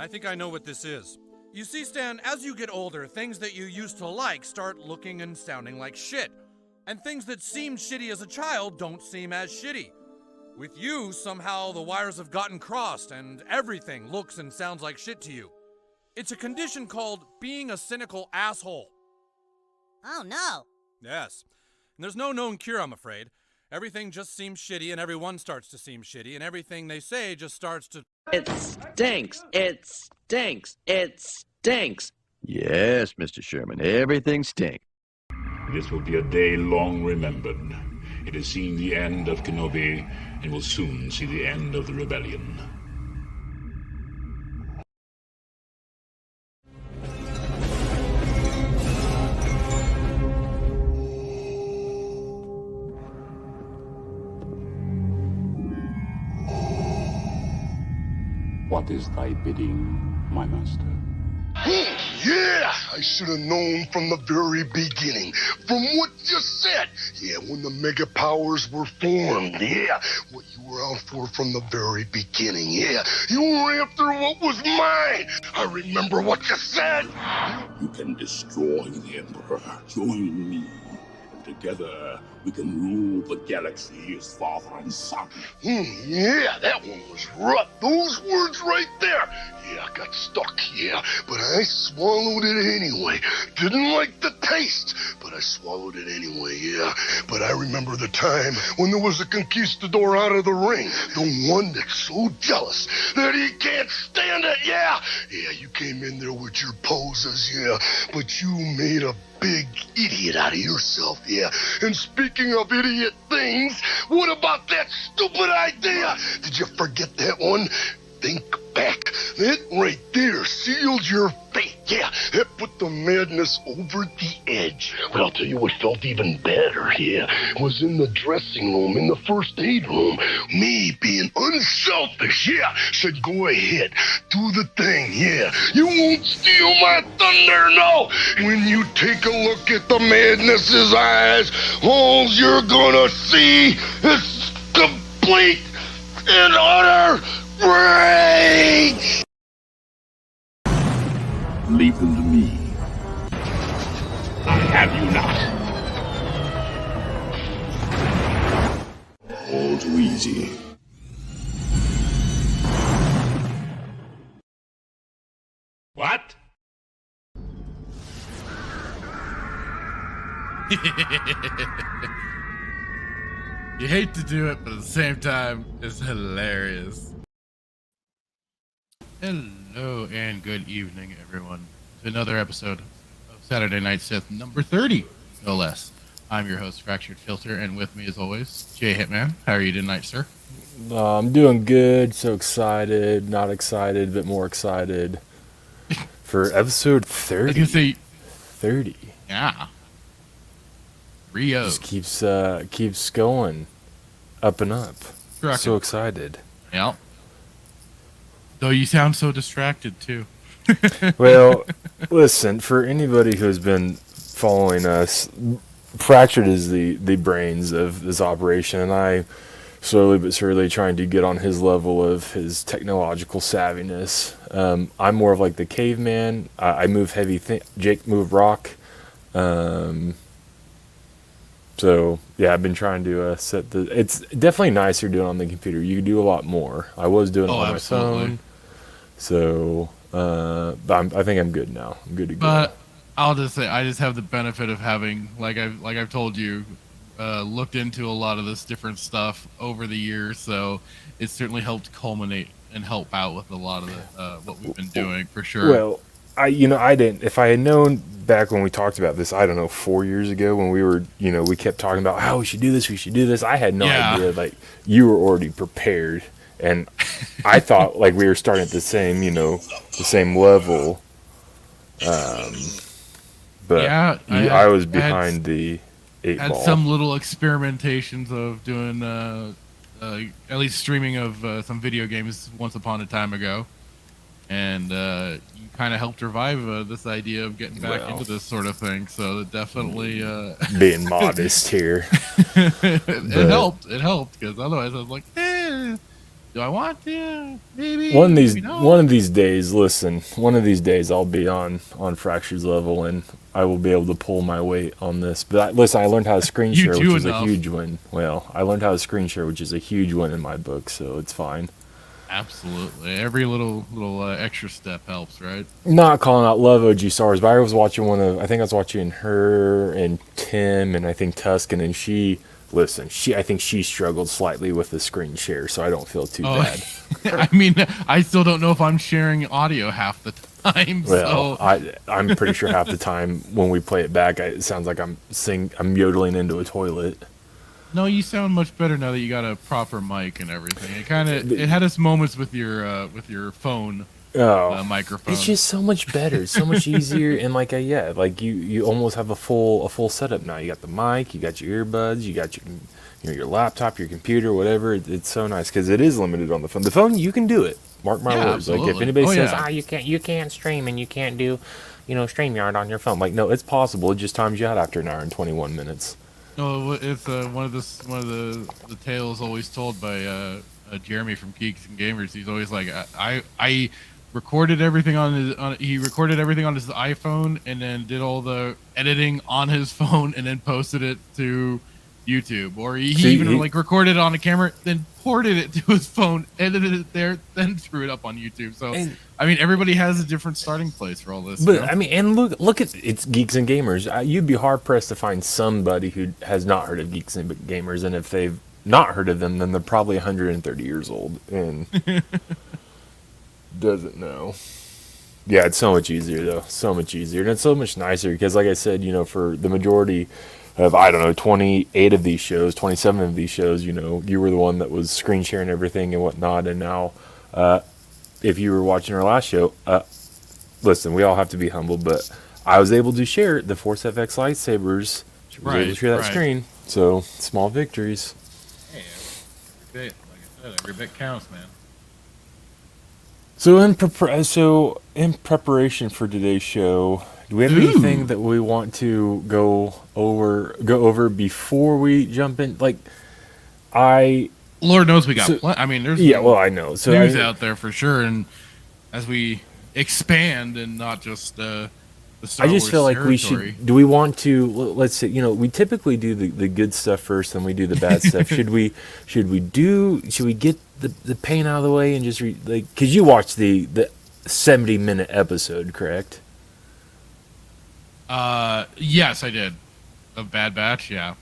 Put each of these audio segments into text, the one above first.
I think I know what this is. You see, Stan, as you get older, things that you used to like start looking and sounding like shit. And things that seemed shitty as a child don't seem as shitty. With you, somehow the wires have gotten crossed and everything looks and sounds like shit to you. It's a condition called being a cynical asshole. Oh no. Yes. And there's no known cure, I'm afraid. Everything just seems shitty and everyone starts to seem shitty and everything they say just starts to... It stinks. It stinks. It stinks. Yes, Mr. Sherman, everything stinks. This will be a day long remembered. It has seen the end of Kenobi and will soon see the end of the rebellion. What is thy bidding, my master? Yeah, I should have known from the very beginning. From what you said. Yeah, when the mega powers were formed. Yeah, what you were out for from the very beginning. Yeah, you were after what was mine. I remember what you said. You can destroy the Emperor. Join me. Together, we can rule the galaxy as father and son. Yeah, that one was rough. Those words right there. Yeah, I got stuck, yeah, but I swallowed it anyway. Didn't like the taste, but I swallowed it anyway, yeah. But I remember the time when there was a conquistador out of the ring. The one that's so jealous that he can't stand it, yeah. Yeah, you came in there with your poses, yeah, but you made a big idiot out of yourself, yeah. And speaking of idiot things, what about that stupid idea? Did you forget that one? Think back. That right there sealed your fate. Yeah, that put the madness over the edge. But I'll tell you what felt even better, yeah, was in the dressing room, in the first aid room. Me being unselfish, yeah, said go ahead, do the thing, yeah. You won't steal my thunder, no. When you take a look at the madness's eyes, all you're gonna see is complete and utter rage! Leave them to me. I have you not. All too easy. What? You hate to do it, but at the same time, it's hilarious. Hello and good evening, everyone, to another episode of Saturday Night Sith number 30, no less. I'm your host, Fractured Filter, and with me, as always, Jay Hitman. How are you tonight, sir? I'm doing good, so excited, not excited, but more excited for episode 30. I was gonna say 30. Yeah. Rio. Just keeps going up and up. Trucking. So excited. Yeah. Though you sound so distracted, too. Well, listen, for anybody who's been following us, Fractured is the brains of this operation, and I slowly but surely trying to get on his level of his technological savviness. I'm more of like the caveman. I move heavy, Jake move rock. So, yeah, I've been trying to set the... It's definitely nicer doing it on the computer. You can do a lot more. I was doing it on my phone. So, but I think I'm good now. I'm good to go. But I'll just say, I just have the benefit of having, like I've told you, looked into a lot of this different stuff over the years. So it certainly helped culminate and help out with a lot of the, what we've been doing, for sure. Well, I didn't... If I had known back when we talked about this, I don't know, 4 years ago when we were, we kept talking about how we should do this, I had no idea, like, you were already prepared. And I thought like we were starting at the same, the same level. But yeah, I was behind the 8 ball. Had some little experimentations of doing, at least streaming of some video games once upon a time ago. And you kind of helped revive this idea of getting back into this sort of thing. So it definitely... being modest here. It helped, because otherwise I was like, Do I want to? Maybe. One of maybe not. these days, listen. One of these days, I'll be on Fracture's level, and I will be able to pull my weight on this. But listen, I learned how to screen You share, do which is a enough. huge win. Well, I learned how to screen share, which is a huge win in my book, so it's fine. Absolutely. Every little extra step helps, right? Not calling out love OG Stars, but I was watching I think I was watching her and Tim, and I think Tuscan, and I think she struggled slightly with the screen share, so I don't feel too bad. I mean, I still don't know if I'm sharing audio half the time. Well, So I'm pretty sure half the time when we play it back, it sounds like I'm yodeling into a toilet. no, you sound much better now that you got a proper mic and everything. It had its moments with your phone microphone. It's just so much better, it's so much easier, and you almost have a full setup now. You got the mic, you got your earbuds, you got your laptop, your computer, whatever. It's so nice because it is limited on the phone. The phone, you can do it. Mark my words. Absolutely. Like if anybody says, you can't stream and you can't do, StreamYard on your phone. like, no, it's possible. It just times you out after an hour and 21 minutes. No, it's one of the tales always told by Jeremy from Geeks and Gamers. He's always like, I recorded everything he recorded everything on his iPhone and then did all the editing on his phone and then posted it to YouTube. Or he even recorded it on a camera, then ported it to his phone, edited it there, then threw it up on YouTube. So I mean, everybody has a different starting place for all this. But I mean, and look at it's Geeks and Gamers. You'd be hard pressed to find somebody who has not heard of Geeks and Gamers, and if they've not heard of them, then they're probably 130 years old and doesn't know. Yeah, it's so much easier though, so much easier, and it's so much nicer because, like I said, for the majority of 28 of these shows, 27 of these shows, you were the one that was screen sharing everything and whatnot, and now. If you were watching our last show, listen, we all have to be humble, but I was able to share the Force FX lightsabers. I was able to share that screen. So, small victories. Hey, every bit, like I said, every bit counts, man. So in preparation for today's show, do we have anything that we want to go over before we jump in? Lord knows we got. I mean, there's I know. So news out there for sure, and as we expand and not just the Star I just Wars feel like territory. we should. Do we want to? Let's say we typically do the good stuff first, then we do the bad stuff. Should we get the pain out of the way and just because you watched the 70-minute episode, correct? Yes, I did. Of Bad Batch, yeah.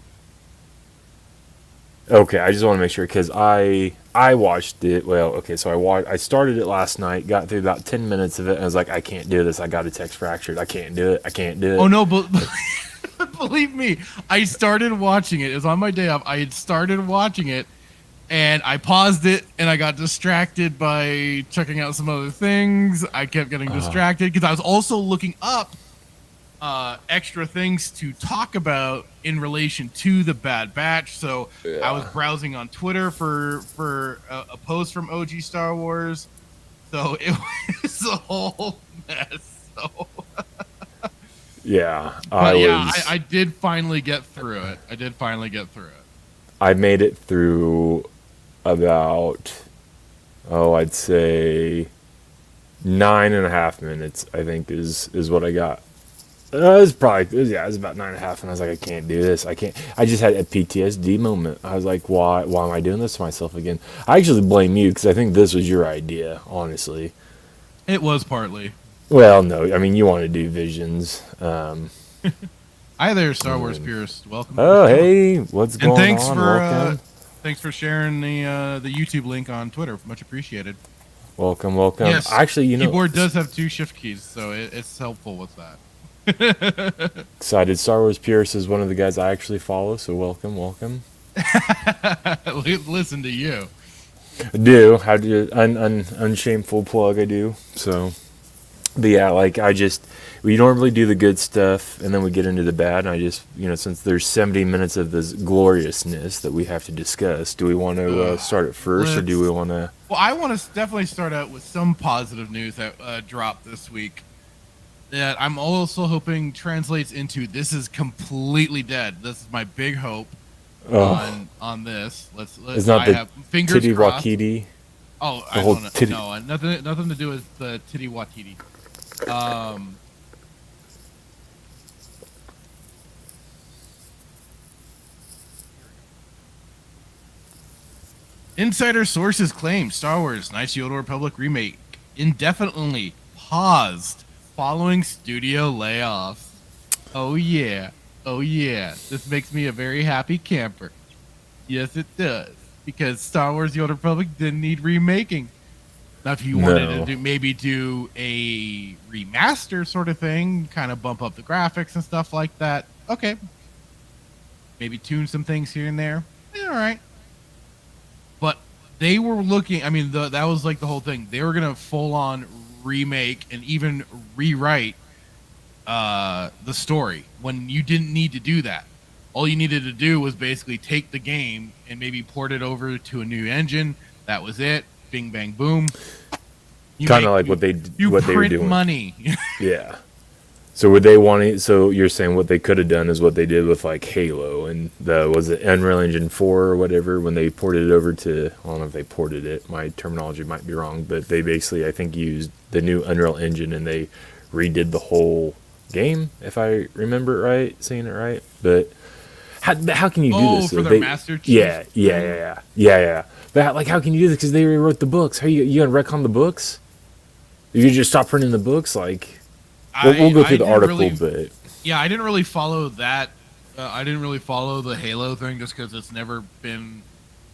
Okay, I just want to make sure because I watched it. Well, okay, so I started it last night, got through about 10 minutes of it, and I was like, I can't do this. I got to text Fractured. I can't do it. Oh no, but believe me, I started watching it. It was on my day off. I had started watching it, and I paused it, and I got distracted by checking out some other things. I kept getting distracted because I was also looking up extra things to talk about in relation to the Bad Batch. So I was browsing on Twitter for a post from OG Star Wars. So it was a whole mess. So yeah, I did finally get through it. I made it through about I'd say 9.5 minutes. I think is what I got. It was about 9.5, and I was like, I can't do this. I just had a PTSD moment. I was like, why am I doing this to myself again? I actually blame you because I think this was your idea, honestly. It was partly. Well, no, I mean you want to do Visions. Hi there, Star Wars purist. Welcome. Oh, hey, what's going on? Welcome. Thanks for sharing the YouTube link on Twitter. Much appreciated. Welcome. Yes, actually, keyboard does have 2 shift keys, so it's helpful with that. Excited Star Wars purist is one of the guys I actually follow, so welcome. Listen to you. I do. How do you unshameful plug? I do. So, but yeah, we normally do the good stuff, and then we get into the bad. And I just, since there's 70 minutes of this gloriousness that we have to discuss, do we want to start it first, or do we want to? Well, I want to definitely start out with some positive news that dropped this week. That I'm also hoping translates into this is completely dead. This is my big hope on this. Let's it's not I have fingers crossed. Rakiti. Oh, The I whole don't know. titty. No, nothing to do with the Titty Watiti. Insider sources claim Star Wars Knights of the Old Republic remake indefinitely paused following studio layoffs. Oh yeah. Oh yeah. This makes me a very happy camper. Yes, it does. Because Star Wars The Old Republic didn't need remaking. Now, if you wanted to do a remaster sort of thing, kind of bump up the graphics and stuff like that, okay. Maybe tune some things here and there. Yeah, all right. But they were looking, I mean, that was like the whole thing. They were going to full on remake and even rewrite the story when you didn't need to do that. All you needed to do was basically take the game and maybe port it over to a new engine. That was it. Bing, bang, boom. Kind of like what they were doing. Money. Yeah. So would they want to? So you're saying what they could have done is what they did with like Halo and was it Unreal Engine 4 or whatever when they ported it over to, I don't know if they ported it. My terminology might be wrong, but they basically I think used the new Unreal Engine and they redid the whole game if I remember right, saying it right. But how can you do this? For their Master Chief? Yeah. But how can you do this? Because they rewrote the books. How you gonna retcon the books? You just stop printing the books? Like, we'll go through the article, but yeah, I didn't really follow that. I didn't really follow the Halo thing just because it's never been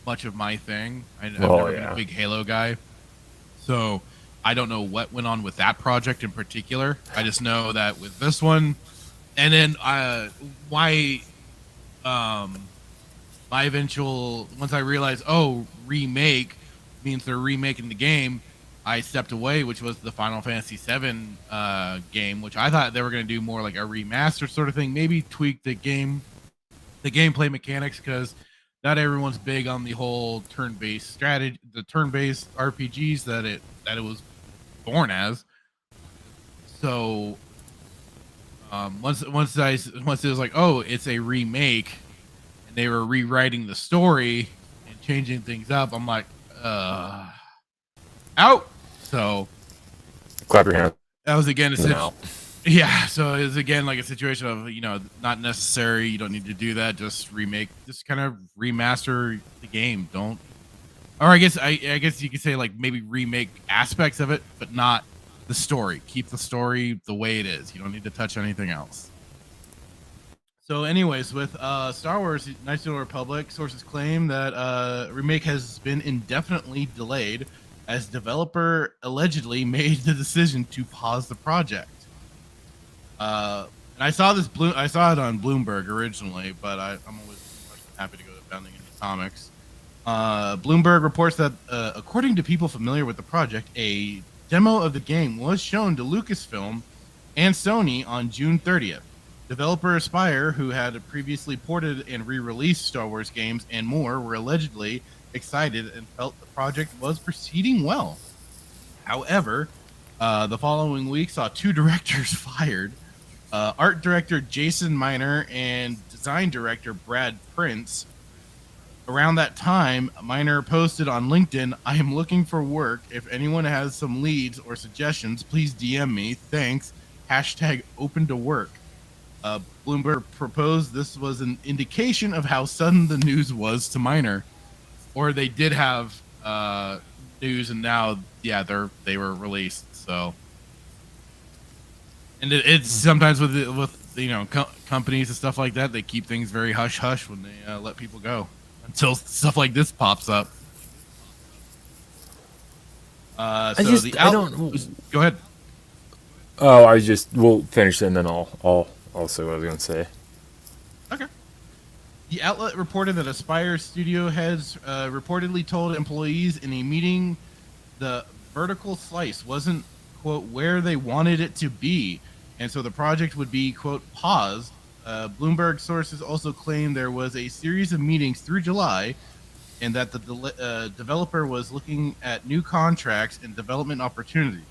much of my thing. I've never been a big Halo guy, so I don't know what went on with that project in particular. I just know that with this one, and then my eventual, once I realized, remake means they're remaking the game, I stepped away, which was the Final Fantasy VII game, which I thought they were going to do more like a remaster sort of thing, maybe tweak the gameplay mechanics, because not everyone's big on the whole turn-based strategy, the turn-based RPGs that it was born as. So once it was like, oh, it's a remake, and they were rewriting the story and changing things up, I'm like, out. So clap your hands. That was again yeah. So it was again like a situation of not necessary. You don't need to do that. Just kind of remaster the game. Don't. Or I guess you could say like maybe remake aspects of it, but not the story. Keep the story the way it is. You don't need to touch anything else. So anyways, with Star Wars Knights of the Republic, sources claim that remake has been indefinitely delayed as developer allegedly made the decision to pause the project. And I saw I saw it on Bloomberg originally, but I'm always happy to go to Bounding into Comics. Bloomberg reports that according to people familiar with the project, a demo of the game was shown to Lucasfilm and Sony on June 30th. Developer Aspyr, who had previously ported and re-released Star Wars games and more, were allegedly excited and felt the project was proceeding well. However, the following week saw two directors fired. Art director Jason Miner and design director Brad Prince. Around that time, Miner posted on LinkedIn, "I am looking for work. If anyone has some leads or suggestions, please DM me. Thanks. Hashtag open to work." Bloomberg proposed this was an indication of how sudden the news was to Miner. Or they did have news, and now, they were released. So, and it's sometimes with companies and stuff like that, they keep things very hush hush when they let people go until stuff like this pops up. I don't. Go ahead. Oh, we'll finish it and then I'll say what I was going to say. Okay. The outlet reported that Aspyr studio heads reportedly told employees in a meeting the vertical slice wasn't, quote, where they wanted it to be, and so the project would be, quote, paused. Bloomberg sources also claimed there was a series of meetings through July and that the developer was looking at new contracts and development opportunities.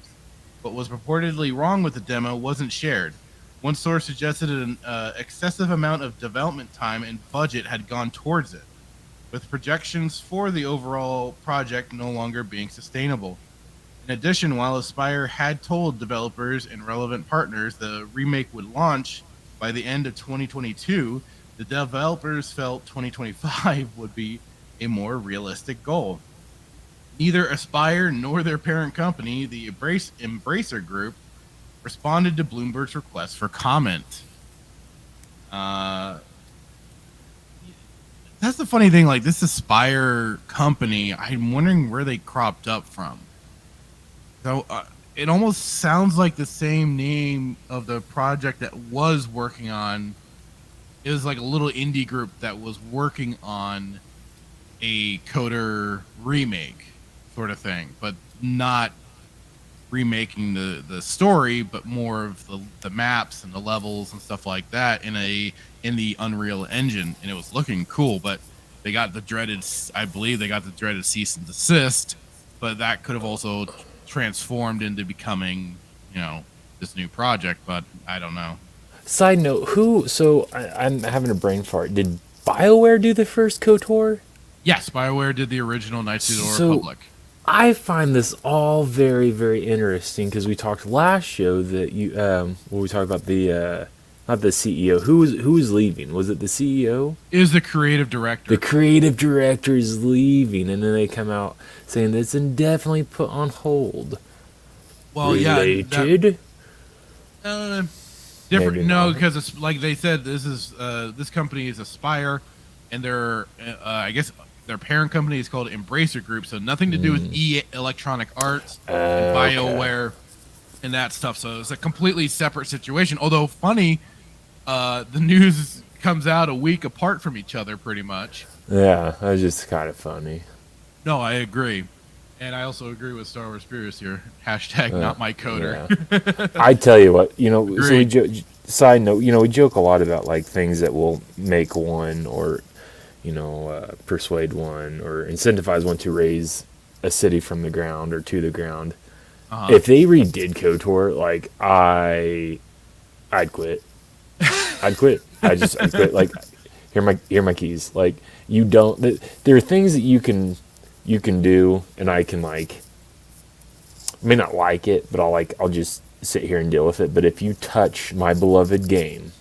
What was reportedly wrong with the demo wasn't shared. One source suggested an excessive amount of development time and budget had gone towards it. with projections for the overall project no longer being sustainable. In addition, while Aspyr had told developers and relevant partners the remake would launch by the end of 2022, the developers felt 2025 would be a more realistic goal. Neither Aspyr nor their parent company, the Embracer Group, responded to Bloomberg's request for comment. That's the funny thing. Like, this Aspyr company, I'm wondering where they cropped up from. So it almost sounds like the same name of the project that was working on. It was like a little indie group that was working on a KOTOR remake sort of thing, but not remaking the story, but more of the maps and the levels and stuff like that in the Unreal Engine, and it was looking cool. But they got the dreaded, I believe they got the dreaded cease and desist, but that could have also transformed into becoming, this new project. But I don't know. Side note, I'm having a brain fart. Did BioWare do the first KOTOR? Yes, BioWare did the original Knights of the Old Republic. I find this all very, very interesting because we talked last show that when we talked about the not the CEO. Who was leaving? Was it the CEO? It was the creative director. The creative director is leaving, and then they come out saying that it's indefinitely put on hold. Well, Related? Different. Maybe No, not. because it's like they said, this company is Aspyr, and their I guess their parent company is called Embracer Group, so nothing to do with Electronic Arts and BioWare and that stuff. So it's a completely separate situation. Although funny, the news comes out a week apart from each other, pretty much. Yeah, that was just kind of funny. No, I agree. And I also agree with Star Wars Spirits here. Hashtag not my coder. Yeah. I tell you what, so side note, we joke a lot about like things that will make one or, persuade one or incentivize one to raise a city from the ground or to the ground. Uh-huh. If they redid KOTOR, like I'd quit. I'd quit. I'd quit. Like, here are my keys. Like, there are things that you can do, and I can I may not like it, but I'll just sit here and deal with it. But if you touch my beloved game,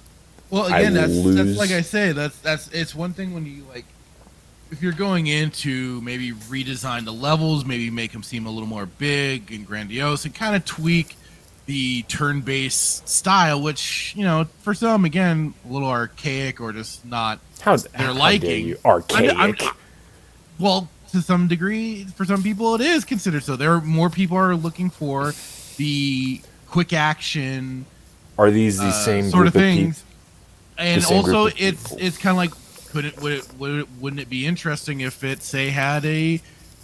well, again, that's like I say, that's it's one thing when you if you're going in to maybe redesign the levels, maybe make them seem a little more big and grandiose, and kind of tweak the turn-based style, which for some, again, a little archaic or just not their liking. Dare you? Archaic. Well, to some degree, for some people, it is considered so. There are more people are looking for the quick action. Are these the same sort group of things? And also, it's kind of like, wouldn't it be interesting if it had a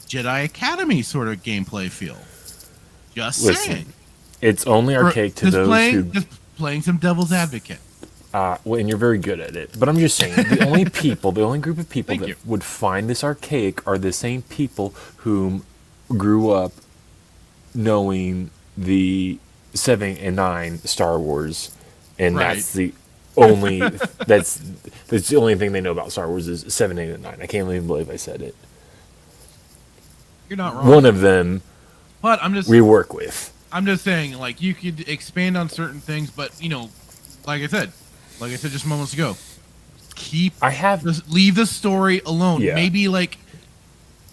Jedi Academy sort of gameplay feel? Saying. It's only archaic to those who just playing some devil's advocate. Well, and you're very good at it. But I'm just saying, the only group of people that would find this archaic are the same people who grew up knowing the 7 and 9 Star Wars, and that's the only that's the only thing they know about Star Wars is 7, 8, and 9. I can't even believe I said it. You're not wrong. One of them, but we work with. I'm just saying, you could expand on certain things, but like I said just moments ago, leave the story alone. Yeah. Maybe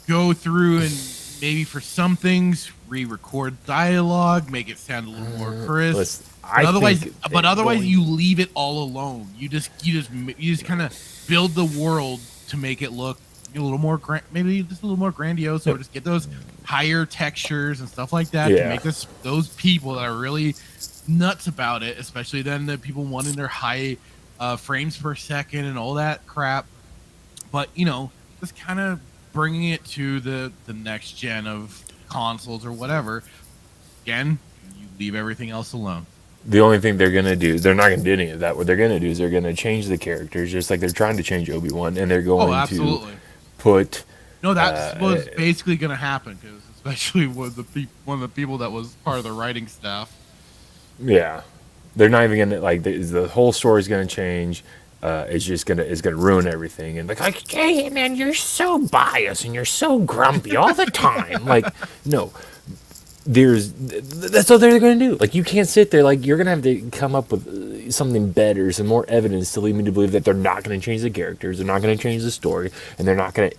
go through and maybe for some things re-record dialogue, make it sound a little more crisp. Otherwise, you leave it all alone. You just kind of build the world to make it look a little more maybe just a little more grandiose, or just get those higher textures and stuff like that to make those people that are really nuts about it, especially then the people wanting their high frames per second and all that crap. But just kind of bringing it to the next gen of consoles or whatever. Again, you leave everything else alone. The only thing they're gonna do, they're not gonna do any of that. What they're gonna do is they're gonna change the characters, just like they're trying to change Obi-Wan, and they're going to put. No, that's what's basically gonna happen, because especially with one of the people that was part of the writing staff. Yeah, they're not even gonna the whole story's gonna change, it's gonna ruin everything. And like, hey man, you're so biased and you're so grumpy all the time. Like, no, that's what they're gonna do. Like, you can't sit there. Like, you're gonna have to come up with something better, some more evidence to lead me to believe that they're not gonna change the characters, they're not gonna change the story, and they're not gonna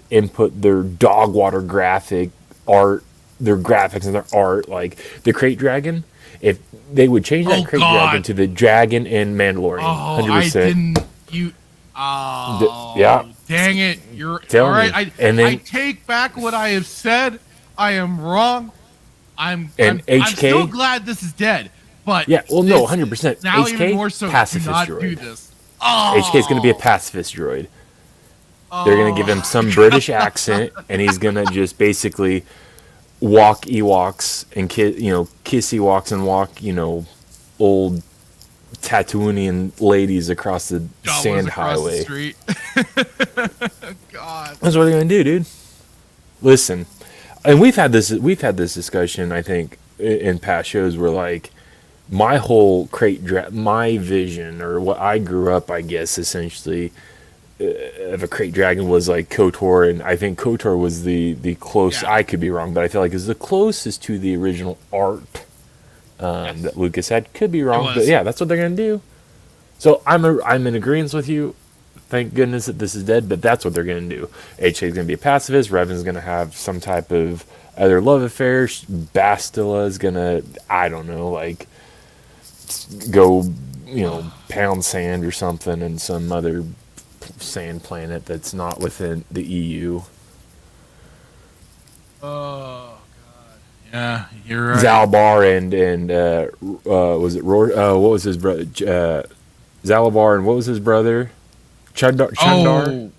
input their dog water graphic art, their graphics and their art. Like the Crate Dragon, if they would change that Crate Dragon to the Dragon in Mandalorian, 100%. I didn't. You. Yeah. Dang it! You're Tell all right. me. And then, I take back what I have said. I am wrong. I'm HK, still glad this is dead. But yeah, well, no, 100%. Now HK, even more so, pacifist do not droid. do this. HK is going to be a pacifist droid. They're going to give him some British accent, and he's going to just basically walk Ewoks and kiss Ewoks and walk, old Tatooinean ladies across the sand highway. The street. God. That's what they're going to do, dude. Listen, and we've had this discussion, I think, in past shows where, like, my whole my vision, or what I grew up, I guess, essentially, of a Crate Dragon was like KOTOR, and I think KOTOR was the close. Yeah. I could be wrong, but I feel like it's the closest to the original art that Lucas had. Could be wrong, but yeah, that's what they're gonna do. So I'm in agreement with you. Thank goodness that this is dead, but that's what they're gonna do. HK is gonna be a pacifist. Revan's gonna have some type of either love affair. Bastila is gonna, I don't know, like, go, pound sand or something in some other sand planet that's not within the EU. Oh God! Yeah, you're right. Zalbar and was it what was his brother? Zalabar and what was his brother? Chundar. Oh.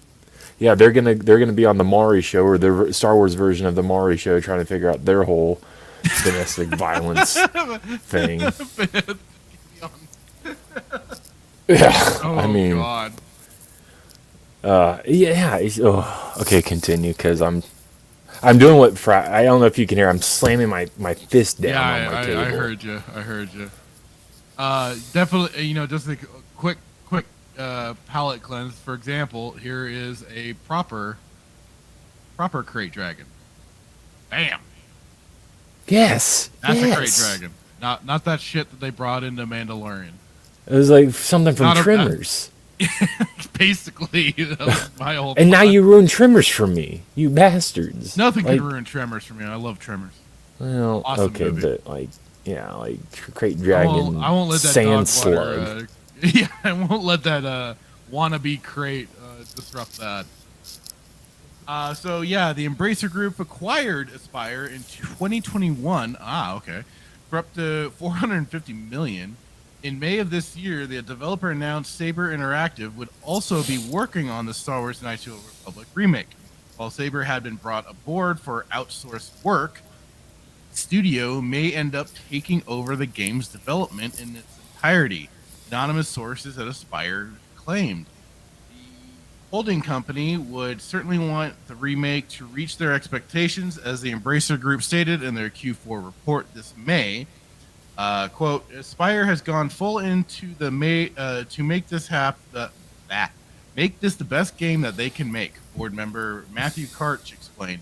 Yeah, they're gonna be on the Maury show, or the Star Wars version of the Maury show, trying to figure out their whole domestic violence thing. Yeah, oh, I mean, God. Okay, continue, because I'm doing what I don't know if you can hear. I'm slamming my fist down on my table. I heard you. Definitely, just a quick palate cleanse. For example, here is a proper Crate Dragon. Bam. Yes. That's a Crate Dragon. Not that shit that they brought into Mandalorian. It was like something from Trimmers. Basically, that was my whole. And now you ruin Trimmers for me, you bastards. Nothing can ruin Tremors for me. I love Tremors. Well, awesome okay, movie. but Crate Dragon. I won't let that sand slug. I won't let that wannabe crate disrupt that. So yeah, the Embracer Group acquired Aspire in 2021. Okay, for up to $450 million. In May of this year, the developer announced Saber Interactive would also be working on the Star Wars Knights of the Old Republic remake. While Saber had been brought aboard for outsourced work, the studio may end up taking over the game's development in its entirety, anonymous sources at Aspire claimed. The holding company would certainly want the remake to reach their expectations, as the Embracer Group stated in their Q4 report this May. Quote, Aspire has gone full into the to make this make this the best game that they can make, board member Matthew Karch explained.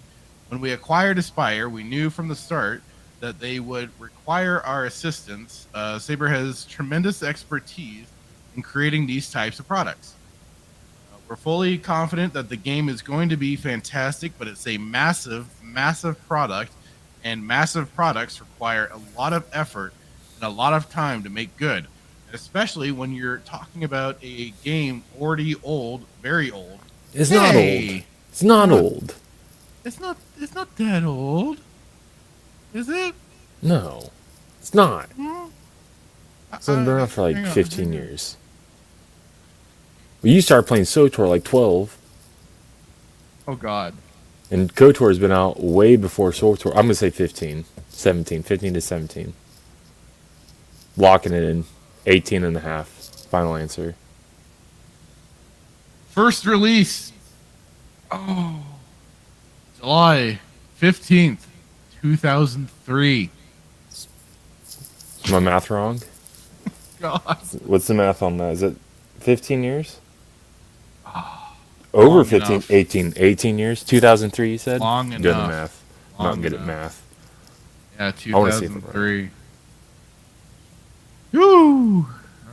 When we acquired Aspire, we knew from the start that they would require our assistance. Saber has tremendous expertise in creating these types of products. We're fully confident that the game is going to be fantastic, but it's a massive product, and massive products require a lot of effort and a lot of time to make good, especially when you're talking about a game already old, very old. It's not old. It's not old. It's not that old. Is it? No. It's not. Hmm? It's been around for like 15 years. Well, you started playing SWTOR like 12. Oh, God. And KOTOR has been out way before SWTOR. I'm going to say 15 to 17. Locking it in. 18 and a half. Final answer. First release. Oh. July 15th, 2003. Is my math wrong? God. What's the math on that? Is it 15 years? Over Long 15, enough. 18 years? 2003, you said? Long Doing the enough. math. Long Not good at enough. math. Yeah, wanna see if I'm 2003. Woo!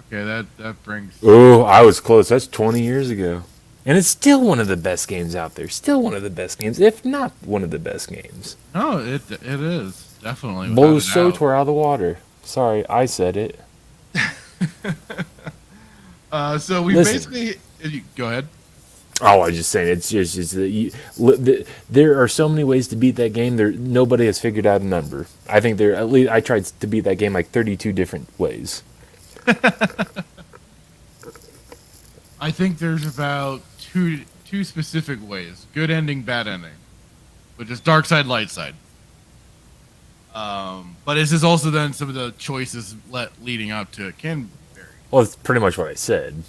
Okay, that brings. Oh, I was close. That's 20 years ago. And it's still one of the best games out there. Still one of the best games, if not one of the best games. No, it is definitely. without Blows a doubt. SOTOR out of the water. Sorry, I said it. So we Listen. basically. Go ahead. Oh, I was just saying, it's just that there are so many ways to beat that game. Nobody has figured out a number. I think at least I tried to beat that game like 32 different ways. I think there's about two specific ways: good ending, bad ending, which is dark side, light side. But this is also then some of the choices leading up to it can vary. Well, it's pretty much what I said,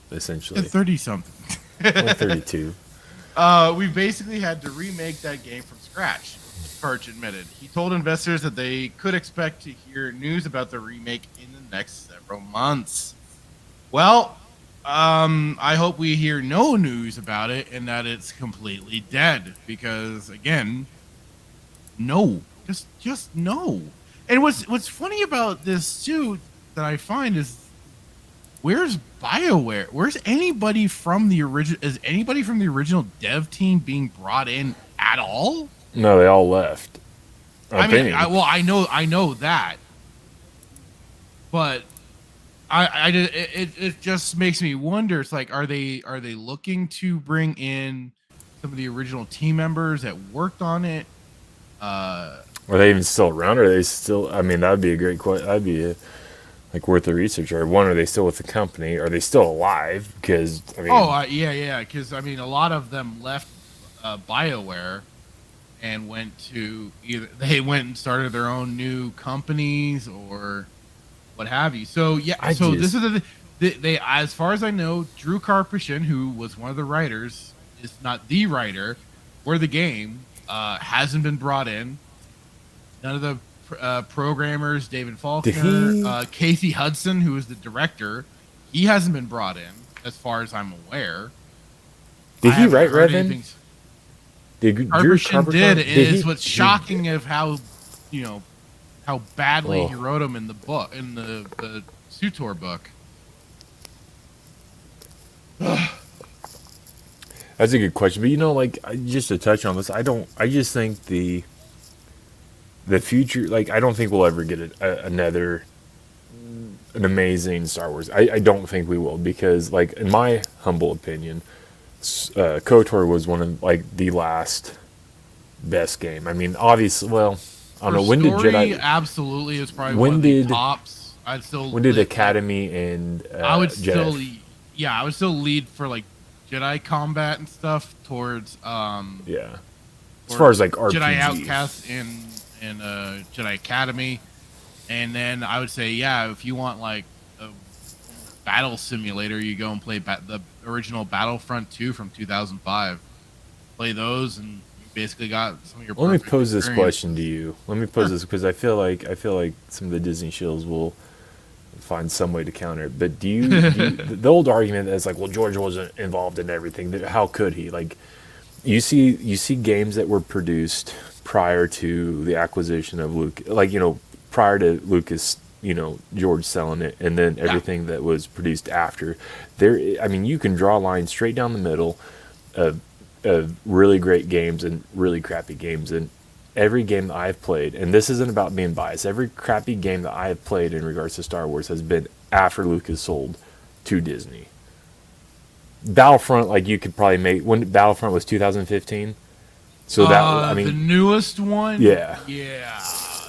essentially. 30 something. Well, 32. We basically had to remake that game from scratch. Perch admitted. He told investors that they could expect to hear news about the remake in the next several months. Well, I hope we hear no news about it and that it's completely dead. Because again, no, just no. And what's funny about this too that I find is, where's BioWare? Where's anybody from the original? Is anybody from the original dev team being brought in at all? No, they all left. I mean, I know that, but it just makes me wonder. It's like, are they looking to bring in some of the original team members that worked on it? Are they even still around? Or are they still? I mean, that'd be a great question. That'd be like worth the research. Or one, are they still with the company? Are they still alive? Because I mean, yeah. Because I mean, a lot of them left BioWare and went to they went and started their own new companies or what have you. So yeah, this is they as far as I know, Drew Karpyshyn, who was one of the writers, is not the writer for the game. Hasn't been brought in. None of the programmers, David Faulkner, Casey Hudson, who is the director, he hasn't been brought in, as far as I'm aware. Did he write Revan? Karpyshyn did. It is what's shocking of how badly he wrote him in the book, in the SOTOR book. That's a good question, but like, just to touch on this, I just think the future, like, I don't think we'll ever get an amazing Star Wars. I don't think we will, because, like, in my humble opinion, KOTOR was one of, like, the last best game. I mean, obviously, well, I don't know, when did Jedi... absolutely is probably one of the tops. When did Academy and I would Jedi... I would still lead for, like, Jedi combat and stuff towards yeah, as far as like RPG. Jedi Outcast and Jedi Academy, and then I would say, yeah, if you want like a battle simulator, you go and play the original Battlefront 2 from 2005. Play those, and you basically got some of your. Let me pose this question to you. Let me pose this, because I feel like some of the Disney shills will find some way to counter it. But do you the old argument is like, well, George wasn't involved in everything. How could he? Like, you see games that were produced prior to the acquisition of Luke, like, prior to Lucas, George selling it, and then everything that was produced after. I mean, you can draw a line straight down the middle of really great games and really crappy games, and every game that I've played, and this isn't about being biased, every crappy game that I have played in regards to Star Wars has been after Lucas sold to Disney. Battlefront, like, you could probably make, when Battlefront was 2015, so that, I mean, the newest one, yeah.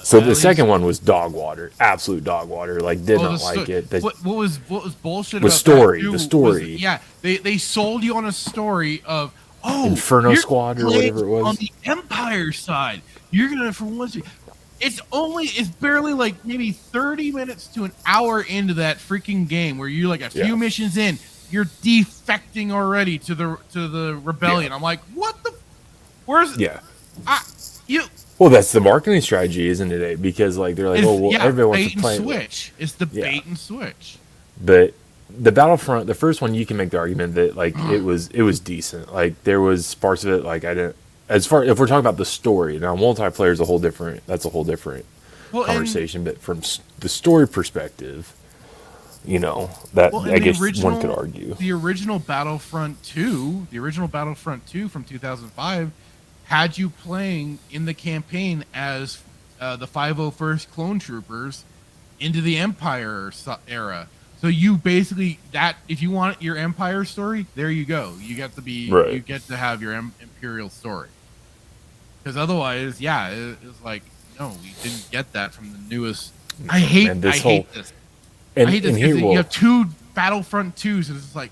So the second one was dog water, absolute dog water. Like, did not like it. What was bullshit about story? The story. They sold you on a story of Inferno Squad or whatever it was on the Empire side. You're gonna it's barely like maybe 30 minutes to an hour into that freaking game where you're like a few missions in, you're defecting already to the rebellion. I'm like, what the? Where's Well, that's the marketing strategy, isn't it? Because, like, they're like, everybody wants to play. Switch. It's the bait and switch. But the Battlefront, the first one, you can make the argument that like it was decent. Like there was parts of it like I didn't. As far if we're talking about the story now, multiplayer is a whole different. That's a whole different conversation. But from the story perspective, you know that I guess one could argue the original Battlefront 2, from 2005, had you playing in the campaign as the 501st Clone Troopers into the Empire era. So you basically if you want your Empire story, there you go. You get to be you get to have your Imperial story. Because otherwise, it's like no, we didn't get that from the newest. I hate this. I hate this because you have two Battlefront 2s, and it's just like.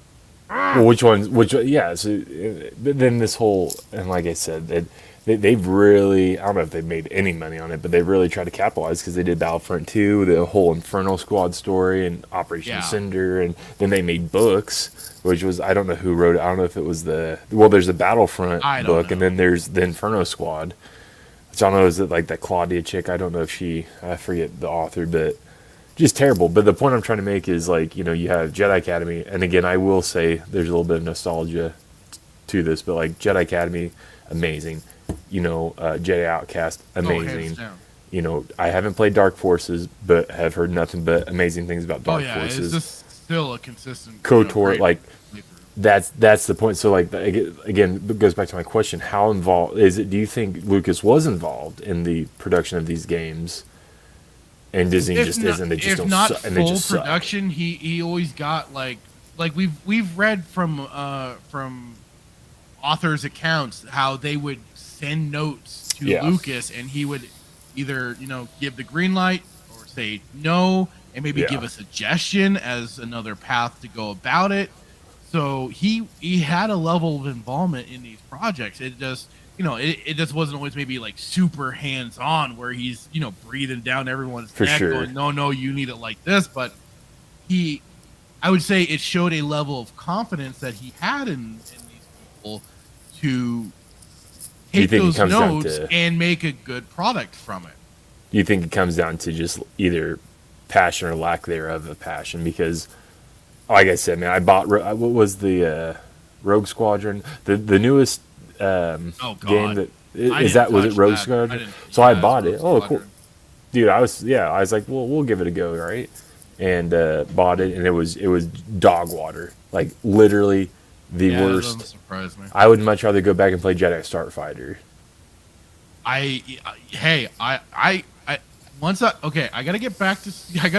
Well, which ones? Yeah. So then this whole, and like I said, they've really, I don't know if they've made any money on it, but they've really tried to capitalize because they did Battlefront 2, the whole Inferno Squad story, and Operation Cinder, and then they made books, which was, I don't know who wrote it. I don't know if it was there's a Battlefront book, and then there's the Inferno Squad, which I don't know, is it like that Claudia chick? I don't know if I forget the author, but just terrible. But the point I'm trying to make is like, you know, you have Jedi Academy, and again, I will say there's a little bit of nostalgia to this, but like Jedi Academy, amazing. You know, Jedi Outcast, amazing. You know, I haven't played Dark Forces, but have heard nothing but amazing things about Dark Forces. It's just still a consistent KOTOR, like that's the point. So like again, it goes back to my question: how involved is it? Do you think Lucas was involved in the production of these games? And Disney just isn't. They just if don't not suck, full and they just production, suck. he always got like we've read from authors' accounts how they would send notes to Lucas, and he would either give the green light or say no, and maybe give a suggestion as another path to go about it. So he had a level of involvement in these projects. It just it just wasn't always maybe like super hands-on where he's, breathing down everyone's neck going, no, you need it like this. But I would say it showed a level of confidence that he had in these people to take those notes and make a good product from it. Do you think it comes down to just either passion or lack thereof of passion? Because, like I said, man, I bought, what was the Rogue Squadron? The newest game that was it Rogue Squadron? So I bought it. Oh, cool, dude! I was like, well, we'll give it a go, right? And bought it, and it was dog water, like literally the worst. That doesn't surprise me. I would much rather go back and play Jedi Starfighter. I gotta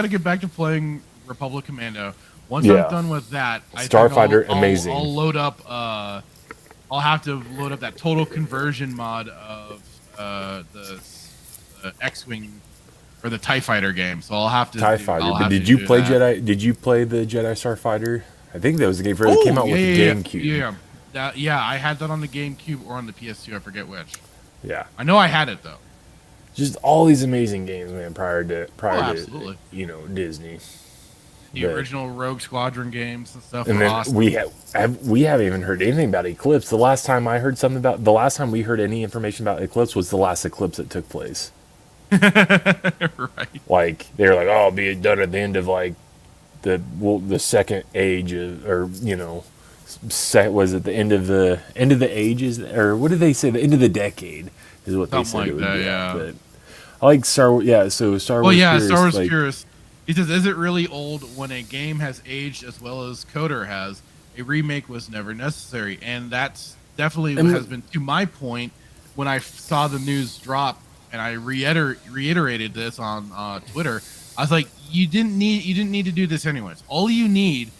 get back to playing Republic Commando. Once I'm done with that, Starfighter, amazing. I'll load up. I'll have to load up that total conversion mod of the X-wing or the TIE Fighter game. So I'll have to TIE Fighter. But did you play Jedi? Did you play the Jedi Starfighter? I think that was the game that came out with the GameCube. I had that on the GameCube or on the PS2. I forget which. Yeah, I know I had it though. Just all these amazing games, man. Prior to absolutely. Disney. The original Rogue Squadron games and stuff. And then awesome. we haven't even heard anything about Eclipse. The last time we heard any information about Eclipse was the last Eclipse that took place. Right. Like they were like, "Oh, it'll be done at the end of like the second age was it the end of the ages, or what did they say? The end of the decade is what they said it would be. Yeah. But I like Star Wars. Yeah, so Star Wars. Well, yeah, Purist, Star Wars Purist. He says, "Is it really old when a game has aged as well as KOTOR has? A remake was never necessary," and that's definitely has been to my point when I saw the news drop, and I reiterated this on Twitter. I was like, "You didn't need to do this anyways. All you need,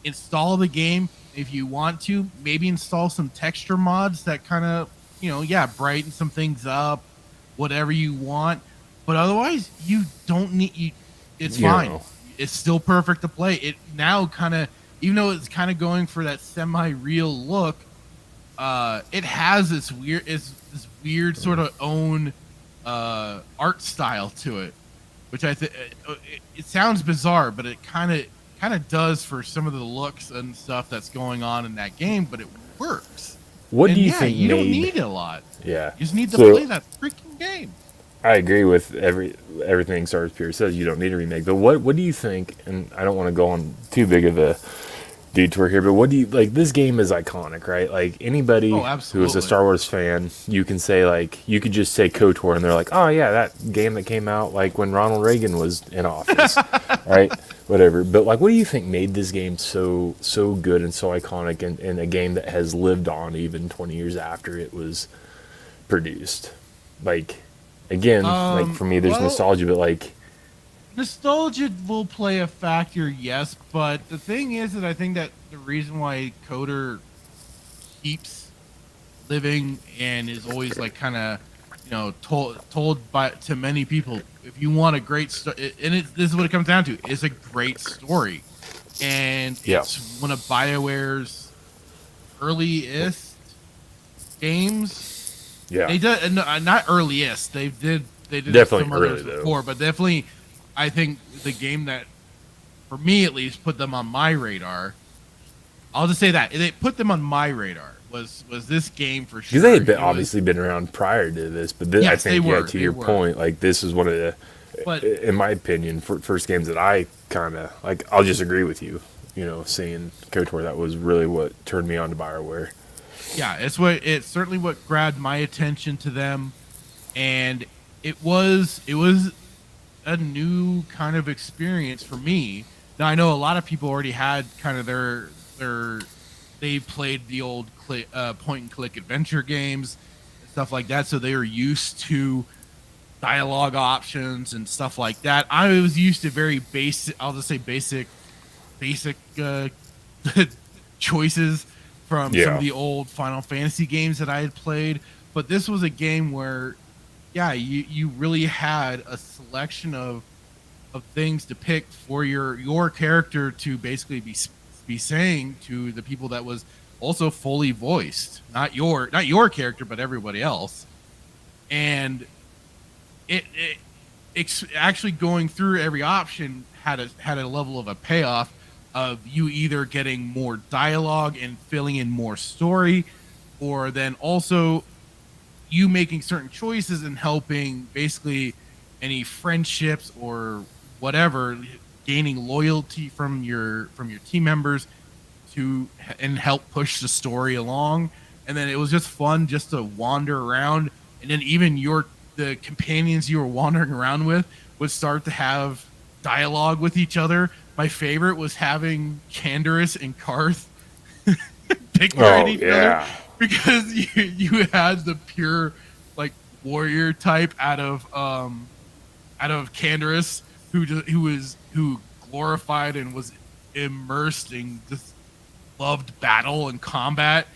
install the game if you want to. Maybe install some texture mods that kind of brighten some things up, whatever you want. But otherwise, you don't need." It's fine. It's still perfect to play. It now kind of, even though it's kind of going for that semi-real look, it has this weird sort of own art style to it, which I think it sounds bizarre, but it kind of does for some of the looks and stuff that's going on in that game. But it works. What do you think? You don't need a lot. Yeah, you just need to play that freaking game. I agree with everything Stars Pierce says. You don't need a remake. But what do you think? And I don't want to go on too big of a detour here, but what do you like? This game is iconic, right? Like anybody Oh, who is a Star Wars fan, you can say like you could just say KOTOR, and they're like, oh yeah, that game that came out like when Ronald Reagan was in office, right? Whatever. But like, what do you think made this game so good and so iconic, and a game that has lived on even 20 years after it was produced? Like, again, like for me, there's nostalgia, but like. Nostalgia will play a factor, yes, but the thing is that I think that the reason why KOTOR keeps living and is always like kind of, told by to many people, if you want a great story, and this is what it comes down to, is a great story, and it's one of BioWare's earliest games. Yeah, they did not earliest. They did definitely some early others though. before, but definitely. I think the game that, for me at least, put them on my radar. I'll just say that it put them on my radar was this game for sure. Because they had obviously been around prior to this, but this, yes, I think to your point, like this is one of the, in my opinion, first games that I kind of like. I'll just agree with you. Seeing KOTOR, that was really what turned me on to BioWare. Yeah, it's certainly what grabbed my attention to them, and it was a new kind of experience for me. Now I know a lot of people already had kind of they played the old point and click adventure games and stuff like that, so they were used to dialogue options and stuff like that. I was used to very basic, I'll just say basic choices from some of the old Final Fantasy games that I had played, but this was a game where you really had a selection of things to pick for your character to basically be saying to the people that was also fully voiced, not your character, but everybody else. And it's actually going through every option had a level of a payoff of you either getting more dialogue and filling in more story, or then also you making certain choices and helping basically any friendships or whatever, gaining loyalty from your team members and help push the story along. And then it was just fun just to wander around, and then even the companions you were wandering around with would start to have dialogue with each other. My favorite was having Canderous and Karth pick at each other, because you had the pure like warrior type out of Canderous who glorified and was immersed in just loved battle and combat,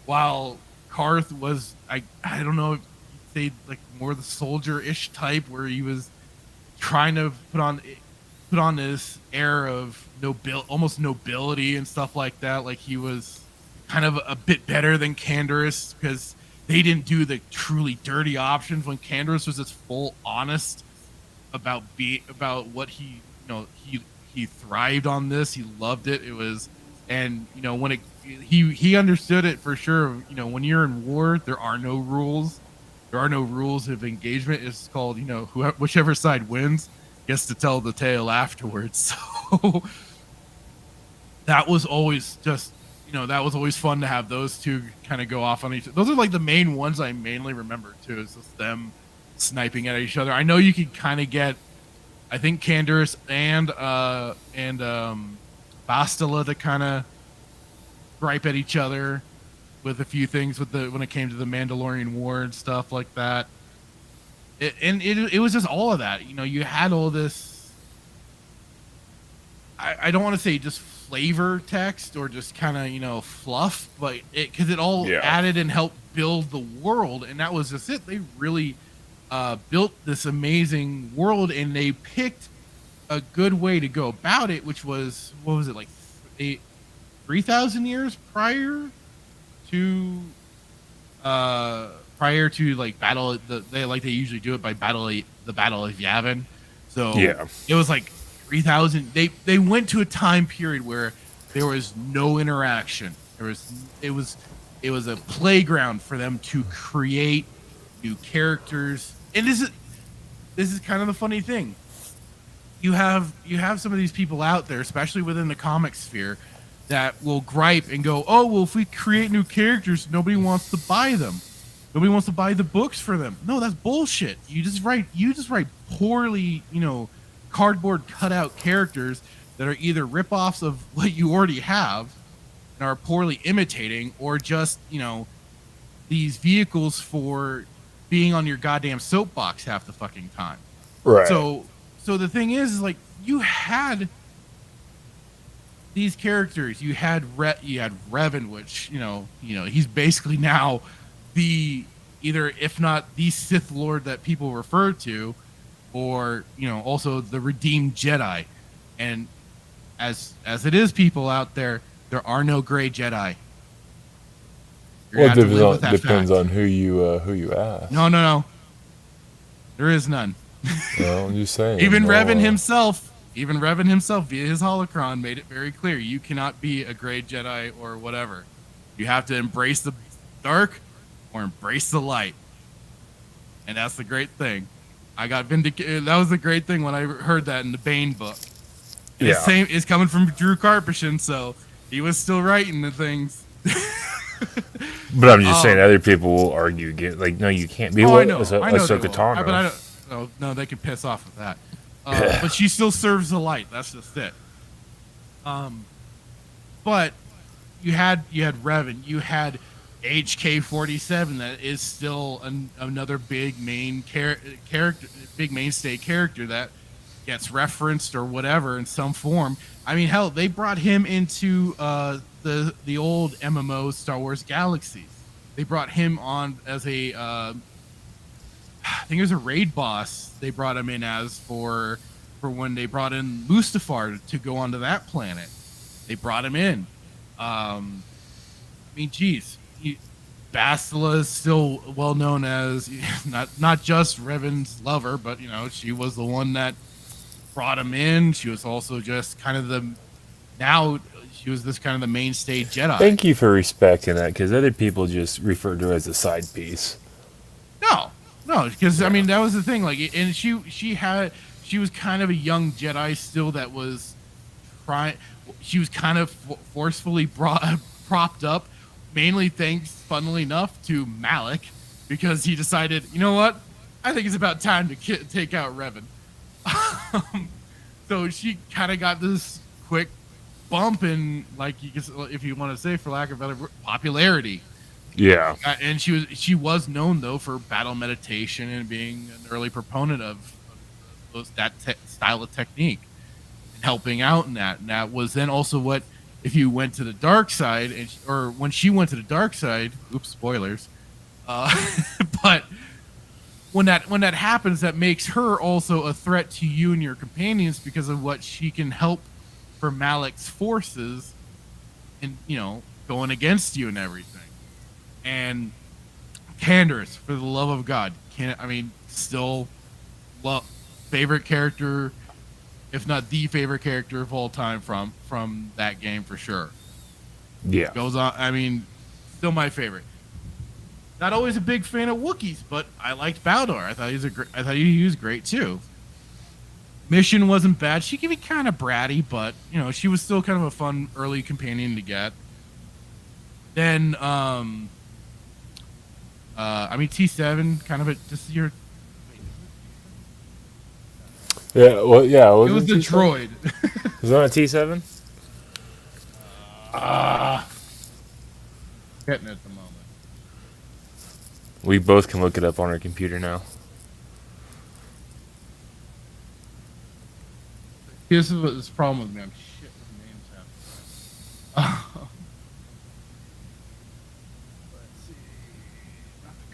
while Karth was I don't know, say like more the soldier-ish type, where he was trying to put on this air of almost nobility and stuff like that, like he was kind of a bit better than Canderous, because they didn't do the truly dirty options when Canderous was just full honest about what he thrived on this. He loved it. It was, and when he understood it for sure. When you're in war, there are no rules. There are no rules of engagement. It's called, whichever side wins gets to tell the tale afterwards. So that was always just, that was always fun to have those two kind of go off on each other. Those are like the main ones I mainly remember too, is just them sniping at each other. I know you could kind of get, I think Canderous and Bastila to kind of gripe at each other with a few things when it came to the Mandalorian War and stuff like that. It was just all of that. You had all this, I don't want to say just flavor text or just kind of fluff, but because it all added and helped build the world, and that was just it. They really built this amazing world, and they picked a good way to go about it, which was, what was it, like 3,000 years prior to like battle they usually do it by the Battle of Yavin. So it was like 3,000. They went to a time period where there was no interaction. It was a playground for them to create new characters. And this is kind of the funny thing. You have some of these people out there, especially within the comic sphere, that will gripe and go, "Oh, well, if we create new characters, nobody wants to buy them. Nobody wants to buy the books for them." No, that's bullshit. You just write poorly, cardboard cutout characters that are either ripoffs of what you already have and are poorly imitating, or just, these vehicles for being on your goddamn soapbox half the fucking time. Right. So the thing is like, you had these characters. You had Revan, which, he's basically now the, either, if not the Sith Lord that people refer to, or, also the redeemed Jedi. And as it is, people out there are no gray Jedi. Well, it depends on who you ask. No. There is none. No, I'm just saying. Even Revan himself via his holocron made it very clear, you cannot be a gray Jedi or whatever. You have to embrace the dark or embrace the light. And that's the great thing. I got vindicated. That was the great thing when I heard that in the Bane book. Yeah. Same is coming from Drew Karpyshyn, so he was still writing the things. But I'm just saying, other people will argue again. Like, no, you can't be I know Ahsoka Tano. But I don't. No, they can piss off with that. But she still serves the light. That's just it. But you had Revan. You had HK-47, that is still another big main character, big mainstay character that gets referenced or whatever in some form. I mean, hell, they brought him into the old MMO Star Wars Galaxies. They brought him on as a I think it was a raid boss. They brought him in as for when they brought in Mustafar to go onto that planet. They brought him in. I mean, geez, Bastila is still well known as not just Revan's lover, but she was the one that brought him in. She was also just kind of the mainstay Jedi. Thank you for respecting that, because other people just refer to it as a side piece. No, because I mean, that was the thing. Like, and she was kind of a young Jedi still that was trying. She was kind of forcefully propped up, mainly thanks, funnily enough, to Malik, because he decided, you know what, I think it's about time to take out Revan. So she kind of got this quick bump in, like, if you want to say, for lack of better, popularity. Yeah. And she was known, though, for battle meditation and being an early proponent of that style of technique and helping out in that. And that was then also what, if you went to the dark side, or when she went to the dark side, oops, spoilers. But when that happens, that makes her also a threat to you and your companions because of what she can help for Malik's forces and, going against you and everything. And Canderous, for the love of God, still favorite character, if not the favorite character of all time from that game for sure. Yeah. Goes on, still my favorite. Not always a big fan of Wookiees, but I liked Baldor. I thought he was great too. Mission wasn't bad. She can be kind of bratty, but she was still kind of a fun early companion to get. Then T7, kind of just your. Yeah, well, yeah. It was the droid. Was that a T7? Getting it at the moment. We both can look it up on our computer now. This is what this problem with me. I'm shit with names half the time. Let's see. Not the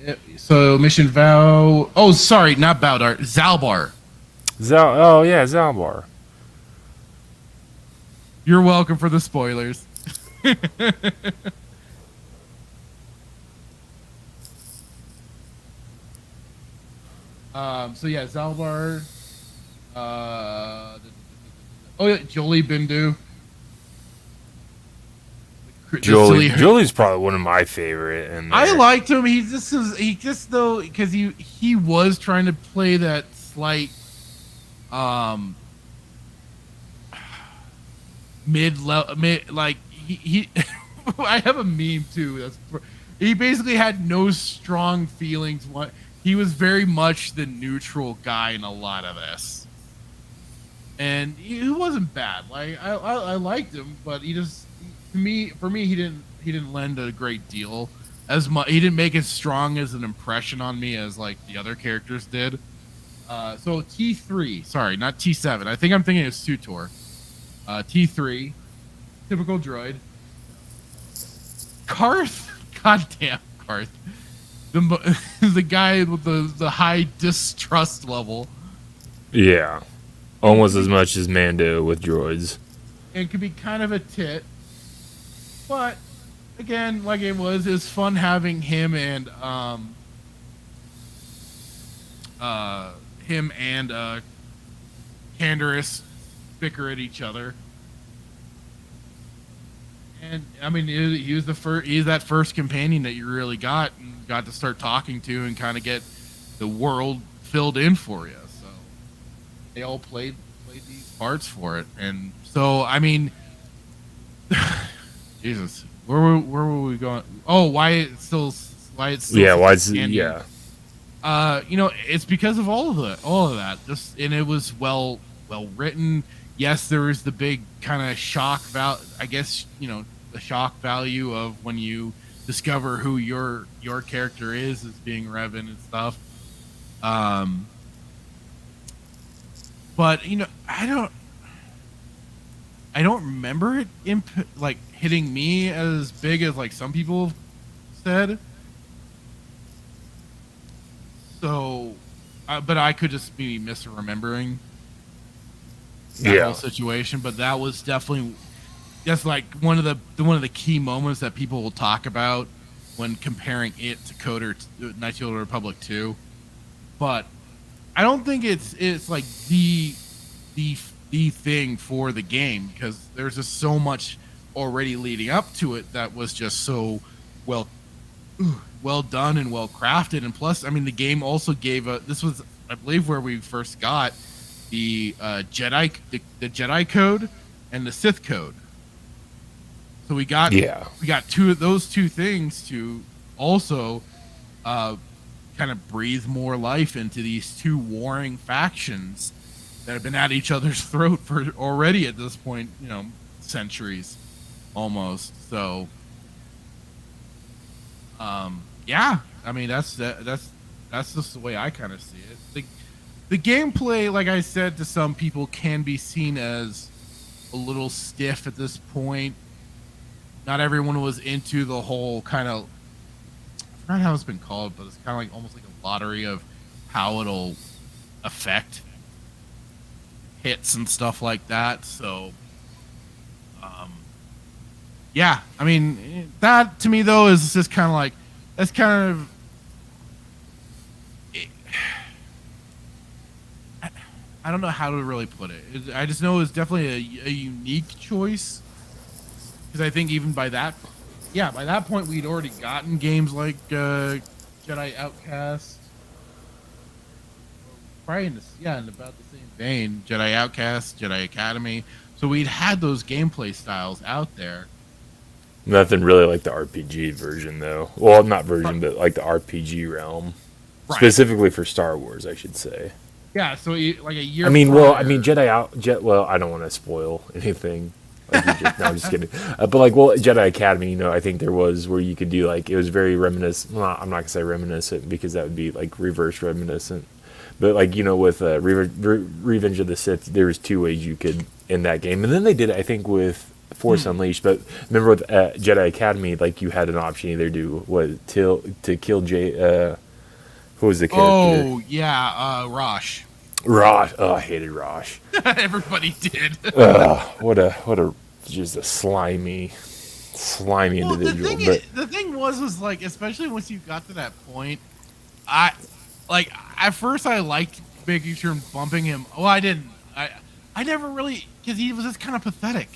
comics. So Mission Vow. Oh, sorry, not Baldar. Zalbar. Oh yeah, Zalbar. You're welcome for the spoilers. So yeah, Zalbar. Oh yeah, Jolie Bindu. Jeudy's probably one of my favorite. And I liked him. He just though because he was trying to play that slight mid like he I have a meme too. He basically had no strong feelings. He was very much the neutral guy in a lot of this, and he wasn't bad. Like I liked him, but he just for me he didn't lend a great deal as much. He didn't make as strong as an impression on me as like the other characters did. So T3, sorry, not T7. I think I'm thinking of Sutor. T3, typical droid. Karth, goddamn Karth, the guy with the high distrust level. Yeah, almost as much as Mando with droids. It could be kind of a tit, but again, like it's fun having him and Canderous bicker at each other. And I mean, he was he's that first companion that you really got to start talking to and kind of get the world filled in for you. So they all played these parts for it, and so I mean, Jesus, where were we going? Oh, why it's still yeah, why it's yeah. It's because of all of that. And it was well written. Yes, there was the big kind of shock value. I guess the shock value of when you discover who your character is as being Revan and stuff. But I don't remember it like hitting me as big as like some people have said. So, but I could just be misremembering that whole situation. But that was definitely like one of the key moments that people will talk about when comparing it to KOTOR Knights of the Old Republic 2. But I don't think it's like the thing for the game, because there's just so much already leading up to it that was just so well done and well crafted. And plus, I mean, the game also gave this was, I believe, where we first got the Jedi code and the Sith code. So we got those two things to also kind of breathe more life into these two warring factions that have been at each other's throat for already at this point, centuries almost. So yeah, I mean, that's just the way I kind of see it. The gameplay, like I said to some people, can be seen as a little stiff at this point. Not everyone was into the whole kind of, I forgot how it's been called, but it's kind of like almost like a lottery of how it'll affect hits and stuff like that. So yeah, I mean, that to me though is just kind of like, that's kind of, I don't know how to really put it. I just know it's definitely a unique choice, because I think even by that point we'd already gotten games like Jedi Outcast, probably in about the same vein, Jedi Outcast, Jedi Academy. So we'd had those gameplay styles out there. Nothing really like the RPG version, though. Well, not version, but like the RPG realm, specifically for Star Wars, I should say. Yeah, so like a year. Well, I don't want to spoil anything. No, I'm just kidding. But Jedi Academy, I think there was where you could do it was very reminiscent. Well, I'm not gonna say reminiscent because that would be like reverse reminiscent. But with Revenge of the Sith, there was two ways you could end that game, and then they did it, I think, with Force Unleashed. But remember with Jedi Academy, you had an option either to kill who was the character? Oh yeah, Rosh. Rosh. Oh, I hated Rosh. Everybody did. What a just a slimy individual. The thing was especially once you got to that point, at first I liked making sure and bumping him. Well, I didn't. I never really, because he was just kind of pathetic.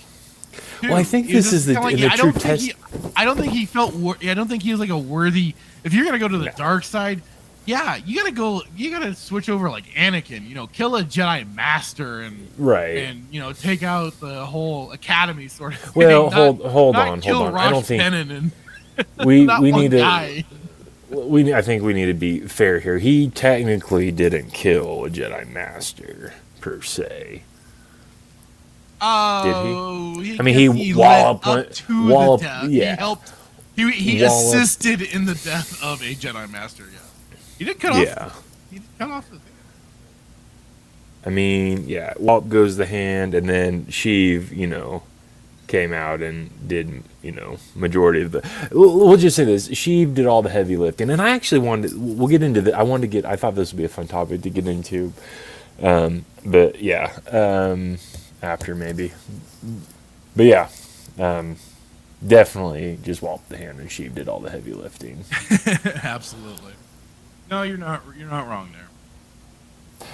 too. Well, I think It was this is just the, kinda in the I true don't think test. I don't think he felt. I don't think he was like a worthy. If you're gonna go to the dark side, yeah, you gotta go. You gotta switch over like Anakin. You know, kill a Jedi Master and you know take out the whole academy sort of. Well, thing. hold not on. Kill I Rosh don't think Pennon and we not we one need to. guy. I think we need to be fair here. He technically didn't kill a Jedi Master per se. Oh, Did he? I mean, he walloped led one- up to walloped- the death. yeah. He helped. He Walloped- assisted in the death of a Jedi Master. Yeah, he did cut Yeah. off. He did cut off the thing. I mean, yeah, Walt goes the hand, and then Sheev, you know, came out and did, you know, majority of the. We'll just say this: Sheev did all the heavy lifting, and I actually wanted. We'll get into the. I thought this would be a fun topic to get into, but yeah, after maybe, but yeah, definitely just Walt the hand, and Sheev did all the heavy lifting. Absolutely. No, you're not. You're not wrong there.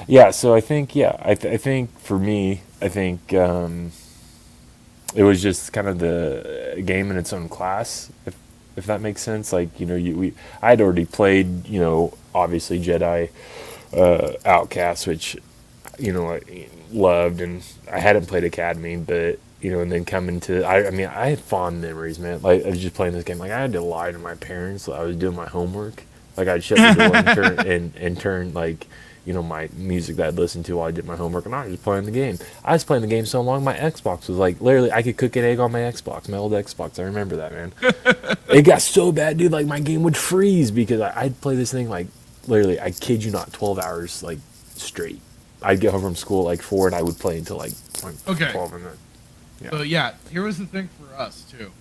Yeah, so I think I think for me, I think it was just kind of the game in its own class, if that makes sense. Like, you know, I had already played, you know, obviously Jedi Outcast, which, you know, I loved, and I hadn't played Academy, but, you know, and then coming to I mean, I had fond memories, man. Like, I was just playing this game. Like, I had to lie to my parents. I was doing my homework. Like, I'd shut the door and turn like, you know, my music that I'd listen to while I did my homework, and I was just playing the game. I was playing the game so long, my Xbox was like, literally, I could cook an egg on my Xbox, my old Xbox. I remember that, man. It got so bad, dude, like, my game would freeze because I'd play this thing, like, literally, I kid you not, 12 hours, like, straight. I'd get home from school, like, 4, and I would play until, like Okay. 12 and then, yeah. So yeah, here was the thing for us too.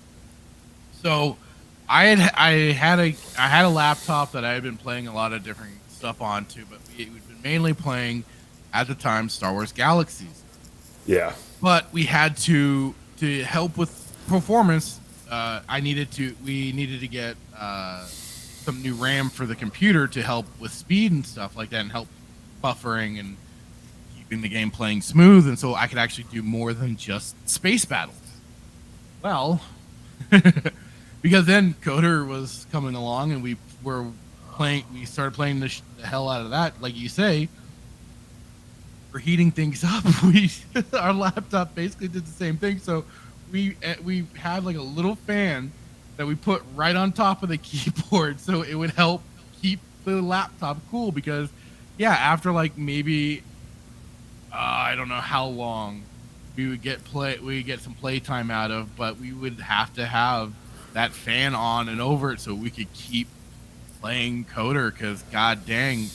So I had a laptop that I had been playing a lot of different stuff onto, but we'd been mainly playing at the time Star Wars Galaxies. Yeah. But we had to help with performance. We needed to get some new RAM for the computer to help with speed and stuff like that, and help buffering and keeping the game playing smooth, and so I could actually do more than just space battles. Well, because then KOTOR was coming along, and we started playing the hell out of that, like you say. For heating things up, our laptop basically did the same thing. So we had like a little fan that we put right on top of the keyboard, so it would help keep the laptop cool. Because yeah, after like maybe I don't know how long we would get some playtime out of, but we would have to have that fan on and over it so we could keep playing KOTOR, because god dang,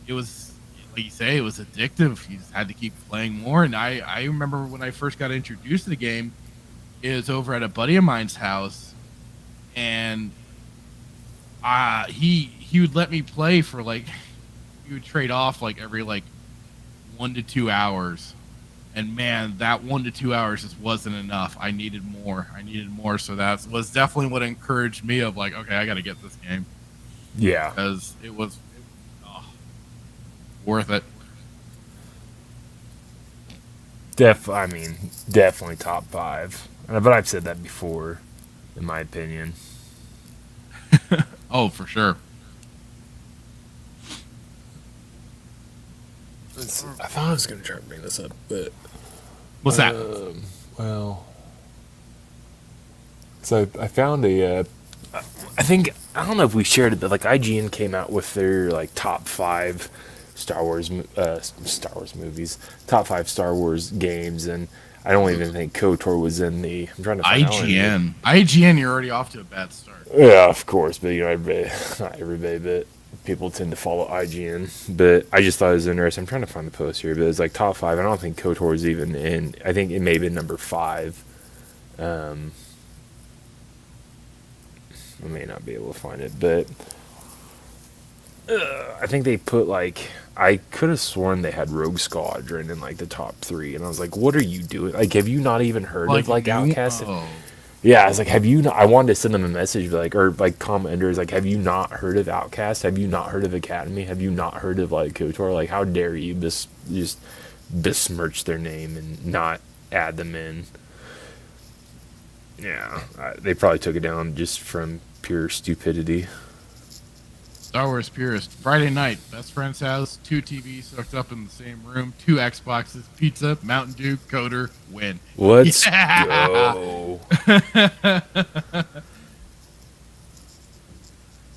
it was, like you say, it was addictive. You just had to keep playing more. And I remember when I first got introduced to the game, it was over at a buddy of mine's house, and he would let me play for like, he would trade off like every like 1 to 2 hours. And man, that 1 to 2 hours just wasn't enough. I needed more. So that was definitely what encouraged me of like, okay, I got to get this game. Yeah. Because it was worth it. Definitely top 5. But I've said that before, in my opinion. Oh, for sure. I thought I was going to try to bring this up, but... What's that? Well... So I found I don't know if we shared it, but like IGN came out with their like top 5 Star Wars movies, top 5 Star Wars games, and I don't even think KOTOR was in the... I'm trying to find IGN, you're already off to a bad start. Yeah, of course, but you know, not everybody, but people tend to follow IGN. But I just thought it was interesting. I'm trying to find the post here, but it's like top 5. I don't think KOTOR is even in. I think it may have been number 5. I may not be able to find it, but I think they put like, I could have sworn they had Rogue Squadron in like the top 3, and I was like, what are you doing? Like, have you not even heard of like Outcast? Oh. Yeah, I was like, have you not? I wanted to send them a message, like, or like commenters, like, have you not heard of Outcast? Have you not heard of Academy? Have you not heard of like KOTOR? Like, how dare you just besmirch their name and not add them in. Yeah, they probably took it down just from pure stupidity. Star Wars purist. Friday night, best friend's house, 2 TVs hooked up in the same room, 2 Xboxes, pizza, Mountain Dew, KOTOR, win. Let's Yeah. go.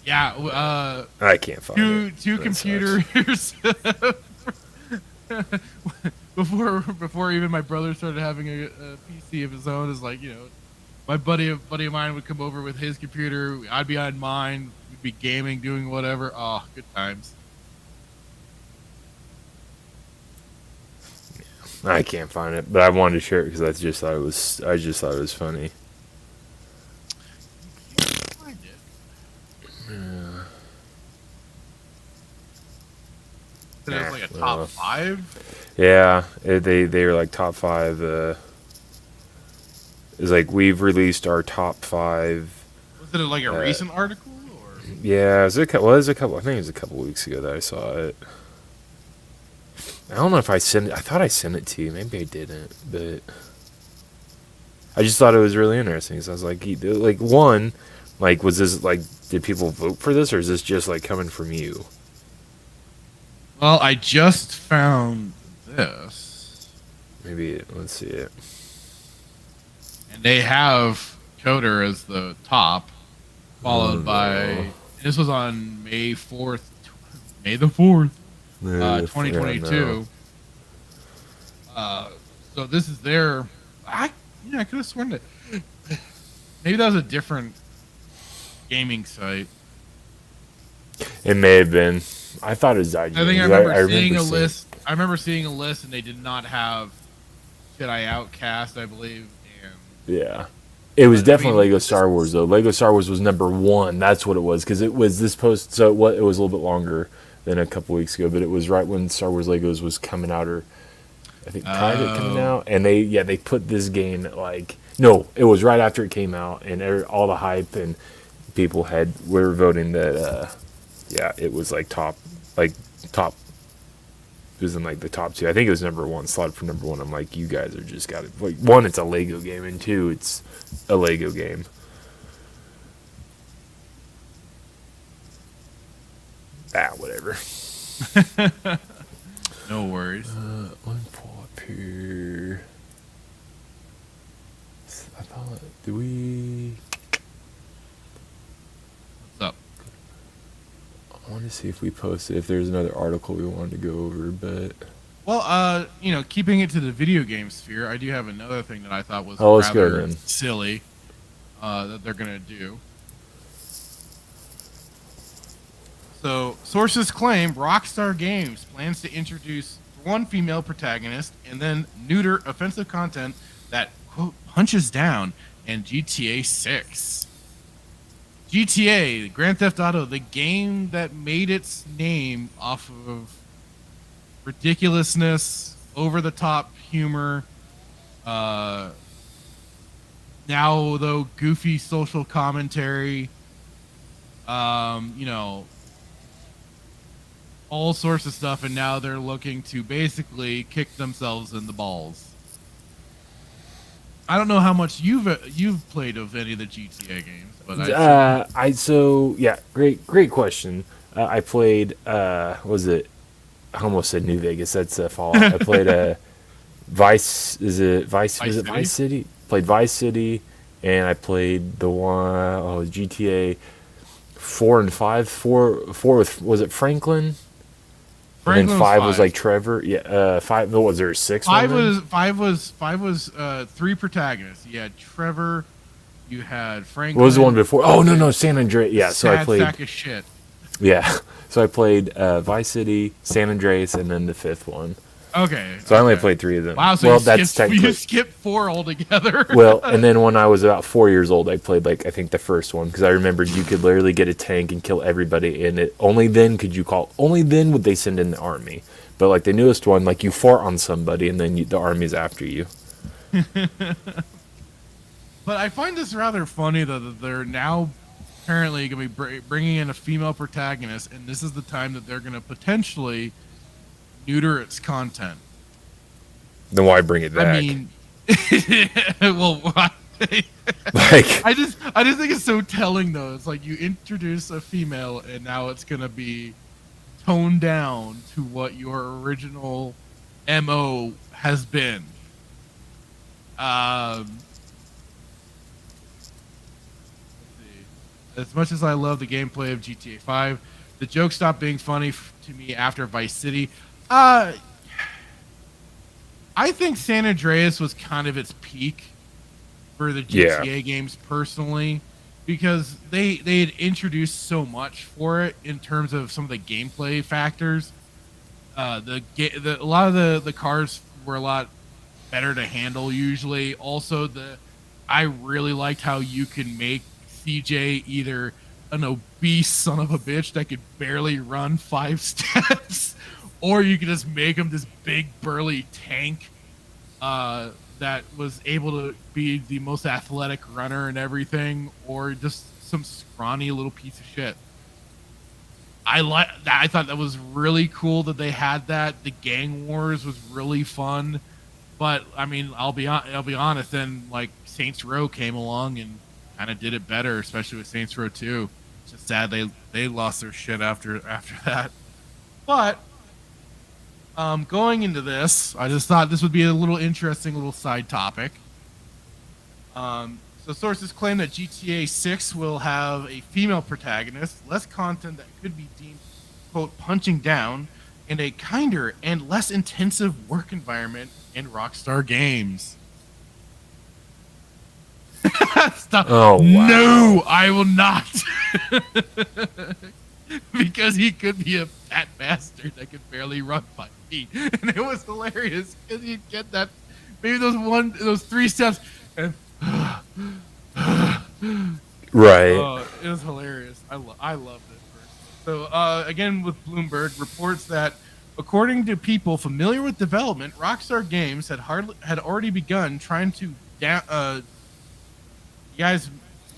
Yeah, I can't find it. two That computers. before even my brother started having a PC of his own, is like, you know, my buddy of mine would come over with his computer, I'd be on mine, we'd be gaming, doing whatever. Oh, good times. I can't find it, but I wanted to share it because I just thought it was funny. Can't find it. Yeah. It was like a top 5. Yeah, they were like top 5. It's like we've released our top 5. Was it like a recent article? Or? Yeah, it was a couple. I think it was a couple weeks ago that I saw it. I don't know if I sent it. I thought I sent it to you. Maybe I didn't, but I just thought it was really interesting. So I was like, one, like, was this like, did people vote for this, or is this just like coming from you? Well, I just found this. Maybe let's see it. And they have KOTOR as the top, followed by. This was on May 4th, May the 4th, 2022. So this is their. I could have sworn that. Maybe that was a different gaming site. It may have been. I thought it was IGN. I think I remember seeing a list. I remember seeing a list, and they did not have Jedi Outcast, I believe. And yeah, it was definitely Lego Star Wars though. Lego Star Wars was number 1. That's what it was, because it was this post. So it was a little bit longer than a couple weeks ago, but it was right when Star Wars Legos was coming out, or I think private coming out, and they put this game like it was right after it came out, and all the hype and people were voting that it was like top. It was in like the top 2. I think it was number 1, slotted for number 1. I'm like, you guys are just got it. Like, 1, it's a Lego game, and 2, it's a Lego game. Whatever. No worries. Let me pull up here. I thought, do we? What's up? I want to see if we posted, if there's another article we wanted to go over, but. Well, keeping it to the video game sphere, I do have another thing that I thought was let's go rather then. silly that they're gonna do. So, sources claim Rockstar Games plans to introduce 1 female protagonist and then neuter offensive content that, quote, punches down in GTA 6. GTA, Grand Theft Auto, the game that made its name off of ridiculousness, over-the-top humor, now, though, goofy social commentary, all sorts of stuff, and now they're looking to basically kick themselves in the balls. I don't know how much you've played of any of the GTA games, but great question. I played was it? I almost said New Vegas. That's Fallout. I played Vice. Is it Vice? Was it Vice City? Played Vice City, and I played the one GTA 4 and 5. 4 with, was it Franklin? And then 5 was like Trevor. Yeah, 5. Was there a 6? 5 was 3 protagonists. You had Trevor. You had Franklin. What was the one before? Oh no, San Andreas. Yeah, so I played. Sack of shit. Yeah, so I played Vice City, San Andreas, and then the 5th one. Okay. So I only played 3 of them. Wow, so you skipped 4 altogether. Well, and then when I was about 4 years old, I played I think the first one, because I remembered you could literally get a tank and kill everybody in it. Only then would they send in the army. But the newest one, you fart on somebody and then the army's after you. But I find this rather funny that they're now apparently going to be bringing in a female protagonist, and this is the time that they're going to potentially neuter its content. Then why bring it back? I mean, Well, Like, I just think it's so telling though. It's like you introduce a female and now it's gonna be toned down to what your original MO has been. Let's see. As much as I love the gameplay of GTA 5, the joke stopped being funny to me after Vice City. I think San Andreas was kind of its peak for the GTA games personally, because they had introduced so much for it in terms of some of the gameplay factors. A lot of the cars were a lot better to handle usually. Also, I really liked how you can make CJ either an obese son of a bitch that could barely run 5 steps, or you could just make him this big burly tank that was able to be the most athletic runner and everything, or just some scrawny little piece of shit. I thought that was really cool that they had that. The gang wars was really fun, but I mean, I'll be honest. Then like Saints Row came along and kind of did it better, especially with Saints Row 2. It's just sad they lost their shit after that. But going into this, I just thought this would be a little interesting little side topic. So sources claim that GTA 6 will have a female protagonist, less content that could be deemed, quote, punching down, and a kinder and less intensive work environment in Rockstar Games. Stop. Oh, wow. No, I will not. Because he could be a fat bastard that could barely run 5 feet. And it was hilarious because you'd get that, maybe those 3 steps, and right. Oh, it was hilarious. I love this person. So again, with Bloomberg reports that according to people familiar with development, Rockstar Games had already begun trying to you guys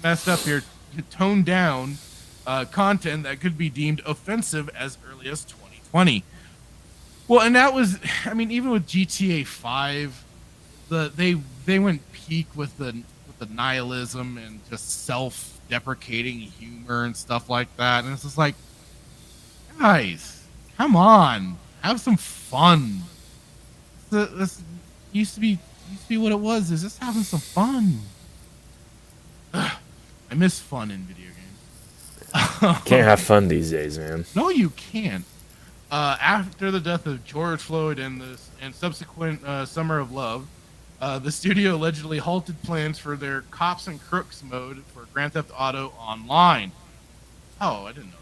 messed up here, to tone down content that could be deemed offensive as early as 2020. Well, and that was, I mean, even with GTA 5, they went peak with the nihilism and just self-deprecating humor and stuff like that, and it's just like, guys, come on, have some fun. This used to be what it was. Is just having some fun. Ugh, I miss fun in video games. Can't have fun these days, man. No, you can't. After the death of George Floyd and subsequent Summer of Love, the studio allegedly halted plans for their Cops and Crooks mode for Grand Theft Auto Online. Oh, I didn't know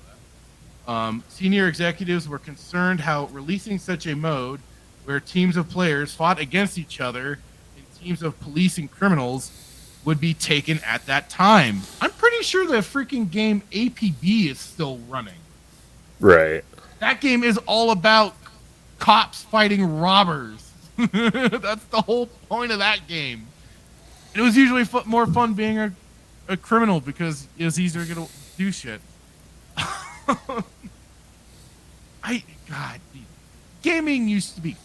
that. Senior executives were concerned how releasing such a mode, where teams of players fought against each other in teams of police and criminals, would be taken at that time. I'm pretty sure the freaking game APB is still running. Right. That game is all about cops fighting robbers. That's the whole point of that game. It was usually more fun being a criminal because it was easier to do shit. Gaming used to be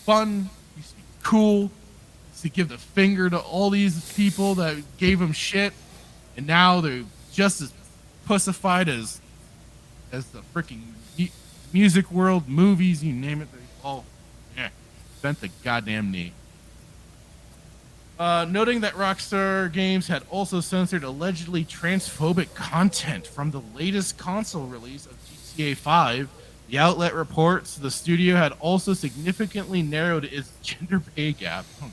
fun, used to be cool, used to give the finger to all these people that gave them shit, and now they're just as pussified as the freaking music world, movies, you name it. They all bent the goddamn knee. Noting that Rockstar Games had also censored allegedly transphobic content from the latest console release of GTA 5, the outlet reports the studio had also significantly narrowed its gender pay gap. Oh,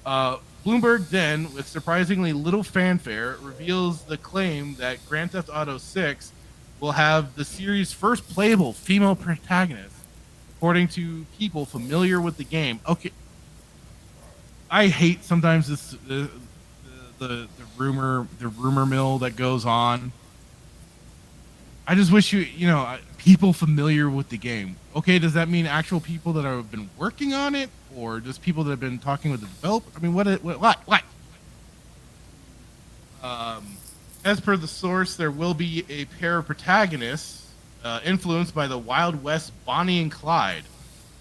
God. Bloomberg then, with surprisingly little fanfare, reveals the claim that Grand Theft Auto 6 will have the series' first playable female protagonist, according to people familiar with the game. Okay, I hate sometimes the rumor mill that goes on. I just wish people familiar with the game. Okay, does that mean actual people that have been working on it, or just people that have been talking with the developer? I mean, what? As per the source, there will be a pair of protagonists influenced by the Wild West Bonnie and Clyde.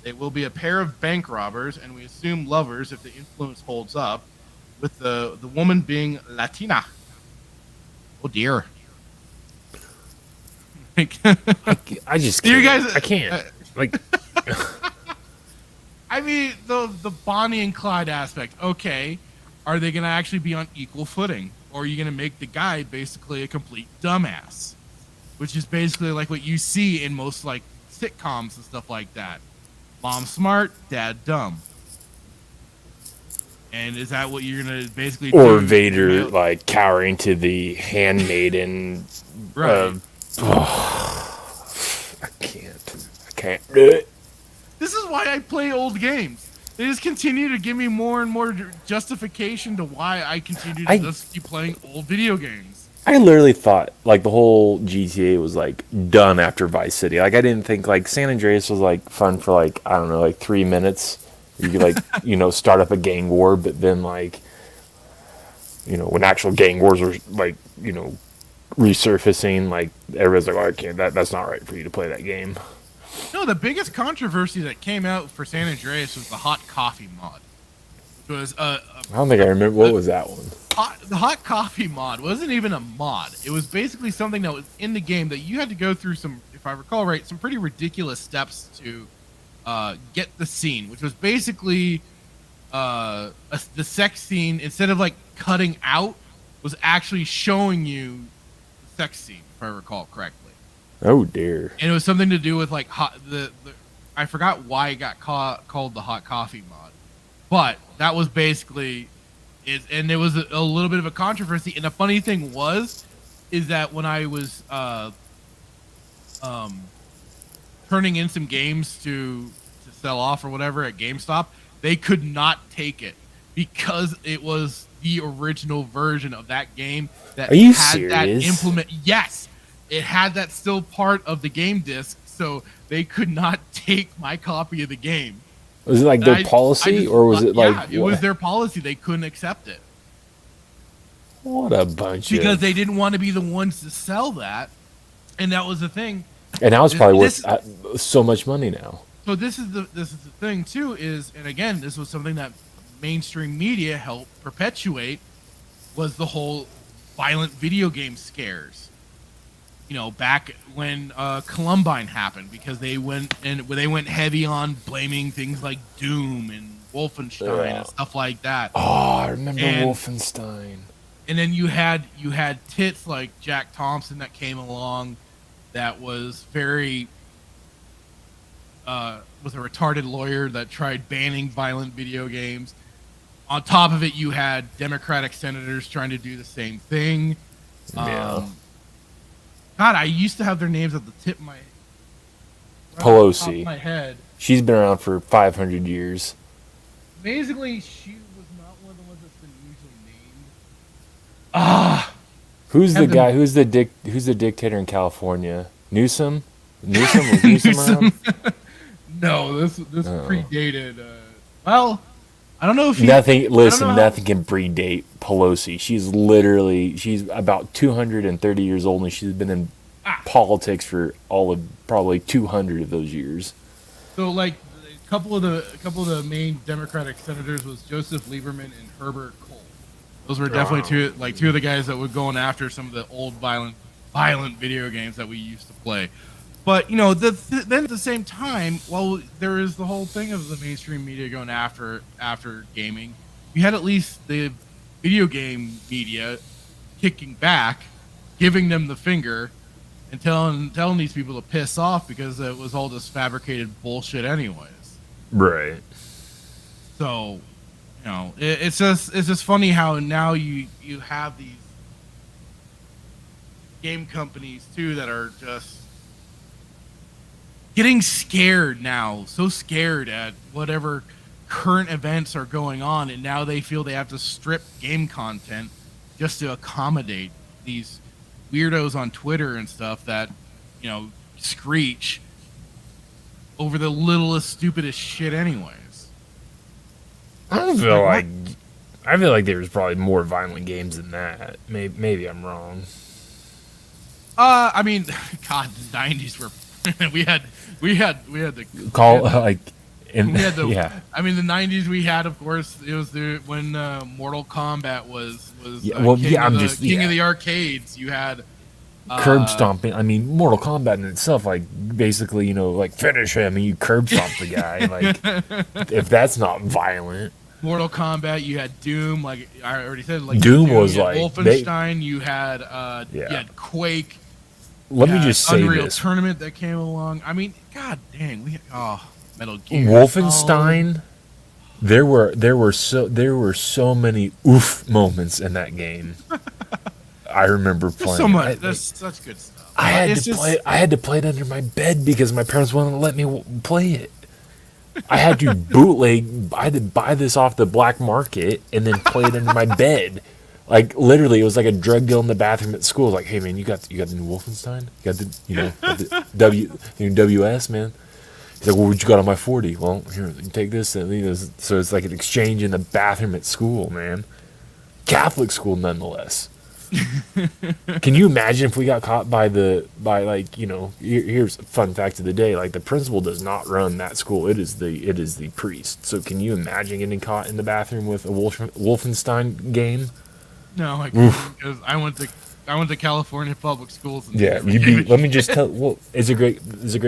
They will be a pair of bank robbers, and we assume lovers if the influence holds up, with the woman being Latina. Oh dear. I just Do can't. you guys? I can't. Like, I mean, the Bonnie and Clyde aspect. Okay, are they gonna actually be on equal footing, or are you gonna make the guy basically a complete dumbass, which is basically like what you see in most like sitcoms and stuff like that. Mom smart, dad dumb. And is that what you're gonna basically do? or Vader like cowering to the handmaiden. Right. I can't do it. This is why I play old games. They just continue to give me more and more justification to why I continue to just keep playing old video games. I literally thought like the whole GTA was like done after Vice City. Like I didn't think like San Andreas was like fun for like, I don't know, like 3 minutes. You could like start up a gang war, but then like when actual gang wars were like resurfacing, like everybody's like, oh, I can't. That's not right for you to play that game. No, the biggest controversy that came out for San Andreas was the hot coffee mod. It was I don't think I remember what was that one. The hot coffee mod wasn't even a mod. It was basically something that was in the game that you had to go through some, if I recall right, some pretty ridiculous steps to get the scene, which was basically the sex scene. Instead of like cutting out, was actually showing you the sex scene, if I recall correctly. Oh dear. And it was something to do with like I forgot why it got called the hot coffee mod, but that was basically it. And there was a little bit of a controversy. And the funny thing is that when I was turning in some games to sell off or whatever at GameStop, they could not take it because it was the original version of that game that Are you had serious? that implement. Yes, it had that still part of the game disc, so they could not take my copy of the game. Was it like their policy, or was it like? Yeah, it was their policy. They couldn't accept it. What a bunch Because of... they didn't want to be the ones to sell that, and that was the thing. And now it's probably worth so much money now. So this is the thing too is, and again, this was something that mainstream media helped perpetuate, was the whole violent video game scares. Back when Columbine happened, because they went heavy on blaming things like Doom and Wolfenstein and stuff like that. Oh, I remember Wolfenstein. And then you had tits like Jack Thompson that came along, that was very was a retarded lawyer that tried banning violent video games. On top of it, you had Democratic senators trying to do the same thing. Yeah. God, I used to have their names at the tip of my Pelosi. my head. She's been around for 500 years. Amazingly, she was not one of the ones that's been usually named. Who's the guy? Who's the dictator in California? Newsom? Was Newsom around? No, this predated. Well, I don't know if nothing can predate Pelosi. She's about 230 years old, and she's been in politics for all of probably 200 of those years. So, like, a couple of the main Democratic senators was Joseph Lieberman and Herbert Kohl. Those were definitely two of the guys that were going after some of the old violent video games that we used to play. But then at the same time, while there is the whole thing of the mainstream media going after gaming, you had at least the video game media kicking back, giving them the finger, and telling these people to piss off because it was all just fabricated bullshit anyways. Right. So, it's just funny how now you have these game companies too that are just getting scared now, so scared at whatever current events are going on, and now they feel they have to strip game content just to accommodate these weirdos on Twitter and stuff that, screech over the littlest, stupidest shit anyways. I feel like there's probably more violent games than that. Maybe I'm wrong. I mean, God, the 90s were we had the Call like And we had the, yeah, I mean, the '90s. We had, of course, it was when Mortal Kombat was king of the arcades. You had curb stomping. I mean, Mortal Kombat in itself, like basically, like finish him and you curb stomp the guy. Like, if that's not violent. Mortal Kombat, you had Doom, like I already said. Like Doom was like Wolfenstein. You had you had Quake. Let me just say Unreal this: Tournament that came along. I mean, god dang, Metal Gear. Wolfenstein. There were so many oof moments in that game. I remember playing. So much. That's such good stuff. I had to play it under my bed because my parents wouldn't let me play it. I had to bootleg. I had to buy this off the black market and then play it under my bed. Like literally, it was like a drug deal in the bathroom at school. Like, hey man, you got the new Wolfenstein? You got the WS, man. He's like, well, what you got on my 40? Well, here, you take this. And so it's like an exchange in the bathroom at school, man. Catholic school, nonetheless. Can you imagine if we got caught by here's a fun fact of the day, like the principal does not run that school, it is the priest. So can you imagine getting caught in the bathroom with a Wolfenstein game? No, because I went to California public schools. And let me just tell. Well, it's a great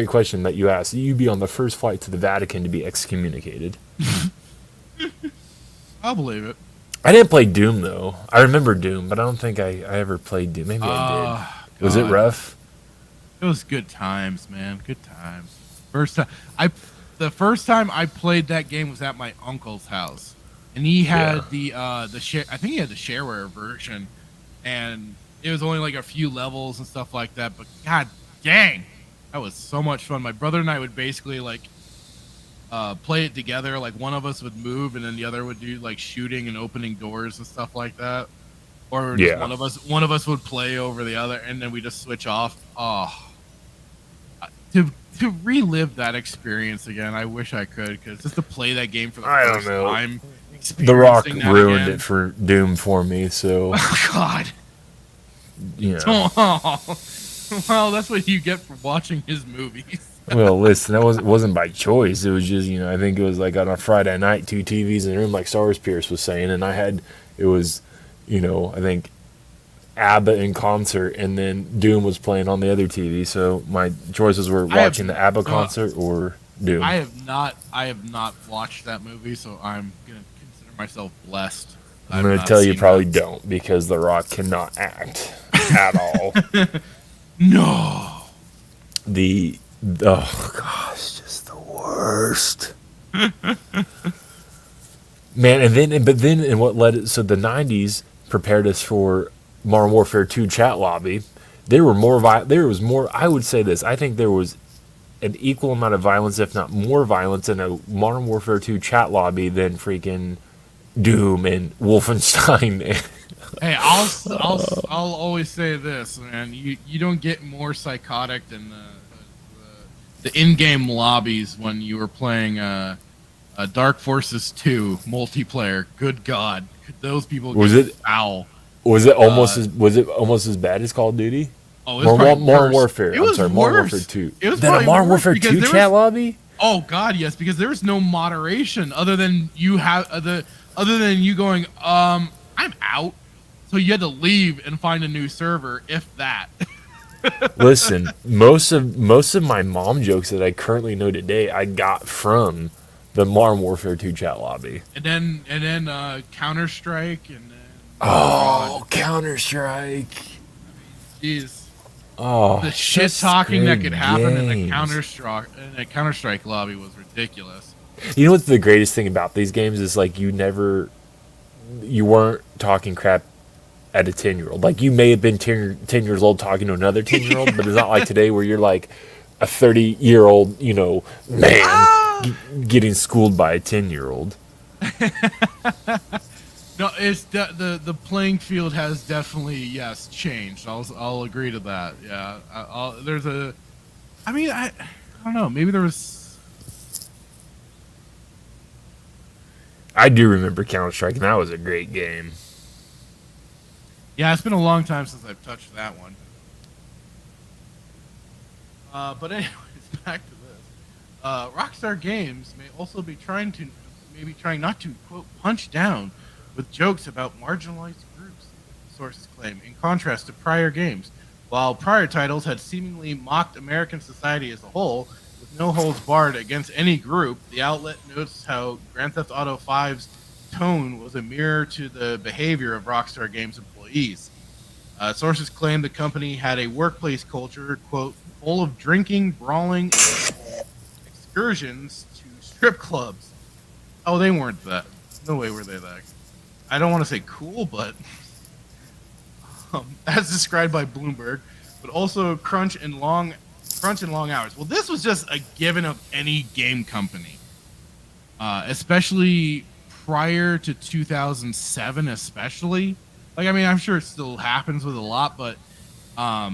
question that you asked. You'd be on the first flight to the Vatican to be excommunicated. I'll believe it. I didn't play Doom though. I remember Doom, but I don't think I ever played Doom. Maybe I did. Was it rough? It was good times, man. Good times. The first time I played that game was at my uncle's house, and he had I think he had the shareware version, and it was only like a few levels and stuff like that. But god dang, that was so much fun. My brother and I would basically play it together. Like one of us would move and then the other would do like shooting and opening doors and stuff like that, or just one of us would play over the other and then we just switch off. To relive that experience again, I wish I could, because just to play that game for the first time. The Rock ruined it for Doom for me, so oh god, well, that's what you get for watching his movies. Well, listen, that wasn't by choice. It was just, I think it was like on a Friday night, 2 TVs in the room, like Star Wars Pierce was saying, and I think ABBA in concert, and then Doom was playing on the other TV. So my choices were watching the ABBA concert or Doom. I have not watched that movie, so I'm gonna consider myself blessed. I'm gonna tell you probably don't, because The Rock cannot act at all. No. Oh gosh, just the worst. Man, and what led it? So the '90s prepared us for Modern Warfare 2 chat lobby. There was more. I would say this. I think there was an equal amount of violence, if not more violence, in a Modern Warfare 2 chat lobby than freaking Doom and Wolfenstein. Hey, I'll always say this, man. You don't get more psychotic than the in-game lobbies when you were playing Dark Forces 2 multiplayer. Good God, could those people get foul? Was it almost as bad as Call of Duty? Oh, it was Modern Warfare. It was Modern Warfare 2. It was a Modern Warfare 2 chat lobby? Oh God, yes, because there was no moderation other than you going, I'm out. So you had to leave and find a new server, if that. Listen, most of my mom jokes that I currently know today, I got from the Modern Warfare 2 chat lobby. And then Counter-Strike and then Counter-Strike. Jeez. Oh, the shit talking that could happen in a Counter-Strike lobby was ridiculous. You know what's the greatest thing about these games is like you weren't talking crap at a 10-year-old. Like you may have been 10 years old talking to another 10-year-old, but it's not like today where you're like a 30-year-old, man getting schooled by a 10-year-old. No, it's the playing field has definitely changed. I'll agree to that. Yeah, I don't know. Maybe there was. I do remember Counter-Strike, and that was a great game. Yeah, it's been a long time since I've touched that one. But anyways, back to this. Rockstar Games may also be trying not to quote punch down with jokes about marginalized groups, sources claim, in contrast to prior games. While prior titles had seemingly mocked American society as a whole, with no holds barred against any group, the outlet notes how Grand Theft Auto 5's tone was a mirror to the behavior of Rockstar Games employees. Sources claim the company had a workplace culture, quote, full of drinking, brawling, and excursions to strip clubs. Oh, they weren't that. No way were they that. I don't want to say cool, but as described by Bloomberg, but also crunch and long hours. Well, this was just a given of any game company, especially prior to 2007, especially. Like, I mean, I'm sure it still happens with a lot, but oh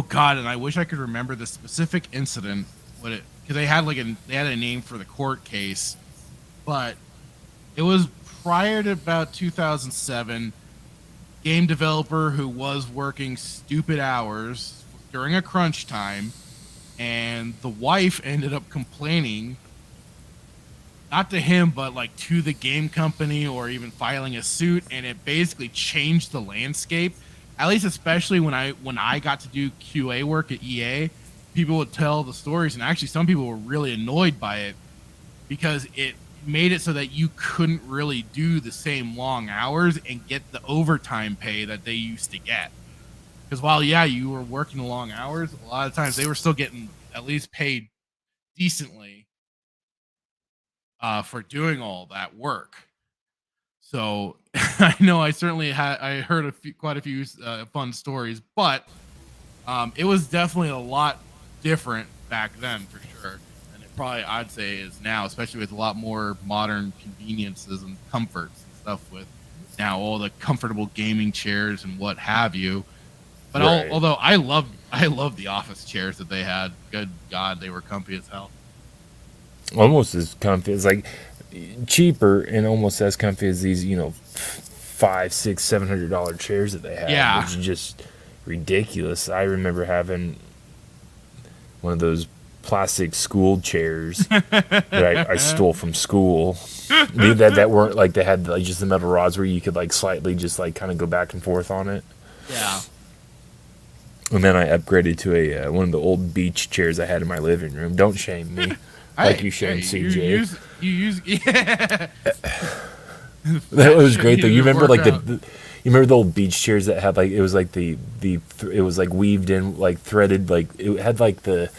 god, and I wish I could remember the specific incident. Because they had a name for the court case, but it was prior to about 2007. Game developer who was working stupid hours during a crunch time, and the wife ended up complaining, not to him, but like to the game company, or even filing a suit, and it basically changed the landscape. At least, especially when I got to do QA work at EA, people would tell the stories, and actually some people were really annoyed by it because it made it so that you couldn't really do the same long hours and get the overtime pay that they used to get. Because while, yeah, you were working long hours, a lot of times they were still getting at least paid decently for doing all that work. So I know I certainly heard quite a few fun stories, but it was definitely a lot different back then for sure. Probably I'd say is now, especially with a lot more modern conveniences and comforts and stuff, with now all the comfortable gaming chairs and what have you. But right. Although I loved the office chairs that they had. Good God, they were comfy as hell. Almost as comfy. It's like cheaper and almost as comfy as these, $500, $600, $700 chairs that they have. Yeah, which is just ridiculous. I remember having one of those plastic school chairs that I stole from school. that weren't like, they had like just the metal rods where you could like slightly just like kind of go back and forth on it. Yeah. And then I upgraded to a one of the old beach chairs I had in my living room. Don't shame me, like you shame CJ. You use yeah. That was great though. You remember like you remember the old beach chairs that had like, it was like it was like weaved in, like threaded, like it had like the,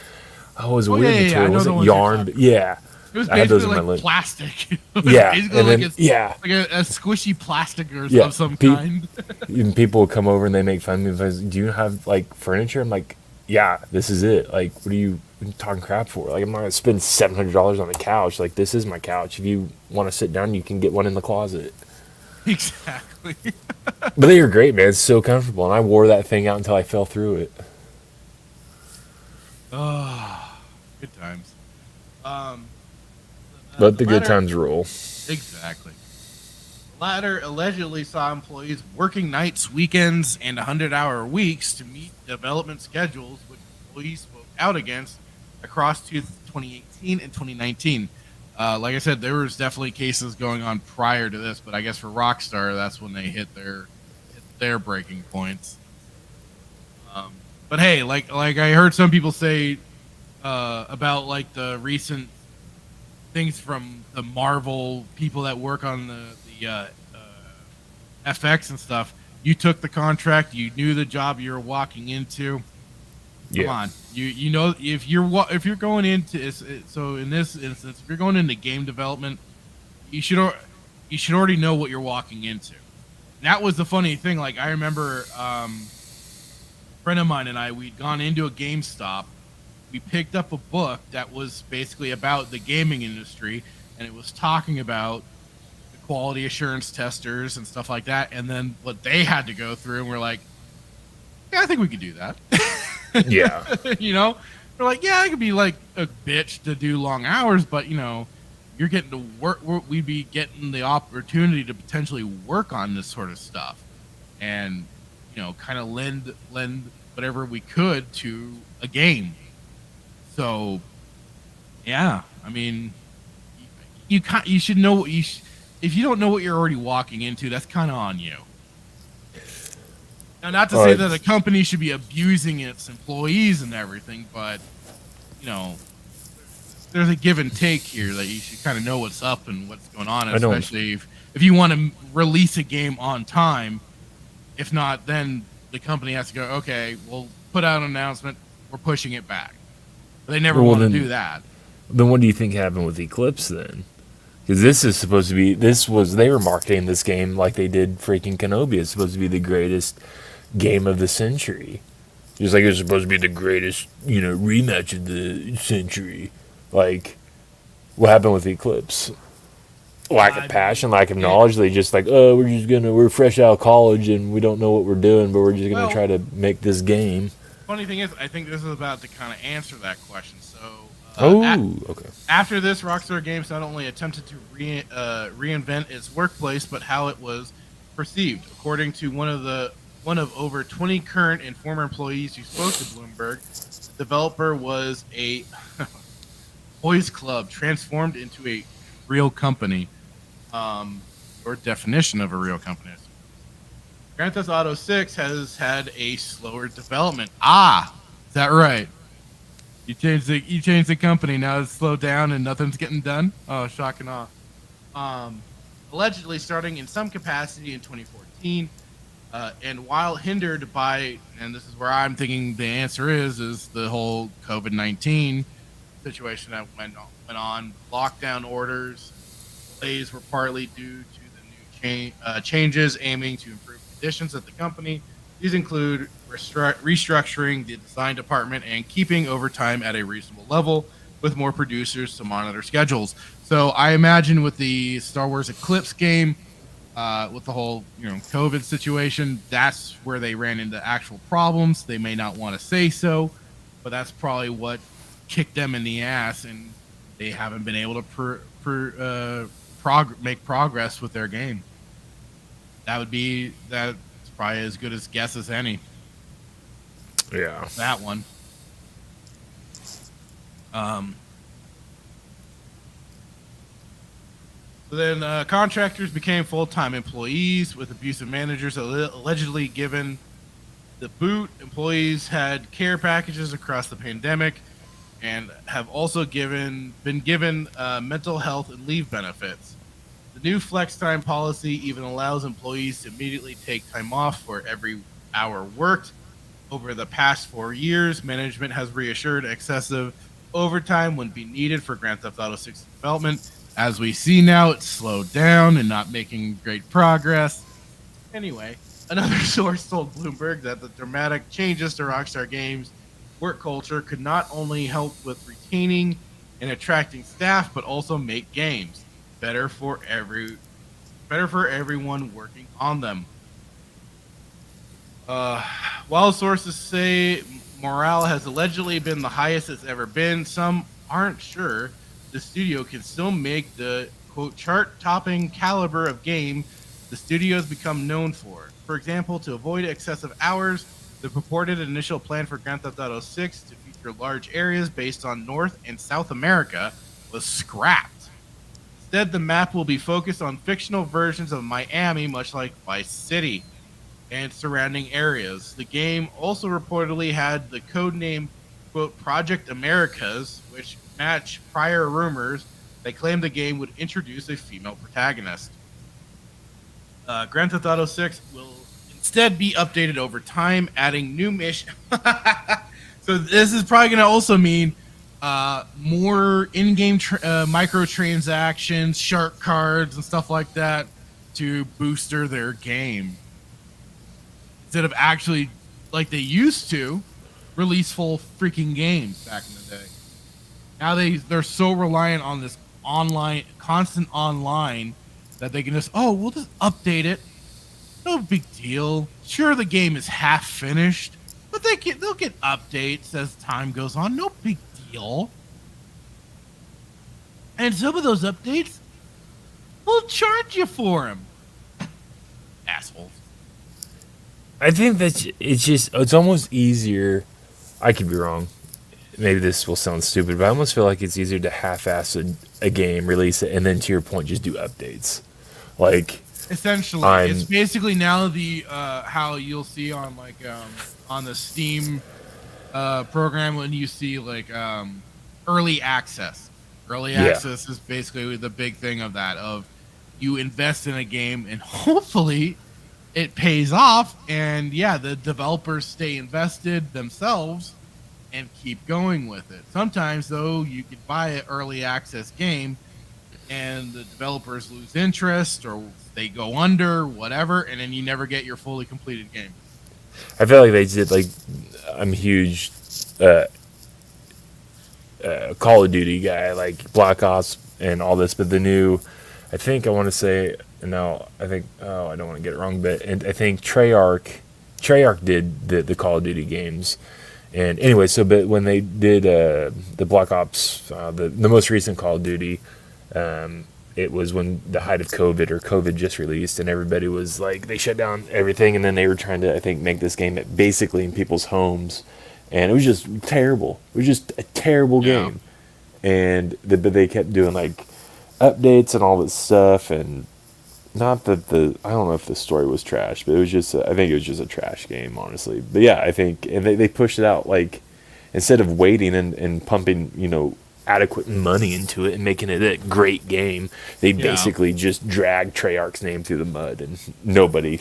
it was a weird material. It wasn't yarn, but yeah. It was basically like plastic. Yeah. Basically and like then, yeah. Like a squishy plastic or of some kind. Even people will come over and they make fun of me. Like, do you have like furniture? I'm like, yeah, this is it. Like, what are you talking crap for? Like, I'm not going to spend $700 on a couch. Like, this is my couch. If you want to sit down, you can get one in the closet. Exactly. But they were great, man. It's so comfortable. And I wore that thing out until I fell through it. Oh, good times. Let the good times roll. Exactly. The latter allegedly saw employees working nights, weekends, and 100-hour weeks to meet development schedules, which employees spoke out against across 2018 and 2019. Like I said, there was definitely cases going on prior to this, but I guess for Rockstar, that's when they hit their breaking points. But hey, like I heard some people say about like the recent things from the Marvel people that work on the FX and stuff. You took the contract. You knew the job you were walking into. Come on, you know if you're going into, so in this instance, if you're going into game development, you should already know what you're walking into. And that was the funny thing. Like I remember, a friend of mine and I, we'd gone into a GameStop. We picked up a book that was basically about the gaming industry, and it was talking about the quality assurance testers and stuff like that, and then what they had to go through, and we're like, yeah, I think we could do that. Yeah. We're like, yeah, it could be like a bitch to do long hours, but you're getting to work. We'd be getting the opportunity to potentially work on this sort of stuff, and kind of lend whatever we could to a game. So, yeah, I mean, you should know what if you don't know what you're already walking into, that's kind of on you. Now, not to say that a company should be abusing its employees and everything, but you know, there's a give and take here that you should kind of know what's up and what's going on, especially if you want to release a game on time. If not, then the company has to go, okay, we'll put out an announcement, we're pushing it back. But they never want to do that. Then what do you think happened with Eclipse then? Because this is supposed to be, they were marketing this game like they did freaking Kenobi. It's supposed to be the greatest game of the century. Just like it's supposed to be the greatest, rematch of the century. Like, what happened with Eclipse? Lack of passion, lack of knowledge. They just like, we're fresh out of college and we don't know what we're doing, but we're just gonna try to make this game. Funny thing is, I think this is about to kind of answer that question. So, okay. After this, Rockstar Games not only attempted to reinvent its workplace, but how it was perceived. According to one of over 20 current and former employees who spoke to Bloomberg, the developer was a boys club transformed into a real company, or definition of a real company. Grand Theft Auto 6 has had a slower development. Is that right? You changed the company, now it's slowed down and nothing's getting done? Oh, shock and awe. Allegedly starting in some capacity in 2014, and while hindered by, and this is where I'm thinking the answer is the whole COVID-19 situation that went on, lockdown orders, delays were partly due to the new changes aiming to improve conditions at the company. These include restructuring the design department and keeping overtime at a reasonable level with more producers to monitor schedules. So I imagine with the Star Wars Eclipse game, with the whole COVID situation, that's where they ran into actual problems. They may not want to say so, but that's probably what kicked them in the ass, and they haven't been able to make progress with their game. That's probably as good as guess as any. Yeah, that one. So then contractors became full-time employees with abusive managers allegedly given the boot. Employees had care packages across the pandemic and have also been given mental health and leave benefits. The new flex time policy even allows employees to immediately take time off for every hour worked. Over the past 4 years, management has reassured excessive overtime wouldn't be needed for Grand Theft Auto 6 development. As we see now, it's slowed down and not making great progress. Anyway, another source told Bloomberg that the dramatic changes to Rockstar Games' work culture could not only help with retaining and attracting staff, but also make games better for everyone working on them. While sources say morale has allegedly been the highest it's ever been, some aren't sure the studio can still make the, quote, chart-topping caliber of game the studio has become known for. For example, to avoid excessive hours, the purported initial plan for Grand Theft Auto 6 to feature large areas based on North and South America was scrapped. Instead, the map will be focused on fictional versions of Miami, much like Vice City, and surrounding areas. The game also reportedly had the codename, quote, Project Americas, which match prior rumors that claimed the game would introduce a female protagonist. Grand Theft Auto 6 will instead be updated over time, adding new missions. So this is probably going to also mean more in-game microtransactions, shark cards, and stuff like that to booster their game. Instead of actually, like they used to, release full freaking games back in the day. Now they're so reliant on this constant online, that they can just, we'll just update it. No big deal. Sure, the game is half finished, but they'll get updates as time goes on. No big deal. And some of those updates, we'll charge you for them. Assholes. I think that it's almost easier. I could be wrong. maybe this will sound stupid, but I almost feel like it's easier to half-ass a game, release it, and then to your point, just do updates. Like, essentially, it's basically now the how you'll see on like on the Steam program when you see like early access. Early access is basically the big thing of that. Of you invest in a game and hopefully it pays off, and the developers stay invested themselves and keep going with it. Sometimes though, you could buy an early access game and the developers lose interest or they go under, whatever, and then you never get your fully completed game. I feel like they did, like, I'm a huge Call of Duty guy, like Black Ops and all this, but the new, I think I want to say, no, I think, I don't want to get it wrong, but I think Treyarch did the Call of Duty games. And anyway, but when they did the Black Ops, the most recent Call of Duty, it was when the height of COVID just released, and everybody was like, they shut down everything, and then they were trying to, I think, make this game basically in people's homes, and it was just terrible. It was just a terrible game, and but they kept doing like updates and all this stuff, and not that I don't know if the story was trash, but it was just, I think it was just a trash game, honestly. But yeah, I think, and they pushed it out, like, instead of waiting and pumping, adequate money into it and making it a great game, they basically just dragged Treyarch's name through the mud, and but a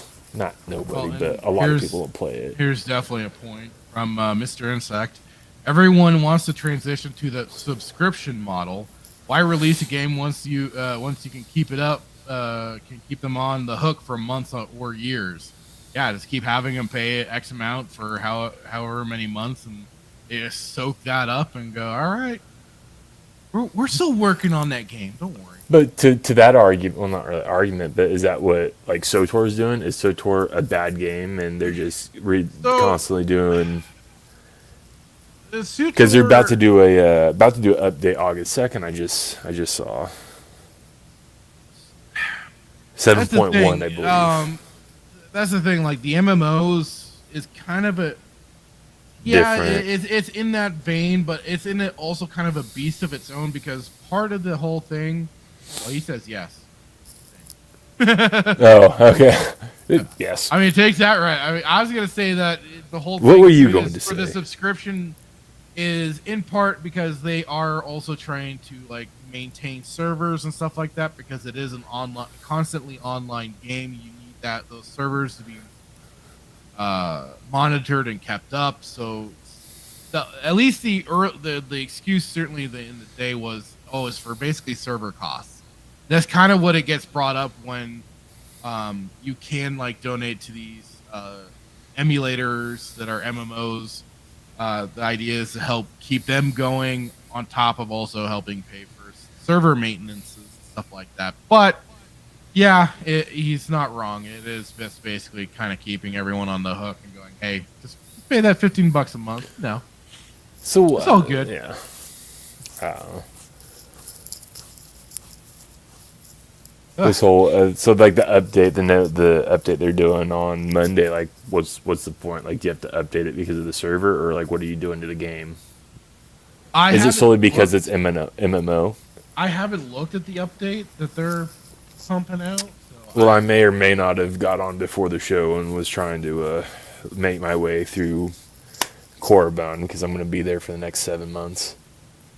lot of people don't play it. Here's definitely a point from Mr. Insect. Everyone wants to transition to the subscription model. Why release a game once you can keep it up, can keep them on the hook for months or years? Yeah, just keep having them pay X amount for however many months, and they just soak that up and go, all right, we're still working on that game. Don't worry. But to that argument, well, not really argument, but is that what like SOTOR is doing? Is SOTOR a bad game, and they're just constantly doing? Because they're about to do an update August 2nd. I just saw 7.1, I believe. That's the thing. Like the MMOs is kind of a it's in that vein, but it's in it also kind of a beast of its own, because part of the whole thing. Oh, he says yes. Oh, okay. Yes. I mean, it takes that right. I mean, I was gonna say that the whole thing. What were you going to say? For the subscription is in part because they are also trying to like maintain servers and stuff like that, because it is an constantly online game. You need those servers to be monitored and kept up. So at least the excuse certainly in the day was it's for basically server costs. That's kind of what it gets brought up when you can like donate to these emulators that are MMOs. The idea is to help keep them going on top of also helping pay for server maintenance and stuff like that. But yeah, he's not wrong. It is just basically kind of keeping everyone on the hook and going, hey, just pay that $15 a month. No. So it's all good. Yeah. I don't know. This whole so like the update, the update they're doing on Monday, like what's the point? Like, do you have to update it because of the server, or like what are you doing to the game? Is it solely because it's MMO? I haven't looked at the update that they're pumping out. So well, I may or may not have got on before the show and was trying to make my way through Korriban, because I'm going to be there for the next 7 months.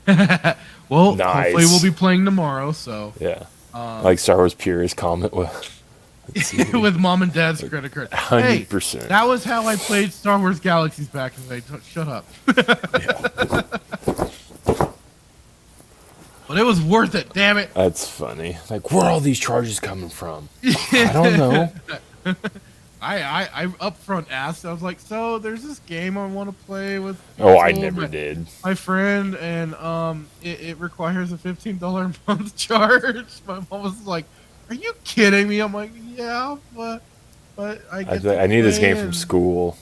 Well, nice. Hopefully we'll be playing tomorrow. So yeah. Like Star Wars Purist comment with Mom and Dad's credit card. 100%. Hey, that was how I played Star Wars Galaxies back in the day. Shut up. But it was worth it, damn it. That's funny. Like, where are all these charges coming from? I don't know. I up front asked. I was like, so there's this game I want to play with. I never did. My friend, and it requires a $15 a month charge. My mom was like, "Are you kidding me?" I'm like, "Yeah, but I need this game from school."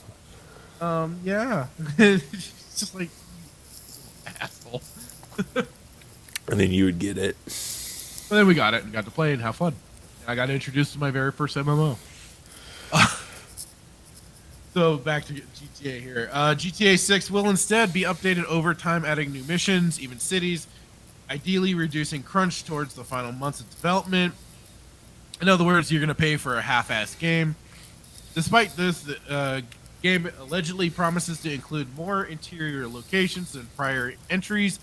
Yeah. It's just like asshole. And then you would get it. But then we got it and got to play and have fun. And I got introduced to my very first MMO. So back to GTA here. GTA 6 will instead be updated over time, adding new missions, even cities, ideally reducing crunch towards the final months of development. In other words, you're going to pay for a half-assed game. Despite this, the game allegedly promises to include more interior locations than prior entries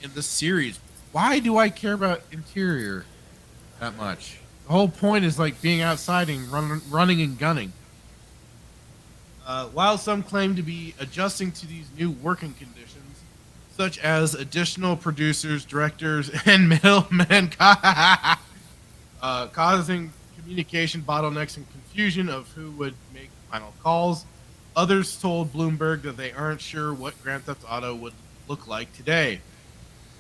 in the series. Why do I care about interior that much? The whole point is like being outside and running and gunning. While some claim to be adjusting to these new working conditions, such as additional producers, directors, and middlemen, causing communication bottlenecks and confusion of who would make final calls, others told Bloomberg that they aren't sure what Grand Theft Auto would look like today.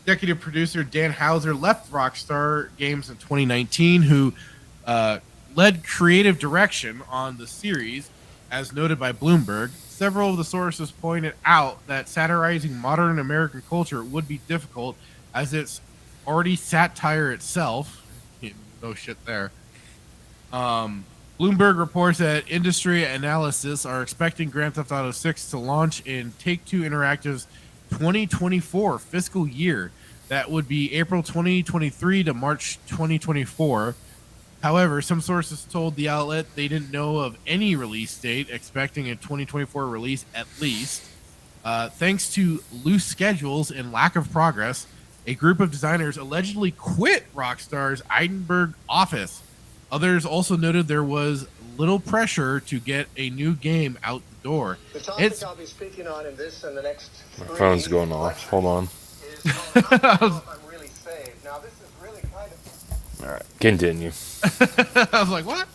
Executive producer Dan Houser left Rockstar Games in 2019, who led creative direction on the series, as noted by Bloomberg. Several of the sources pointed out that satirizing modern American culture would be difficult, as it's already satire itself. No shit there. Bloomberg reports that industry analysts are expecting Grand Theft Auto 6 to launch in Take-Two Interactive's 2024 fiscal year. That would be April 2023 to March 2024. However, some sources told the outlet they didn't know of any release date, expecting a 2024 release at least. Thanks to loose schedules and lack of progress, a group of designers allegedly quit Rockstar's Edinburgh office. Others also noted there was little pressure to get a new game out the door. The topic I'll be speaking on in this and the next My phone's going off. Hold on. I'm really saved. Now, this is really kind of... All right, continue. I was like, what?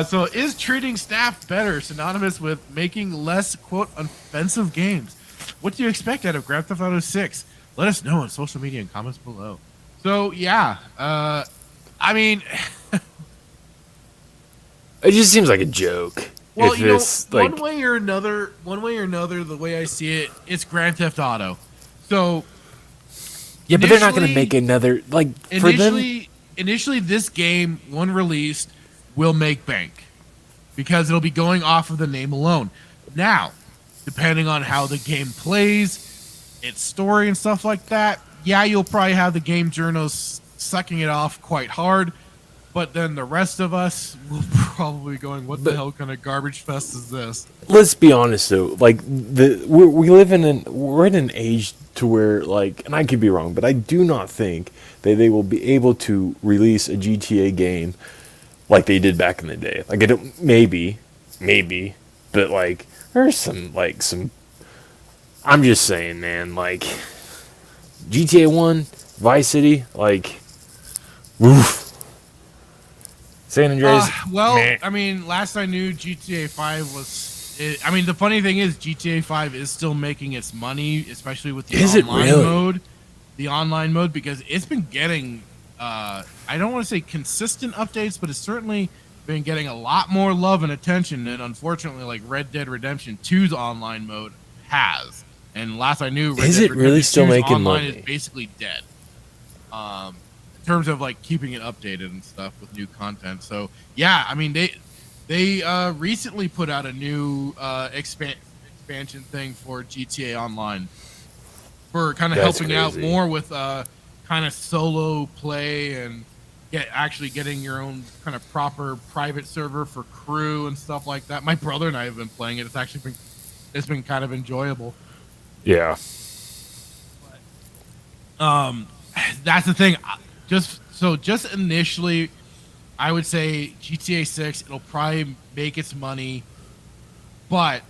So is treating staff better synonymous with making less, quote, offensive games? What do you expect out of Grand Theft Auto 6? Let us know on social media and comments below. So, yeah. I mean... It just seems like a joke. Well, if you know, it's, like, one way or another, the way I see it, it's Grand Theft Auto. So... Yeah, but they're not going to make another... Like, for them... Initially, this game, when released, will make bank because it'll be going off of the name alone. Now, depending on how the game plays, its story and stuff like that, yeah, you'll probably have the game journos sucking it off quite hard, but then the rest of us will probably be going, what the hell kind of garbage fest is this? Let's be honest, though. Like, we're in an age to where, like, and I could be wrong, but I do not think that they will be able to release a GTA game like they did back in the day. Like, I don't, maybe, but like, there's some, I'm just saying, man, like, GTA 1, Vice City, like, woof. San Andreas. Well, I mean, last I knew, GTA 5 was. I mean, the funny thing is, GTA 5 is still making its money, especially with the online mode. The online mode, because it's been getting, I don't want to say consistent updates, but it's certainly been getting a lot more love and attention than, unfortunately, like Red Dead Redemption 2's online mode has. And last I knew, Red Dead Redemption 2's online is basically dead. In terms of like keeping it updated and stuff with new content. So yeah, I mean they recently put out a new expansion thing for GTA Online for kind of helping out more with kind of solo play and actually getting your own kind of proper private server for crew and stuff like that. My brother and I have been playing it. It's been kind of enjoyable. Yeah. But, that's the thing. Just initially, I would say GTA 6, it'll probably make its money, but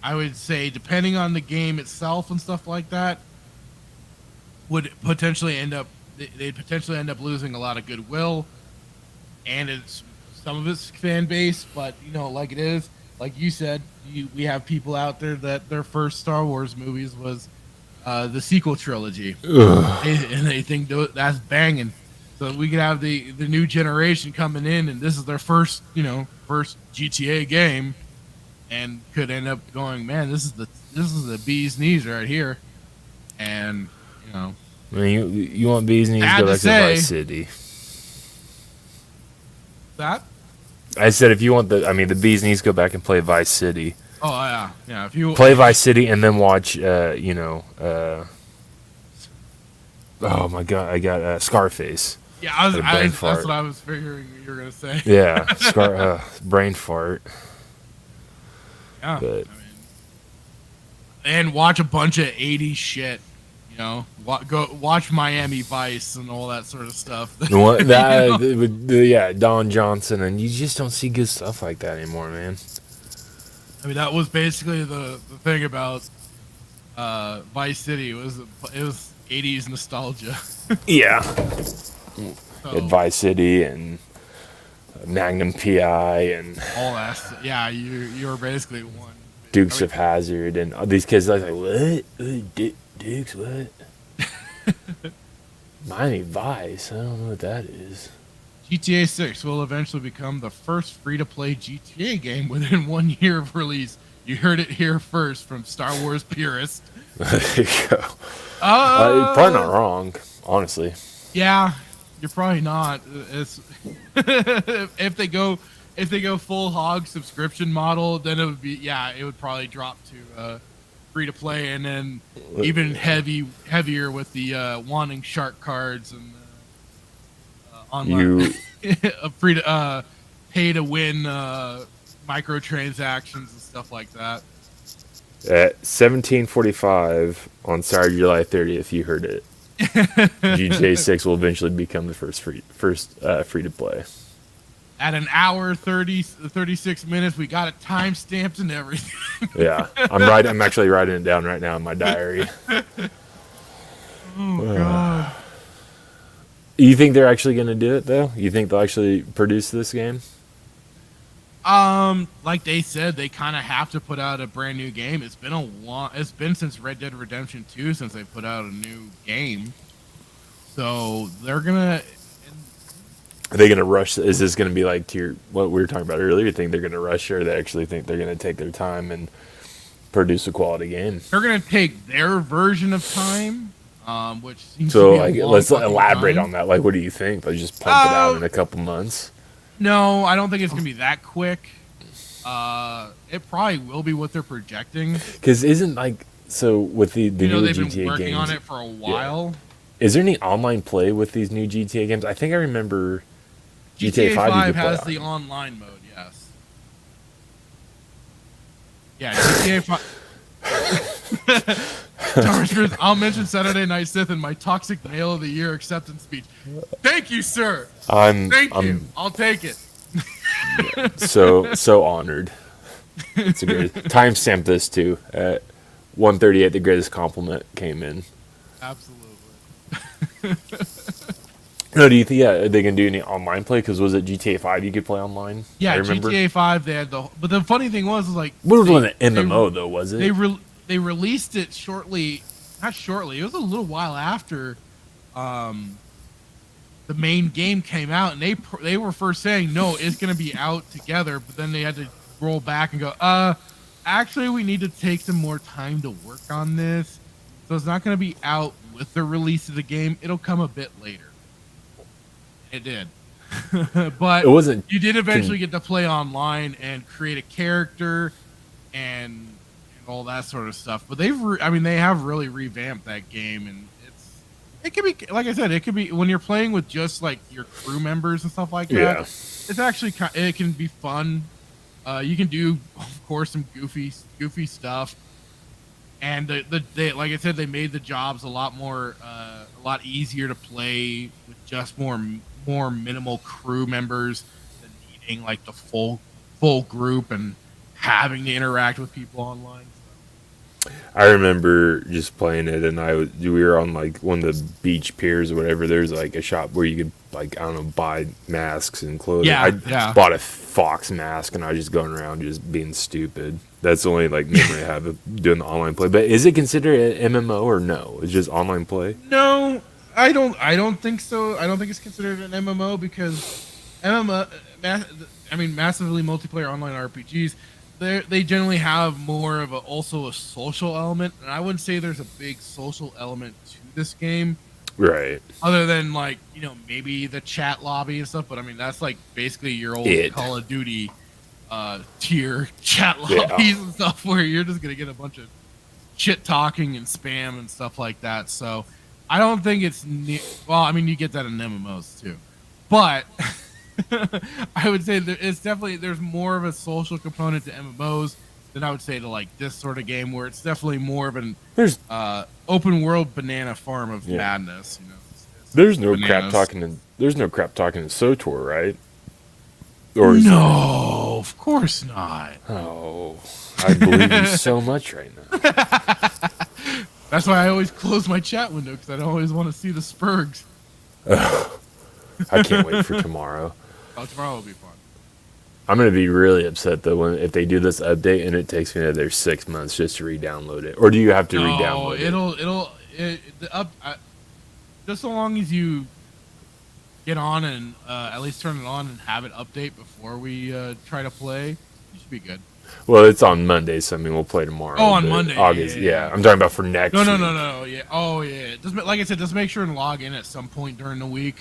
I would say depending on the game itself and stuff like that, they'd potentially end up losing a lot of goodwill, and it's some of its fan base. But you know, like it is, like you said, we have people out there that their first Star Wars movies was the sequel trilogy, and they think that's banging. So we could have the new generation coming in, and this is their first GTA game, and could end up going, man, this is the bee's knees right here, and you know. I mean, you want bee's knees? Go back to Vice City. That? I said if you want the bees needs to go back and play Vice City. Oh yeah, yeah. If you Play Vice City and then watch, oh my god, I got Scarface. yeah, brain that's fart. what I was figuring you were gonna say. Yeah, brain fart. Yeah, But I mean, and watch a bunch of '80s shit. You know, go watch Miami Vice and all that sort of stuff. what that, yeah, Don Johnson, and you just don't see good stuff like that anymore, man. I mean, that was basically the thing about Vice City. It was 80s nostalgia. Yeah. So, Vice City and Magnum PI and all that. Yeah, you're basically one. Dukes of Hazzard and all these kids. I was like, what? Dukes? What? Miami Vice. I don't know what that is. GTA 6 will eventually become the first free-to-play GTA game within 1 year of release. You heard it here first from Star Wars purist. There you go. Probably not wrong, honestly. Yeah, you're probably not. It's if they go full hog subscription model, then it would probably drop to free to play, and then even heavier with the wanting shark cards and online free to pay to win microtransactions and stuff like that. At 17:45 on Saturday, July 30th, you heard it. GTA 6 will eventually become the first free to play. At an hour 36 minutes, we got it time stamped and everything. Yeah, I'm actually writing it down right now in my diary. Oh god. You think they're actually going to do it though? You think they'll actually produce this game? Like they said, they kind of have to put out a brand new game. It's been since Red Dead Redemption 2 since they put out a new game. So they're gonna. Are they gonna rush? Is this gonna be like to what we were talking about earlier? You think they're gonna rush, or they actually think they're gonna take their time and produce a quality game? They're gonna take their version of time, which seems so. To be Let's elaborate time. on that. Like, what do you think? Like, just pump it out in a couple months. No, I don't think it's gonna be that quick. It probably will be what they're projecting. Because isn't with the new they've GTA been working games, on it for a while. Yeah. Is there any online play with these new GTA games? I think I remember GTA 5 you has could play the online mode. Yes. Yeah, GTA 5. I'll mention Saturday Night Sith in my Toxic Male of the Year acceptance speech. Thank you, sir. Thank you. I'll take it. so honored. It's a great timestamp this too. At 1:38, the greatest compliment came in. Absolutely. No, do you think are they gonna do any online play? Because was it GTA 5 you could play online? Yeah, I remember. GTA 5 they had but the funny thing was like what was an MMO though? Was it? They released it not shortly. It was a little while after the main game came out, and they were first saying no, it's gonna be out together, but then they had to roll back and go, actually we need to take some more time to work on this, so it's not gonna be out with the release of the game. It'll come a bit later. It did. But it wasn't. You did eventually get to play online and create a character and all that sort of stuff. But they have really revamped that game, and it can be, like I said, it could be when you're playing with just like your crew members and stuff like that. Yeah. It's actually it can be fun. You can do, of course, some goofy stuff. And they like I said, they made the jobs a lot easier to play with just more minimal crew members than needing like the full group and having to interact with people online. I remember just playing it, and we were on like one of the beach piers or whatever. There's like a shop where you could buy masks and clothing. Yeah, I bought a fox mask, and I was just going around just being stupid. That's the only memory I have of doing the online play. But is it considered an MMO or no? It's just online play? No, I don't think so. I don't think it's considered an MMO because massively multiplayer online RPGs. They generally have more of also a social element, and I wouldn't say there's a big social element to this game. Right. Other than like, maybe the chat lobby and stuff, but I mean that's like basically your old Call of Duty tier chat lobbies and stuff where you're just gonna get a bunch of shit talking and spam and stuff like that. So I don't think it's well, I mean you get that in MMOs too, but I would say it's definitely there's more of a social component to MMOs than I would say to like this sort of game where it's definitely more of an open world banana farm of madness. There's no crap talking in SOTOR, right? Or no, of course not. Oh, I believe you so much right now. That's why I always close my chat window because I don't always want to see the spurgs. I can't wait for tomorrow. Oh, tomorrow will be fun. I'm gonna be really upset though if they do this update and it takes me another 6 months just to re-download it. Or do you have to re-download it? Just so long as you get on and at least turn it on and have it update before we try to play, you should be good. Well, it's on Monday, so I mean we'll play tomorrow. Oh, on Monday, August, yeah. I'm talking about for next. No, yeah. Oh, yeah. Just like I said, just make sure and log in at some point during the week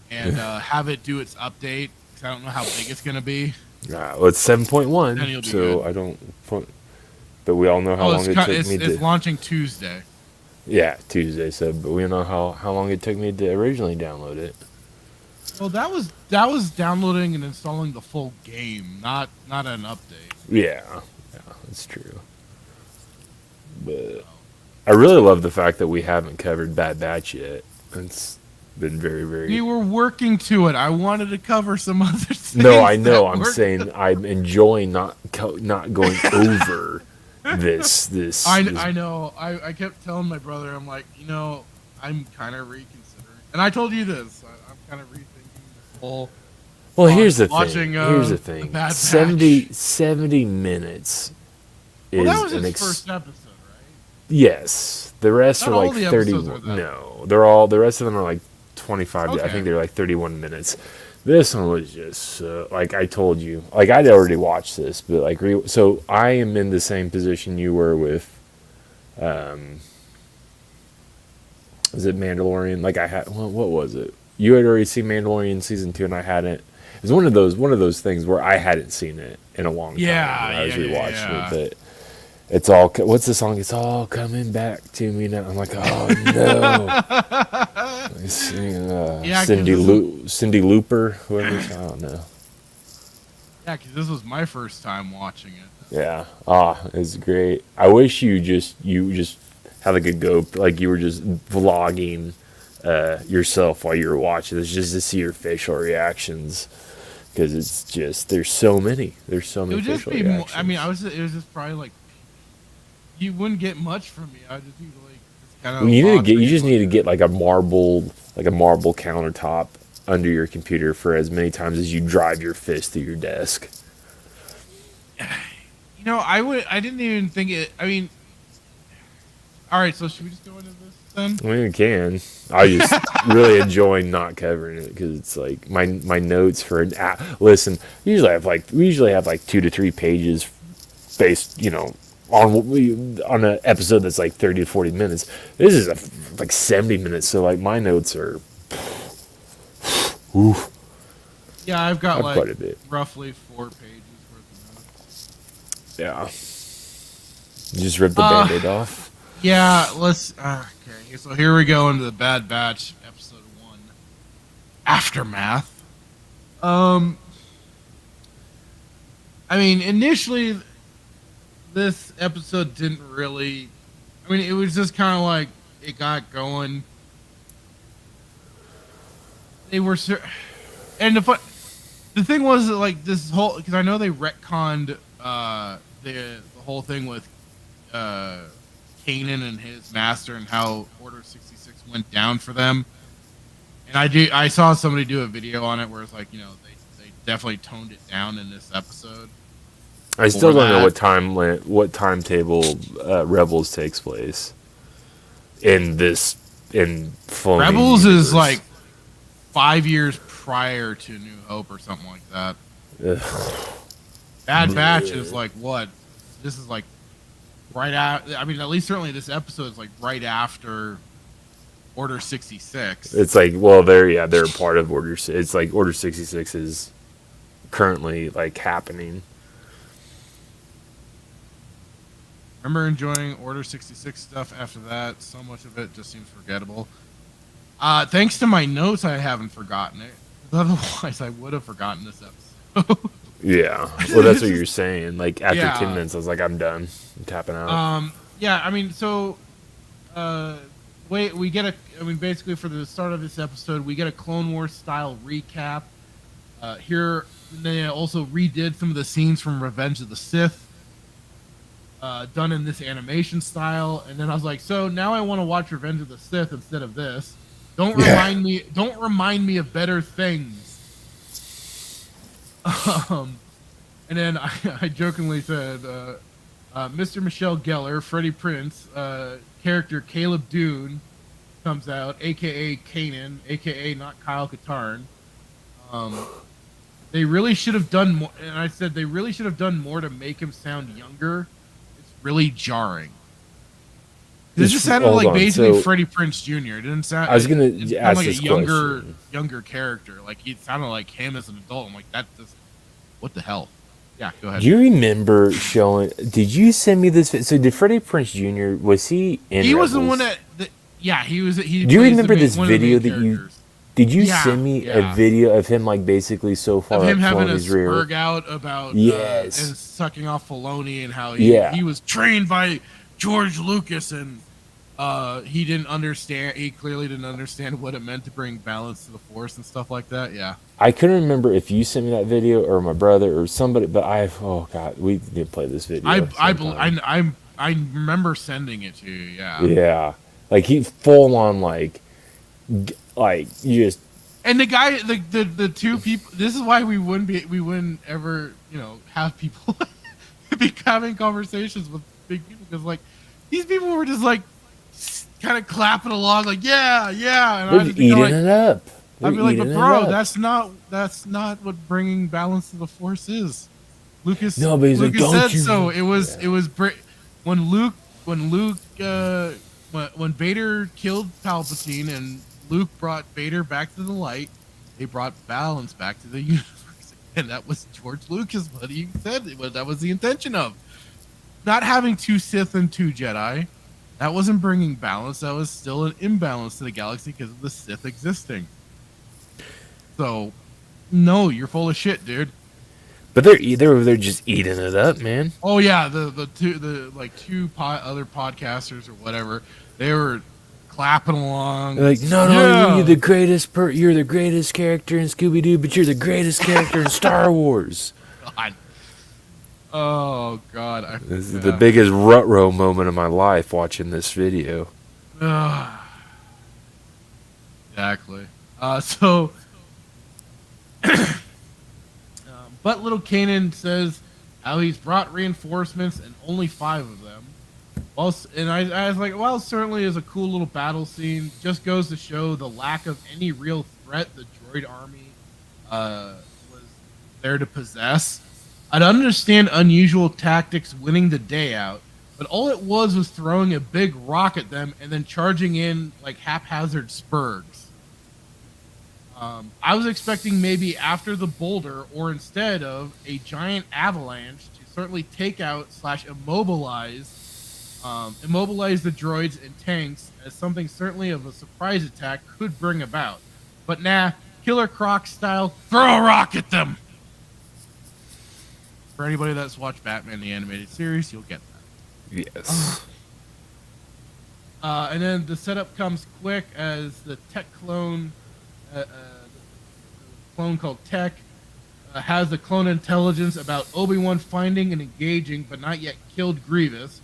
and have it do its update. Cause I don't know how big it's gonna be. Well, it's 7.1, so good. I don't. But we all know how long it took me to. It's launching Tuesday. Yeah, Tuesday. So, but we know how long it took me to originally download it. Well, that was downloading and installing the full game, not an update. Yeah, that's true. But I really love the fact that we haven't covered Bad Batch yet. It's been very, very. We were working to it. I wanted to cover some other things. No, I know. I'm saying I'm enjoying not going over this. I know. I kept telling my brother, I'm like, I'm kind of reconsidering, and I told you this. I'm kind of rethinking this whole. Well, here's the thing. Here's the thing. 70 minutes. Well, that was his first episode, right? Yes. The rest are like 30. No, the rest of them are like 25. Okay. I think they're like 31 minutes. This one was just like I told you. Like I'd already watched this, but like so I am in the same position you were with. Is it Mandalorian? Like I had. What was it? You had already seen Mandalorian season 2, and I hadn't. It was one of those things where I hadn't seen it in a long time. I was rewatching it, but it's all. What's the song? It's all coming back to me now. I'm like, oh no. Cindy Looper, whoever. I don't know. Yeah, because this was my first time watching it. Yeah. It's great. I wish you just had like a go, like you were just vlogging yourself while you were watching this, just to see your facial reactions, because it's just there's so many facial reactions. I mean, it was just probably like you wouldn't get much from me. I just need to like kind of. You just need to get like a marble countertop under your computer for as many times as you drive your fist through your desk. I didn't even think it. I mean, all right. So should we just go into this then? I mean, we can. I just really enjoy not covering it because it's like my notes for an listen. We usually have like 2 to 3 pages based, on an episode that's like 30 to 40 minutes. This is like 70 minutes, so like my notes are. Oof. Yeah, I've got like quite a bit. Roughly 4 pages worth of notes. Yeah. You just rip the Band-Aid off. Yeah, let's. Okay, so here we go into the Bad Batch episode 1, Aftermath. I mean, initially, this episode didn't really. I mean, it was just kind of like it got going. They were, and the thing was that like this whole, because I know they retconned the whole thing with Kanan and his master and how Order 66 went down for them. And I saw somebody do a video on it where it's like, they definitely toned it down in this episode. I still don't know what timetable Rebels takes place in full Rebels is like 5 years prior to New Hope or something like that. Bad Batch is like what? This is like right after. I mean, at least certainly this episode is like right after Order 66. It's like, well, they're a part of Order. It's like Order 66 is currently like happening. Remember enjoying Order 66 stuff after that. So much of it just seems forgettable. Thanks to my notes, I haven't forgotten it. Otherwise, I would have forgotten this episode. Yeah. Well, that's what you're saying. Like, after Yeah. 10 minutes, I was like, I'm done. I'm tapping out. Yeah, I mean, so, basically for the start of this episode, we get a Clone Wars style recap. Here, they also redid some of the scenes from Revenge of the Sith, done in this animation style. And then I was like, so now I want to watch Revenge of the Sith instead of this. Don't remind me of better things. And then I jokingly said, Mr. Michelle Gellar, Freddie Prinze, character Caleb Dune comes out, aka Kanan, aka not Kyle Katarn. They really should have done more, and I said they really should have done more to make him sound younger. It's really jarring. It just sounded like basically Freddie Prinze Jr. It didn't sound. I was gonna ask like this a younger character. Like it sounded like him as an adult. I'm like, what the hell? Yeah, go ahead. Do you remember showing? Did you send me this? So did Freddie Prinze Jr. was he in? He was Rebels? the one that. Yeah, he was. He. Do you remember this video that characters. Did you send me a video of him like basically so far of him up having a Filoni's rear? spurg out about and sucking off Filoni and how he was trained by George Lucas and he didn't understand. He clearly didn't understand what it meant to bring balance to the Force and stuff like that. Yeah. I couldn't remember if you sent me that video or my brother or somebody, but we did play this video. I remember sending it to you. Yeah. Yeah, like he full on like you just. And the guy, the two people. This is why we wouldn't ever have people be having conversations with big people because like these people were just like kind of clapping along like yeah. And They're eating it up. I'd be like, but bro, that's not what bringing balance to the Force is. Lucas. No, but he's Lucas like, said so. It was when Vader killed Palpatine and Luke brought Vader back to the light. They brought balance back to the universe, and that was George Lucas. What he said that was the intention of not having 2 Sith and 2 Jedi. That wasn't bringing balance. That was still an imbalance to the galaxy because of the Sith existing. So, no, you're full of shit, dude. But they're just eating it up, man. Oh yeah, the two other podcasters or whatever, they were clapping along. They're like, not only are you the greatest you're the greatest character in Scooby Doo, but you're the greatest character in Star Wars. God. Oh God, This is the biggest rut row moment of my life watching this video. Exactly. But little Kanan says how he's brought reinforcements and only 5 of them. And I was like, well, certainly is a cool little battle scene. Just goes to show the lack of any real threat the droid army was there to possess. I'd understand unusual tactics winning the day out, but all it was throwing a big rock at them and then charging in like haphazard spurgs. I was expecting maybe after the boulder or instead of a giant avalanche to certainly take out / immobilize the droids and tanks as something certainly of a surprise attack could bring about. But nah, Killer Croc style, throw a rock at them! For anybody that's watched Batman the Animated Series, you'll get that. Yes. And then the setup comes quick as the tech clone, clone called Tech, has the clone intelligence about Obi-Wan finding and engaging but not yet killed Grievous.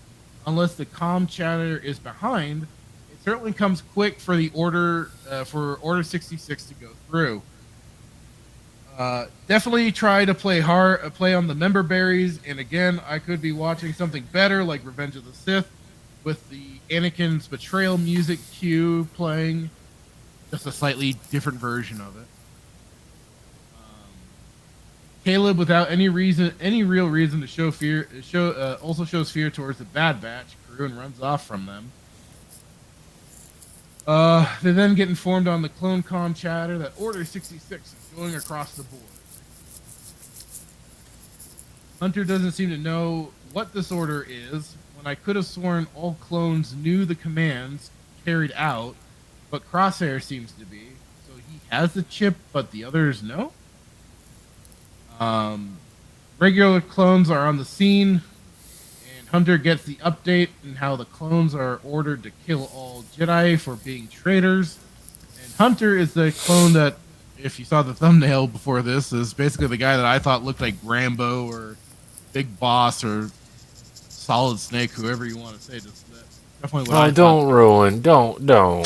Unless the comm chatter is behind, it certainly comes quick for the Order 66 to go through. Definitely try to play on the member berries, and again, I could be watching something better like Revenge of the Sith with the Anakin's betrayal music cue playing, just a slightly different version of it. Caleb, without any real reason to show fear, also shows fear towards the Bad Batch crew and runs off from them. They then get informed on the clone com chatter that Order 66 is going across the board. Hunter doesn't seem to know what this order is, when I could have sworn all clones knew the commands carried out, but Crosshair seems to be. So he has the chip, but the others no? Regular clones are on the scene, and Hunter gets the update and how the clones are ordered to kill all Jedi for being traitors. And Hunter is the clone that, if you saw the thumbnail before this, is basically the guy that I thought looked like Rambo or Big Boss or Solid Snake, whoever you want to say. Just definitely what I don't ruin. Don't. No.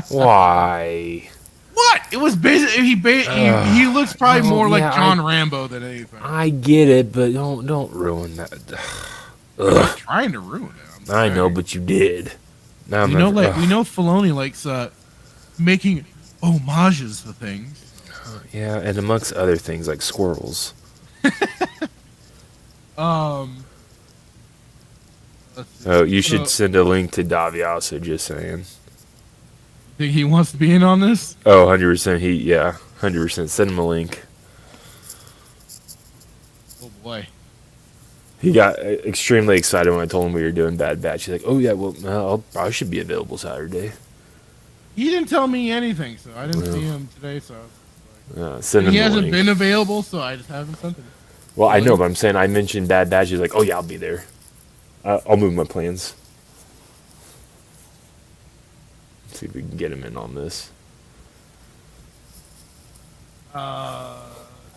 Why? What? It was basically he looks probably more like John Rambo than anything. I get it, but don't ruin that. I'm trying to ruin it. I know, but you did. Now we know Filoni likes making homages to things. Yeah, and amongst other things like squirrels. Oh, you should send a link to Daviaso, just saying. Think he wants to be in on this? Oh, 100%. 100%. Send him a link. Oh, boy. He got extremely excited when I told him we were doing Bad Batch. He's like, oh, yeah, well, I should be available Saturday. He didn't tell me anything, so I didn't see him today, so... Send him he the hasn't link. been available, so I just haven't sent him. Well, I know, but I'm saying I mentioned Bad Batch. He's like, oh, yeah, I'll be there. I'll move my plans. Let's see if we can get him in on this. I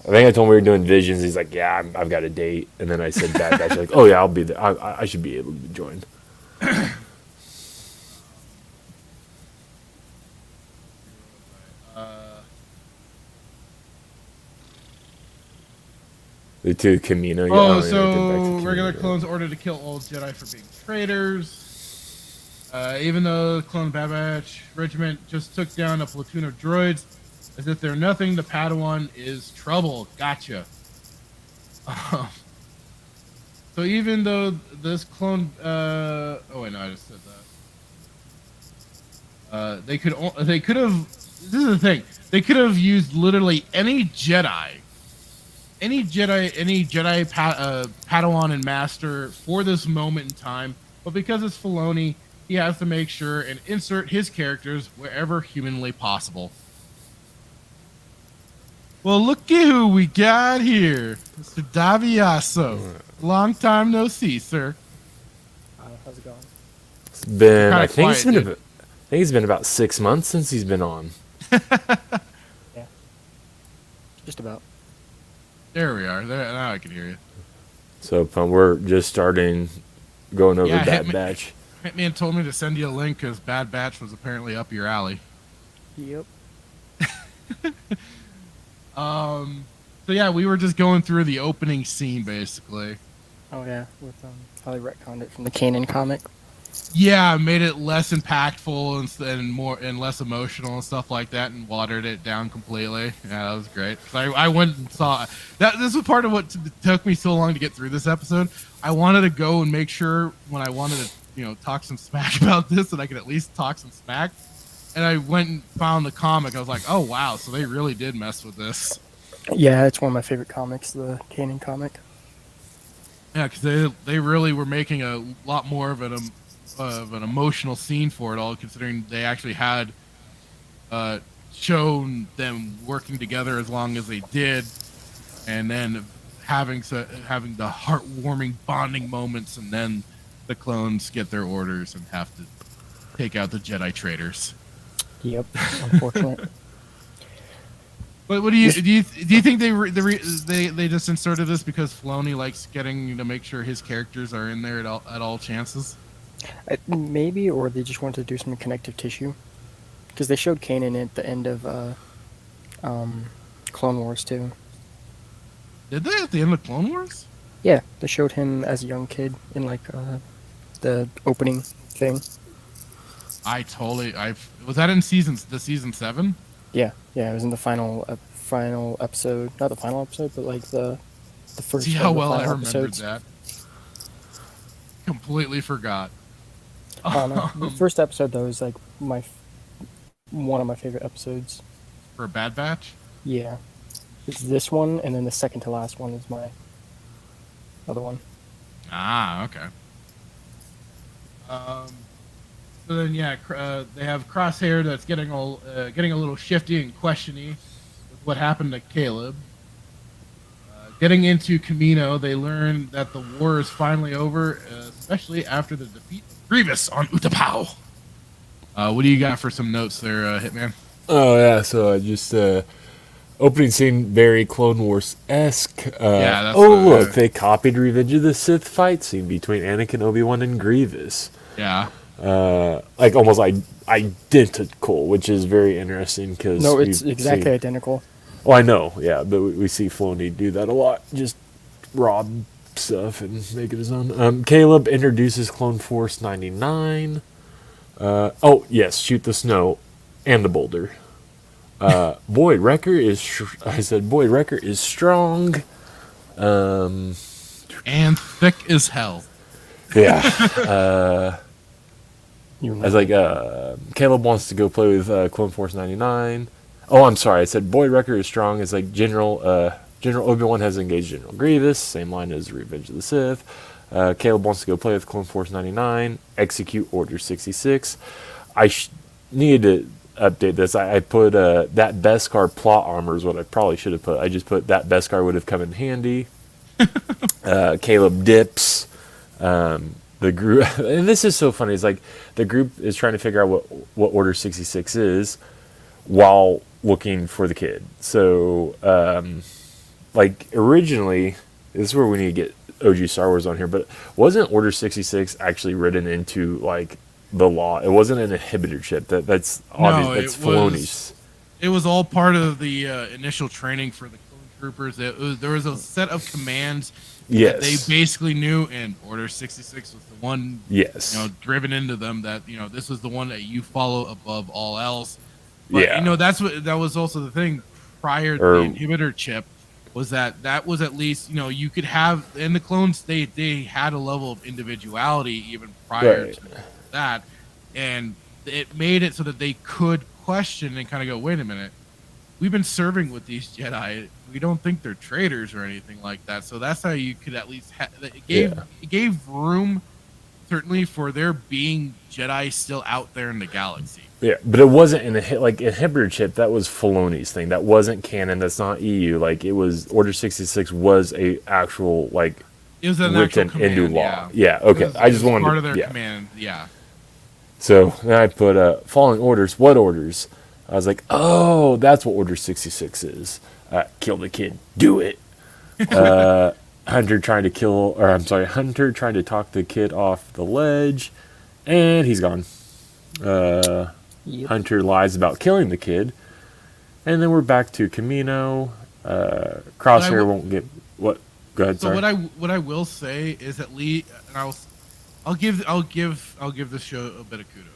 think I told him we were doing Visions. He's like, yeah, I've got a date. And then I said Bad Batch. He's like, oh, yeah, I'll be there. I should be able to join. The two Camino. Oh, so regular clones ordered to kill all Jedi for being traitors. Even though Clone Bad Batch Regiment just took down a platoon of droids, as if they're nothing, the Padawan is trouble. Gotcha. So even though this clone, oh wait, no, I just said that. They could have. This is the thing. They could have used literally any Jedi Padawan and Master for this moment in time, but because it's Filoni, he has to make sure and insert his characters wherever humanly possible. Well, look at who we got here, Mr. Daviaso. Long time no see, sir. How's it going? It's been, I think it's been about 6 months since he's been on. Yeah, just about. There we are. Now I can hear you. So we're just starting going over Bad Batch. Hitman told me to send you a link because Bad Batch was apparently up your alley. Yep. So yeah, we were just going through the opening scene basically. Oh yeah, with how they retconned it from the Kanan comic. Yeah, made it less impactful and more and less emotional and stuff like that, and watered it down completely. Yeah, that was great. I went and saw that. This was part of what took me so long to get through this episode. I wanted to go and make sure when I wanted to, talk some smack about this, that I could at least talk some smack. And I went and found the comic. I was like, oh wow, so they really did mess with this. Yeah, it's one of my favorite comics, the Kanan comic. Yeah, because they really were making a lot more of an emotional scene for it all, considering they actually had shown them working together as long as they did, and then having the heartwarming bonding moments, and then the clones get their orders and have to take out the Jedi traitors. Yep, unfortunate. But what do you think they just inserted this because Filoni likes getting to make sure his characters are in there at all chances? Maybe, or they just wanted to do some connective tissue, because they showed Kanan at the end of Clone Wars too. Did they at the end of Clone Wars? Yeah, they showed him as a young kid in the opening thing. Was that in season 7? Yeah, it was in the final episode. Not the final episode, but the first. See how well I remembered that. Completely forgot. Oh no, the first episode though is like one of my favorite episodes. For Bad Batch? Yeah, it's this one, and then the second to last one is my other one. Ah, okay. So then, yeah, they have Crosshair that's getting a little shifty and questiony with what happened to Caleb. Getting into Kamino, they learn that the war is finally over, especially after the defeat of Grievous on Utapau. What do you got for some notes there, Hitman? Oh yeah, so just opening scene very Clone Wars-esque. Yeah, that's look, they copied Revenge of the Sith fight scene between Anakin, Obi-Wan, and Grievous. Yeah. Like almost identical, which is very interesting because no, it's exactly identical. Oh, I know, yeah, but we see Filoni do that a lot. Just rob stuff and make it his own. Caleb introduces Clone Force 99. Oh, yes, shoot the snow and the boulder. Boyd Wrecker is strong. And thick as hell. Yeah. I was like, Caleb wants to go play with Clone Force 99. Oh, I'm sorry. I said Boyd Wrecker is strong. It's like General Obi-Wan has engaged General Grievous. Same line as Revenge of the Sith. Caleb wants to go play with Clone Force 99. Execute Order 66. I needed to update this. I put that Beskar plot armor is what I probably should have put. I just put that Beskar would have come in handy. Caleb dips. The group, and this is so funny. It's like the group is trying to figure out what Order 66 is while looking for the kid. So, like originally, this is where we need to get OG Star Wars on here. But wasn't Order 66 actually written into like the law? It wasn't an inhibitor chip. That's obvious. No, that's Filoni's. It was all part of the initial training for the clone troopers. There was a set of commands. Yes. That they basically knew, and Order 66 was the one. Yes. Driven into them that this was the one that you follow above all else. But, Yeah. that was also the thing prior to the inhibitor chip was that was at least you could have in the clones they had a level of individuality even prior to that, and it made it so that they could question and kind of go, wait a minute, we've been serving with these Jedi. We don't think they're traitors or anything like that. So that's how you could at least it gave room certainly for there being Jedi still out there in the galaxy. Yeah, but it wasn't inhibitor chip. That was Filoni's thing. That wasn't canon. That's not EU. Like it was Order 66 was a actual it was an written actual command, into law. Yeah. Okay. I just wanted part of their command. Yeah. So then I put following orders. What orders? I was like, oh, that's what Order 66 is. Kill the kid. Do it. Hunter trying to talk the kid off the ledge, and he's gone. Yep. Hunter lies about killing the kid, and then we're back to Kamino. Crosshair won't get what. Go ahead. So sorry. what I will say is at least, and I'll give this show a bit of kudos.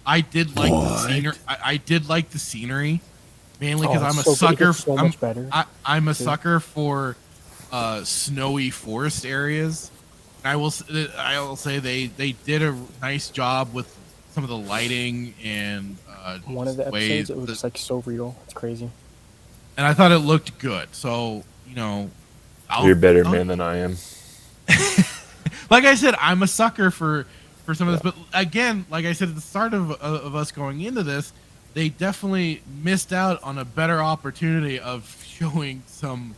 I did like the scenery. I did like the scenery, mainly because I'm a sucker. I'm a sucker for snowy forest areas. And I will say they did a nice job with some of the lighting and one of the episodes it was just like so real. It's crazy. And I thought it looked good. So you're a better man than I am. Like I said, I'm a sucker for some of this, but again, like I said at the start of us going into this, they definitely missed out on a better opportunity of showing some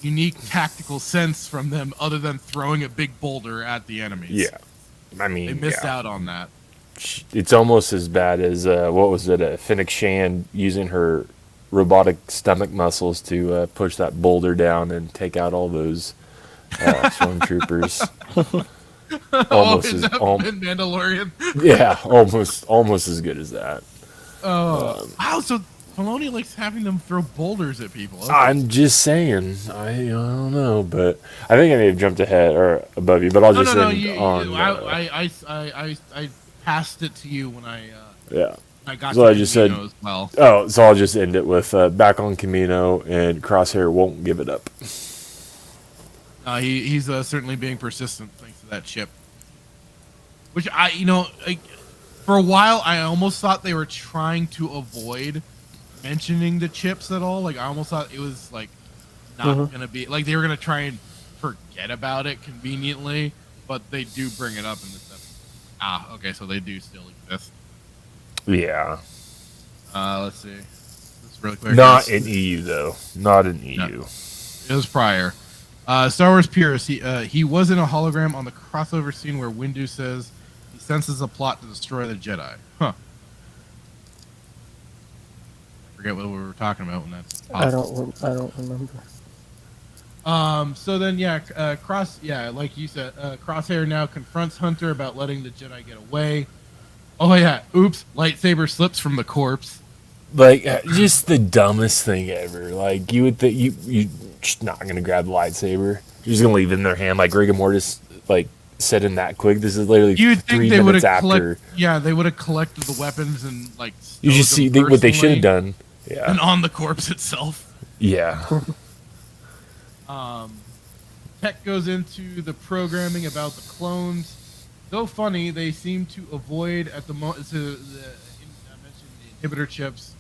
unique tactical sense from them, other than throwing a big boulder at the enemies. Yeah, I mean, they missed out on that. It's almost as bad as what was it? Fennec Shand using her robotic stomach muscles to push that boulder down and take out all those stormtroopers. Almost is as that in Mandalorian? Yeah, almost as good as that. Wow, so Filoni likes having them throw boulders at people. Okay. I'm just saying. I don't know, but I think I may have jumped ahead or above you. But I'll just end on. I passed it to you when I. I got so to I just said. As well. Oh, so I'll just end it with back on Kamino, and Crosshair won't give it up. He's certainly being persistent thanks to that chip. Which like, for a while, I almost thought they were trying to avoid mentioning the chips at all. Like, I almost thought it was like not gonna be like they were gonna try and forget about it conveniently, but they do bring it up in this episode. Okay, so they do still exist. Yeah. Let's see. This really quick. Not in EU though. Not in EU. No. It was prior. Star Wars Purist. He was in a hologram on the crossover scene where Windu says he senses a plot to destroy the Jedi. Huh. I forget what we were talking about when that's possible. I don't remember. So then, like you said, Crosshair now confronts Hunter about letting the Jedi get away. Oh yeah, oops, lightsaber slips from the corpse. Like, just the dumbest thing ever. Like, you would think you're just not gonna grab the lightsaber. You're just gonna leave it in their hand, like rigor mortis, like said in that quick. This is literally You'd 3 think they minutes after. They would have collected the weapons and like. You just see what they should have done. Yeah. And on the corpse itself. Yeah. Tech goes into the programming about the clones. So funny, they seem to avoid at the moment. I mentioned the inhibitor chips.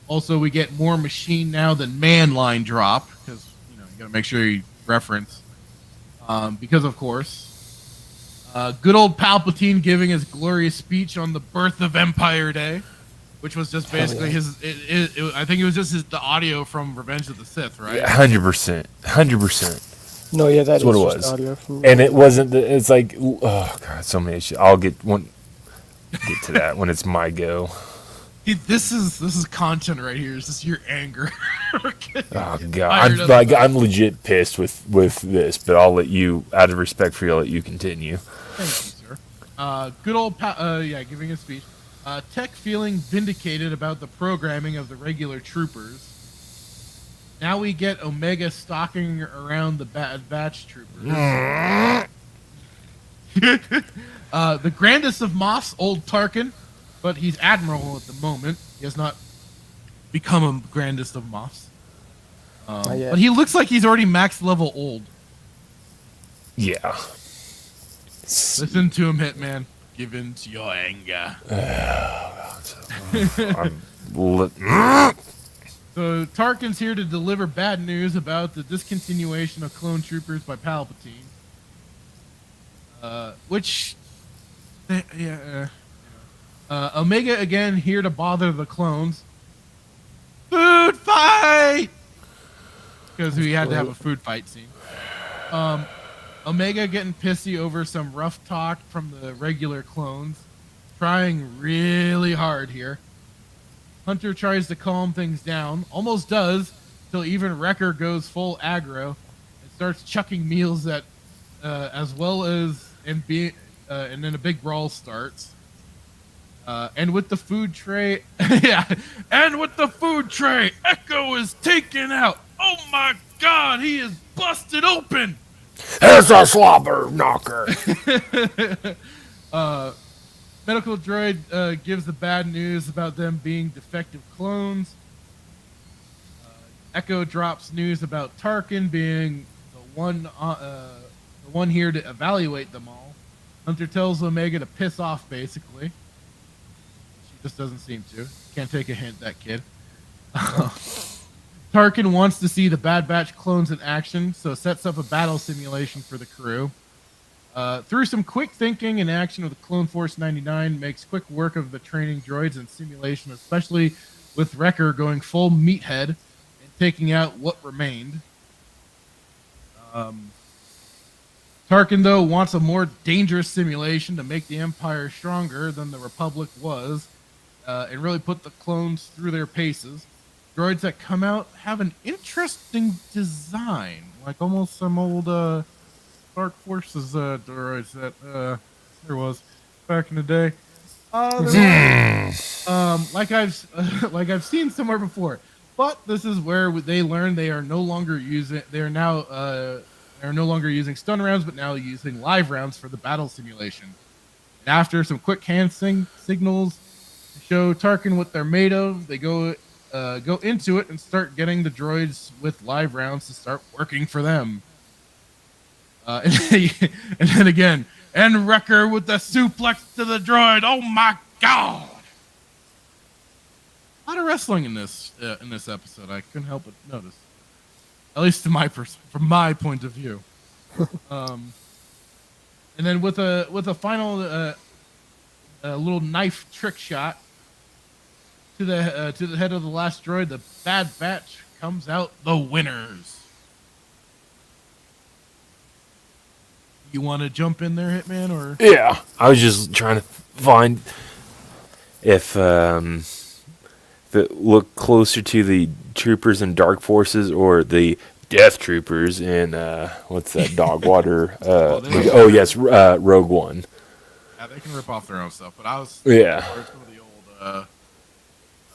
Also, we get more machine now than man line drop because you gotta make sure you reference. Because of course, good old Palpatine giving his glorious speech on the birth of Empire Day, which was just basically his. I think it was just the audio from Revenge of the Sith, right? 100%. 100%. No, yeah, that's what it was. Audio from and it wasn't. It's like, oh god, so many shit. I'll get to that when it's my go. This is content right here. This is your anger. Oh god, I'm legit pissed with this, but I'll let you, out of respect for you, I'll let you continue. Thank you, sir. Good old giving a speech. Tech feeling vindicated about the programming of the regular troopers. Now we get Omega stalking around the Batch troopers. The grandest of Moffs, old Tarkin, but he's admiral at the moment. He has not become a grandest of Moffs. But he looks like he's already max level old. Yeah. Listen to him, Hitman. Give in to your anger. So Tarkin's here to deliver bad news about the discontinuation of clone troopers by Palpatine. Omega again here to bother the clones. Food fight! Because we had to have a food fight scene. Omega getting pissy over some rough talk from the regular clones. Trying really hard here. Hunter tries to calm things down. Almost does. Till even Wrecker goes full aggro. And starts chucking meals at as well as and then a big brawl starts. And with the food tray and with the food tray, Echo is taken out. Oh my god, he is busted open. It's a slobber knocker. Medical droid gives the bad news about them being defective clones. Echo drops news about Tarkin being the one here to evaluate them all. Hunter tells Omega to piss off, basically. She just doesn't seem to. Can't take a hint, that kid. Tarkin wants to see the Bad Batch clones in action, so sets up a battle simulation for the crew. Through some quick thinking and action of the Clone Force 99, makes quick work of the training droids and simulation, especially with Wrecker going full meathead and taking out what remained. Tarkin, though, wants a more dangerous simulation to make the Empire stronger than the Republic was, and really put the clones through their paces. Droids that come out have an interesting design, like almost some old Dark Forces droids that there was back in the day. Like I've seen somewhere before, but this is where they learn they are no longer using. They are now no longer using stun rounds, but now using live rounds for the battle simulation. And after some quick hand signals to show Tarkin what they're made of, they go into it and start getting the droids with live rounds to start working for them. And then again, And Wrecker with the suplex to the droid. Oh my god! A lot of wrestling in this episode. I couldn't help but notice, at least from my point of view. And then with a final little knife trick shot to the head of the last droid, the Bad Batch comes out the winners. You want to jump in there, Hitman, or? Yeah, I was just trying to find if it looked closer to the troopers in Dark Forces or the Death Troopers in what's that Dogwater? Rogue One. Yeah, they can rip off their own stuff, but I was some of the old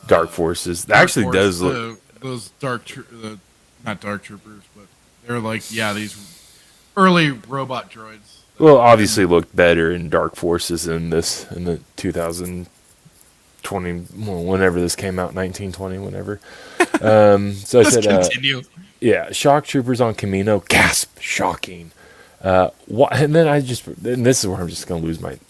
Dark Forces. That actually does look those not Dark Troopers, but they're like these early robot droids. Well, obviously looked better in Dark Forces in the 2020, whenever this came out, 1920, whenever. So I said, continue. Yeah, shock troopers on Camino, gasp, shocking. And then and this is where I'm just gonna lose my mind.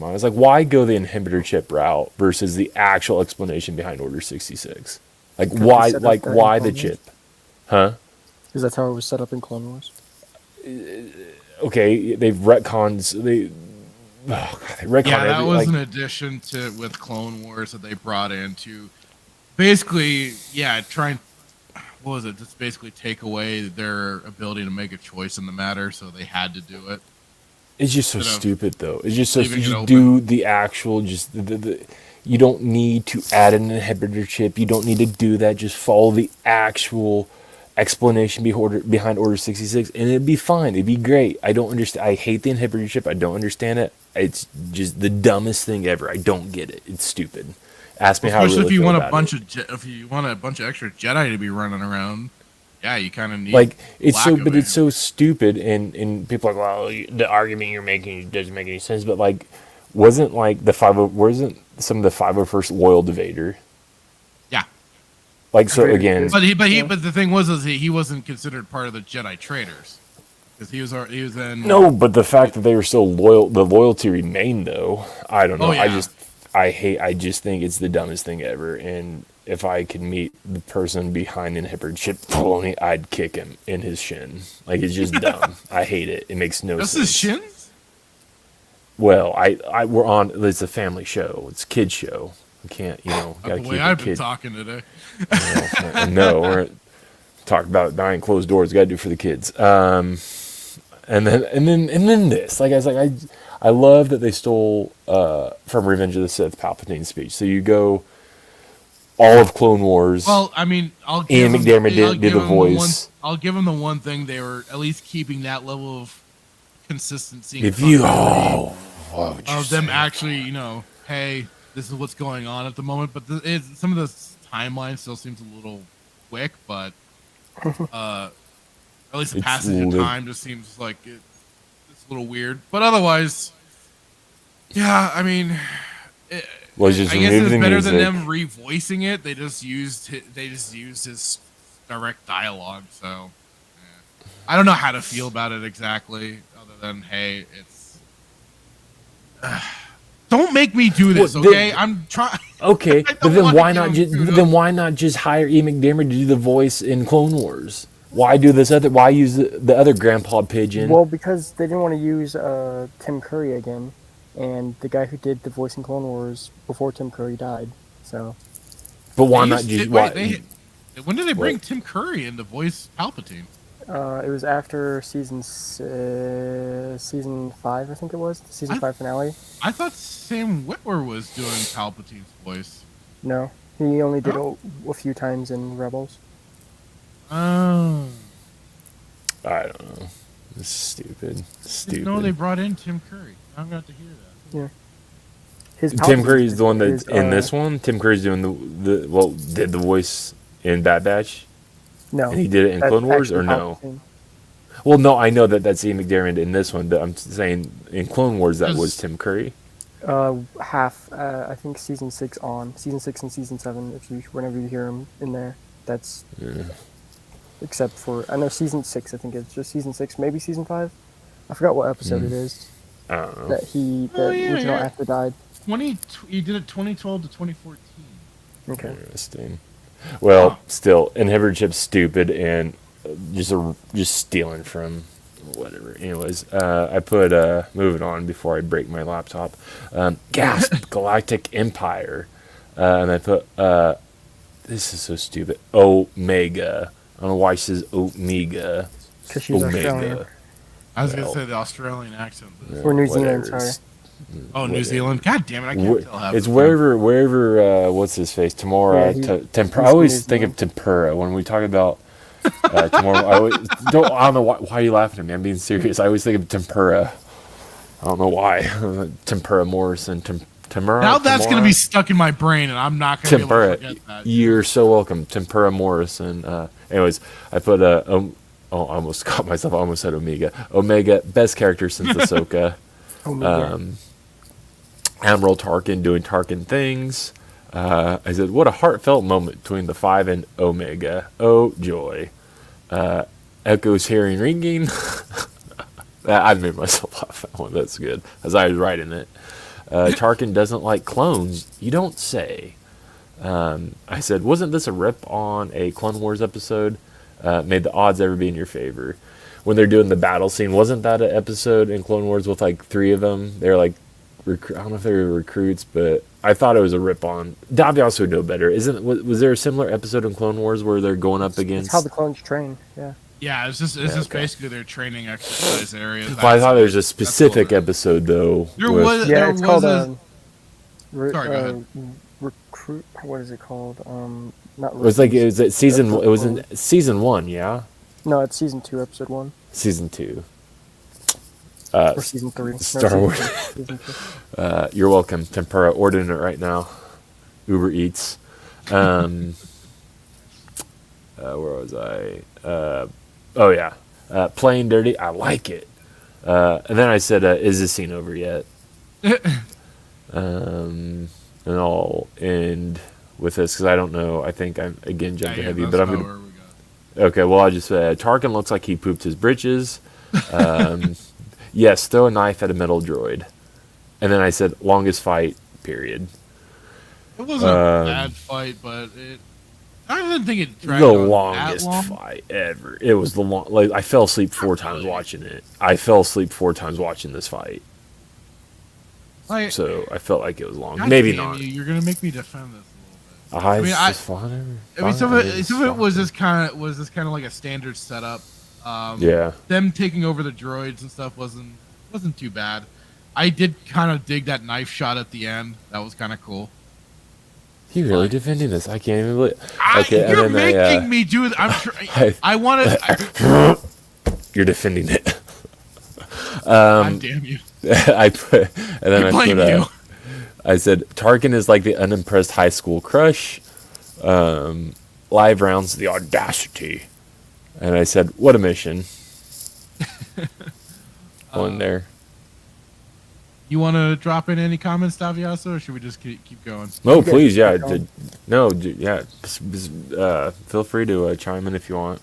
I was like, why go the inhibitor chip route versus the actual explanation behind Order 66? Like, why the chip? Huh? Because that's how it was set up in Clone Wars. Okay, they've retcons. They retcon. Yeah, that was an addition to with Clone Wars that they brought in to basically, try and what was it? Just basically take away their ability to make a choice in the matter, so they had to do it. It's just so stupid, though. It's just so you do the actual you don't need to add an inhibitor chip. You don't need to do that. Just follow the actual explanation behind Order 66, and it'd be fine. It'd be great. I don't understand. I hate the inhibitor chip. I don't understand it. It's just the dumbest thing ever. I don't get it. It's stupid. Ask me how. Especially if you want a bunch of extra Jedi to be running around, you kind of need. Like it's so stupid, and people are like, well, the argument you're making doesn't make any sense. But like, wasn't some of the 501st loyal to Vader? Yeah. Like so again. But the thing was he wasn't considered part of the Jedi traitors because he was in. No, but the fact that they were so loyal, the loyalty remained though. I don't know. Oh, yeah. I just think it's the dumbest thing ever. And if I could meet the person behind the inhibitor chip, I'd kick him in his shin. Like, it's just dumb. I hate it. It makes no sense. That's his shins? Well, we're on. It's a family show. It's a kid show. We can't, gotta keep I've been talking today. No, we're talking about behind closed doors. Got to do for the kids. And then this. Like I was like, I love that they stole from Revenge of the Sith Palpatine's speech. So you go all of Clone Wars. Well, I mean, Ian McDiarmid did the voice. I'll give them the one thing, they were at least keeping that level of consistency. Of them actually, hey, this is what's going on at the moment. But some of the timeline still seems a little quick, but at least the passage of time just seems like it's a little weird. But otherwise, yeah, I mean, I guess it's better than them revoicing it. They just used his direct dialogue. So I don't know how to feel about it exactly, other than hey, it's. Don't make me do this, okay? I'm trying. Okay, but then why not just hire Ian McDiarmid to do the voice in Clone Wars? Why do this other? Why use the other Grandpa Pigeon? Well, because they didn't want to use Tim Curry again, and the guy who did the voice in Clone Wars before Tim Curry died. So. But why not just? When did they bring Tim Curry in to voice Palpatine? It was after season 5, I think it was. The season 5 finale. I thought Sam Witwer was doing Palpatine's voice. No, he only did it a few times in Rebels. Oh. I don't know. It's stupid. No, they brought in Tim Curry. I'm going to hear that. Yeah. Tim Curry's the one that's in this one? Tim Curry's doing did the voice in Bad Batch? No. And he did it in Clone Wars, or no? Palpatine. Well, no, I know that's Ian McDiarmid in this one, but I'm saying in Clone Wars that was Tim Curry. Half. I think season 6 on. Season 6 and season 7, whenever you hear him in there. That's... Yeah. Except for... I know season 6, I think it's just season 6, maybe season 5. I forgot what episode it is. I don't know. that the original actor died. He did it 2012 to 2014. Okay. Interesting. Well, still, inhibitor chip's stupid and just stealing from whatever. Anyways, I put moving on before I break my laptop. Gasp! Galactic Empire, and I put this is so stupid. Omega. I don't know why she says Omega. Because she's Australian. I was gonna say the Australian accent. Or New Zealand, sorry. Oh, New Zealand. God damn it! I can't tell how. It's wherever. What's his face? Tamora. Tempura. I always think of tempura when we talk about Tamora. I don't know why are you laughing at me? I'm being serious. I always think of tempura. I don't know why. Tempura Morrison. Tempura. Now that's gonna be stuck in my brain, and I'm not gonna be able to forget that. You're so welcome, Tempura Morrison. Anyways, I put I almost caught myself. I almost said Omega. Omega, best character since Ahsoka. Admiral Tarkin doing Tarkin things. I said, what a heartfelt moment between the 5 and Omega. Oh, joy. Echo's hearing ringing. I made myself laugh at that one. That's good. As I was writing it. Tarkin doesn't like clones. You don't say. I said, wasn't this a rip on a Clone Wars episode? May the odds ever be in your favor. When they're doing the battle scene, wasn't that an episode in Clone Wars with like 3 of them? They're like, I don't know if they were recruits, but I thought it was a rip on. Davi also would know better. Was there a similar episode in Clone Wars where they're going up against? It's how the clones train. Yeah. Yeah, it's just basically their training exercise area. Well, I thought there was a specific episode though. It's called sorry, go ahead. Recruit. What is it called? Not. It was season. It was in season 1. Yeah. No, it's season 2, episode 1. Season 2. Or season 3. Star Wars. You're welcome, Tempura. Ordering it right now. Uber Eats. Where was I? Oh yeah. Playing dirty. I like it. And then I said, "Is this scene over yet?" And I'll end with this because I don't know. I think I'm again jumping heavy, but I'm gonna. Okay, well I just said Tarkin looks like he pooped his britches. Yes, throw a knife at a metal droid. And then I said, longest fight, period. It wasn't a bad fight, but I didn't think it dragged on the longest fight ever. It was the long. Like I fell asleep 4 times watching it. I fell asleep 4 times watching this fight. So I felt like it was long. Maybe not. You're gonna make me defend this a little bit. Some of it was just kind of like a standard setup. Yeah. Them taking over the droids and stuff wasn't too bad. I did kind of dig that knife shot at the end. That was kind of cool. You really defending this? I can't even believe. Okay, you're making me do it. I'm sure. I want to. You're defending it. God damn you! I put, and then I said Tarkin is like the unimpressed high school crush. Live rounds the audacity. And I said, what a mission. One there. You want to drop in any comments, Daviaso, or should we just keep going? No, please, yeah. Yeah. Feel free to chime in if you want.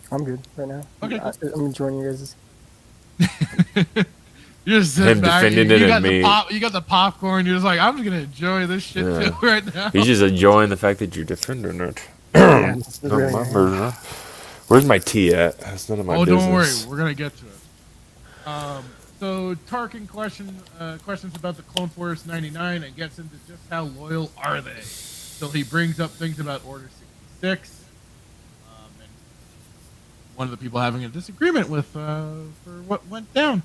I'm good right now. Okay. I'm enjoying you guys'. You're just sitting back. You got the popcorn. You're just like, I'm just going to enjoy this shit too right now. He's just enjoying the fact that you're defending it. Where's my tea at? That's none of my business. Oh, don't worry. We're going to get to it. So Tarkin questions about the Clone Force 99 and gets into just how loyal are they. So he brings up things about Order 66. And one of the people having a disagreement with for what went down.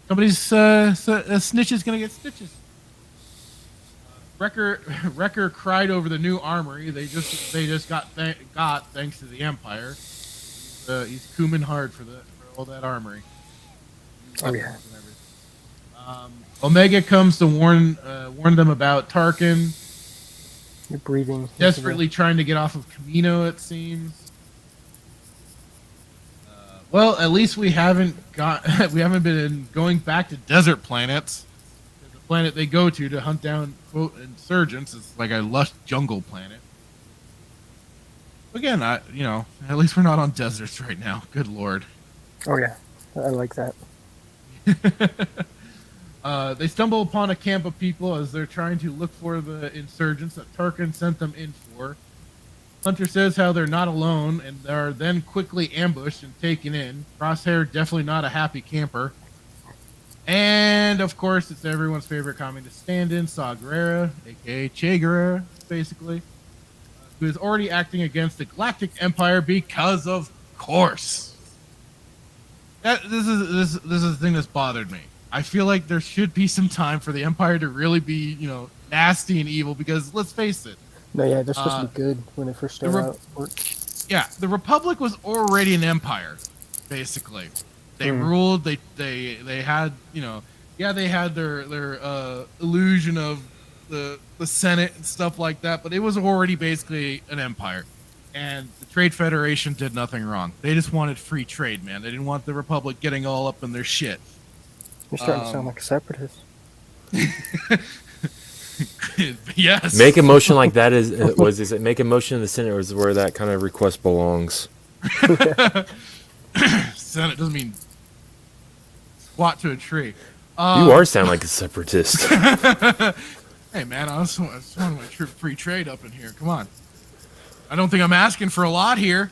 Somebody's a snitch is going to get stitches. Wrecker cried over the new armory. They just got thanks to the Empire. He's cooming hard for all that armory. Oh yeah. Omega comes to warn them about Tarkin. You're breathing. Desperately trying to get off of Camino, it seems. Well, at least we haven't been going back to desert planets. The planet they go to hunt down quote insurgents is like a lush jungle planet. Again, at least we're not on deserts right now. Good lord. Oh yeah, I like that. They stumble upon a camp of people as they're trying to look for the insurgents that Tarkin sent them in for. Hunter says how they're not alone, and are then quickly ambushed and taken in. Crosshair, definitely not a happy camper. And, of course, it's everyone's favorite communist stand-in, Saw Gerrera, a.k.a. Che Guerrera, basically, who is already acting against the Galactic Empire because, of course. This is the thing that's bothered me. I feel like there should be some time for the Empire to really be, nasty and evil, because, let's face it, No, yeah, they're supposed to be good when they first start out. Yeah, the Republic was already an empire, basically. They ruled. They had they had their illusion of the Senate and stuff like that, but it was already basically an empire. And the Trade Federation did nothing wrong. They just wanted free trade, man. They didn't want the Republic getting all up in their shit. You're starting to sound like a separatist. Yes. Make a motion like that is it make a motion in the Senate, or is where that kind of request belongs? Senate doesn't mean squat to a tree. You are sound like a separatist. Hey man, I just want my free trade up in here. Come on. I don't think I'm asking for a lot here.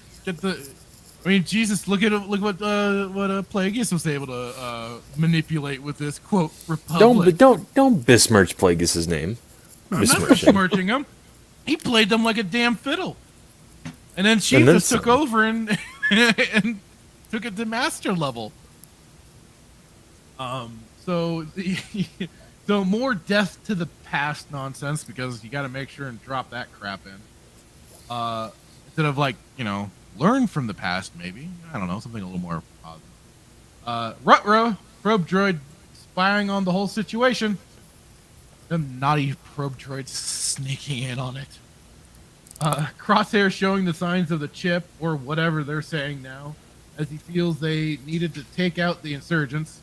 Jesus, look what Plagueis was able to manipulate with this quote Republic. Don't besmirch Plagueis' name. I'm not besmirching him. He played them like a damn fiddle, and then Chief just took over and and took it to master level. So more death to the past nonsense, because you got to make sure and drop that crap in. Instead of learn from the past, maybe. I don't know, something a little more positive. Rutro, probe droid spying on the whole situation. The naughty probe droids sneaking in on it. Crosshair showing the signs of the chip, or whatever they're saying now, as he feels they needed to take out the insurgents.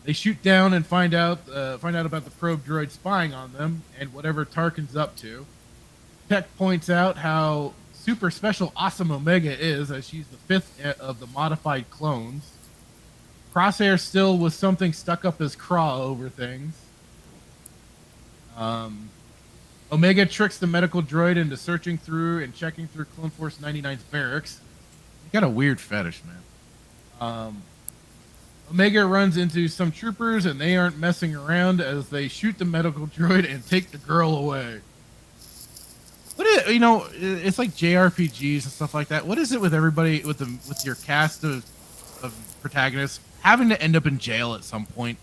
They shoot down and find out about the probe droid spying on them and whatever Tarkin's up to. Tech points out how super special awesome Omega is, as she's the fifth of the modified clones. Crosshair still with something stuck up his craw over things. Omega tricks the medical droid into searching through and checking through Clone Force 99's barracks. He's got a weird fetish, man. Omega runs into some troopers, and they aren't messing around as they shoot the medical droid and take the girl away. It's like JRPGs and stuff like that. What is it with everybody with your cast of protagonists having to end up in jail at some point?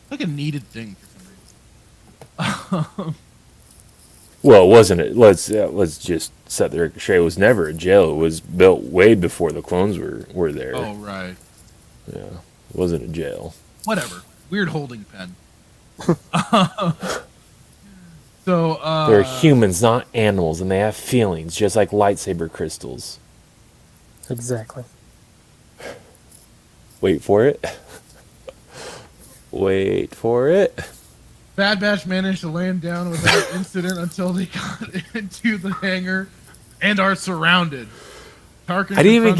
It's like a needed thing for some reason. Well, wasn't it? Let's just set the record straight. It was never a jail. It was built way before the clones were there. Oh, right. Yeah, it wasn't a jail. Whatever. Weird holding pen. So they're humans, not animals, and they have feelings, just like lightsaber crystals. Exactly. Wait for it. Wait for it. Bad Batch managed to land down without incident until they got into the hangar and are surrounded. Tarkin I didn't even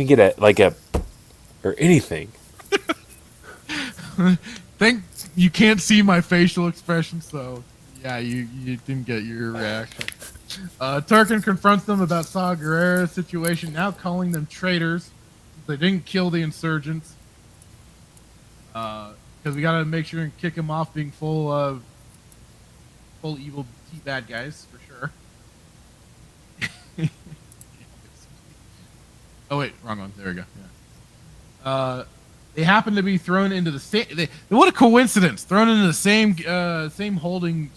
get a or anything. Think you can't see my facial expression, so yeah, you didn't get your reaction. Tarkin confronts them about Saw Gerrera's situation, now calling them traitors. They didn't kill the insurgents. Because we gotta make sure and kick him off being full evil bad guys, for sure. Oh wait, wrong one. There we go. Yeah. They happen to be thrown into the same. What a coincidence! Thrown into the same holding,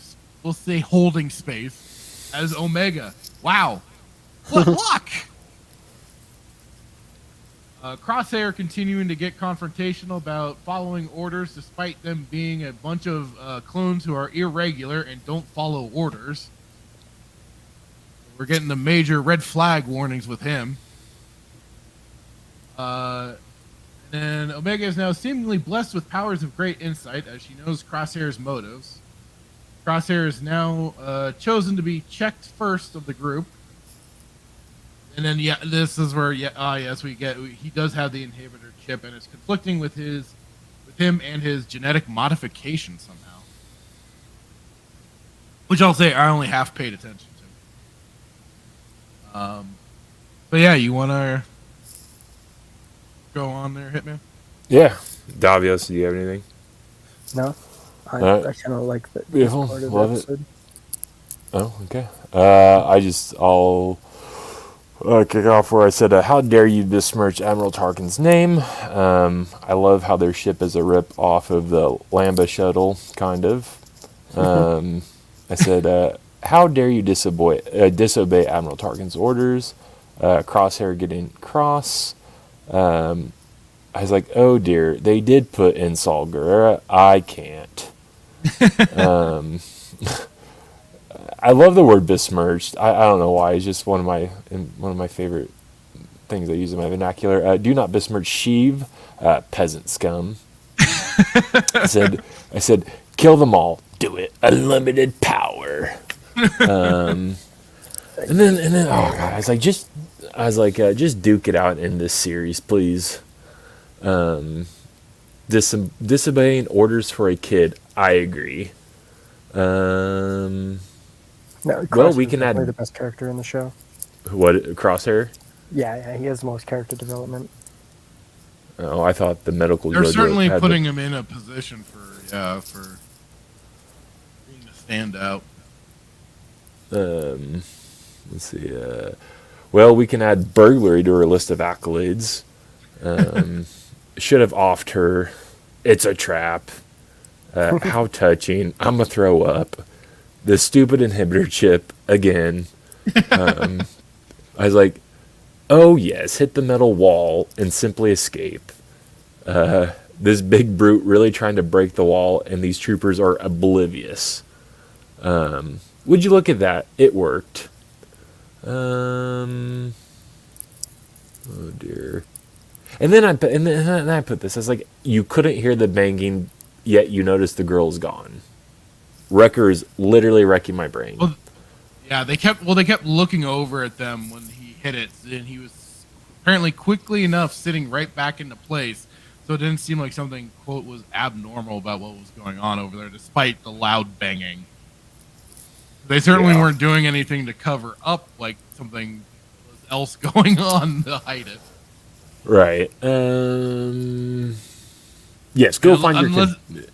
we'll say holding space as Omega. Wow, what luck! Crosshair continuing to get confrontational about following orders, despite them being a bunch of clones who are irregular and don't follow orders. We're getting the major red flag warnings with him. And Omega is now seemingly blessed with powers of great insight, as she knows Crosshair's motives. Crosshair is now chosen to be checked first of the group. And then this is where yes, he does have the inhibitor chip, and it's conflicting with him and his genetic modification somehow. Which I'll say I only half paid attention to. But yeah, you wanna go on there, Hitman? Yeah. Davios, do you have anything? No, I kind of like that. Beautiful, Part of love the it. episode. Oh, okay. I'll kick off where I said, how dare you besmirch Admiral Tarkin's name? I love how their ship is a rip off of the Lambda shuttle, kind of. I said, how dare you disobey Admiral Tarkin's orders? Crosshair getting cross. I was like, oh dear, they did put in Saul Guerrera. I can't. I love the word besmirched. I don't know why. It's just one of my favorite things I use in my vernacular. Do not besmirch Sheev, peasant scum. I said, kill them all. Do it. Unlimited power. And then, oh god, I was like, just duke it out in this series, please. Disobeying orders for a kid. I agree. No, well, we can add the best character in the show. What, Crosshair? Yeah, he has the most character development. Oh, I thought the medical. They're certainly putting him in a position for being a standout. Let's see. Well, we can add burglary to her list of accolades. Should have offed her. It's a trap. How touching. I'm gonna throw up. The stupid inhibitor chip again. I was like, oh yes, hit the metal wall and simply escape. This big brute really trying to break the wall, and these troopers are oblivious. Would you look at that? It worked. Oh dear. And then I put this. I was like, you couldn't hear the banging, yet you noticed the girl's gone. Wrecker is literally wrecking my brain. Well, yeah, they kept looking over at them when he hit it, and he was apparently quickly enough sitting right back into place, so it didn't seem like something, quote, was abnormal about what was going on over there, despite the loud banging. They certainly weren't doing anything to cover up like something else going on to hide it. Right. Yes, go find your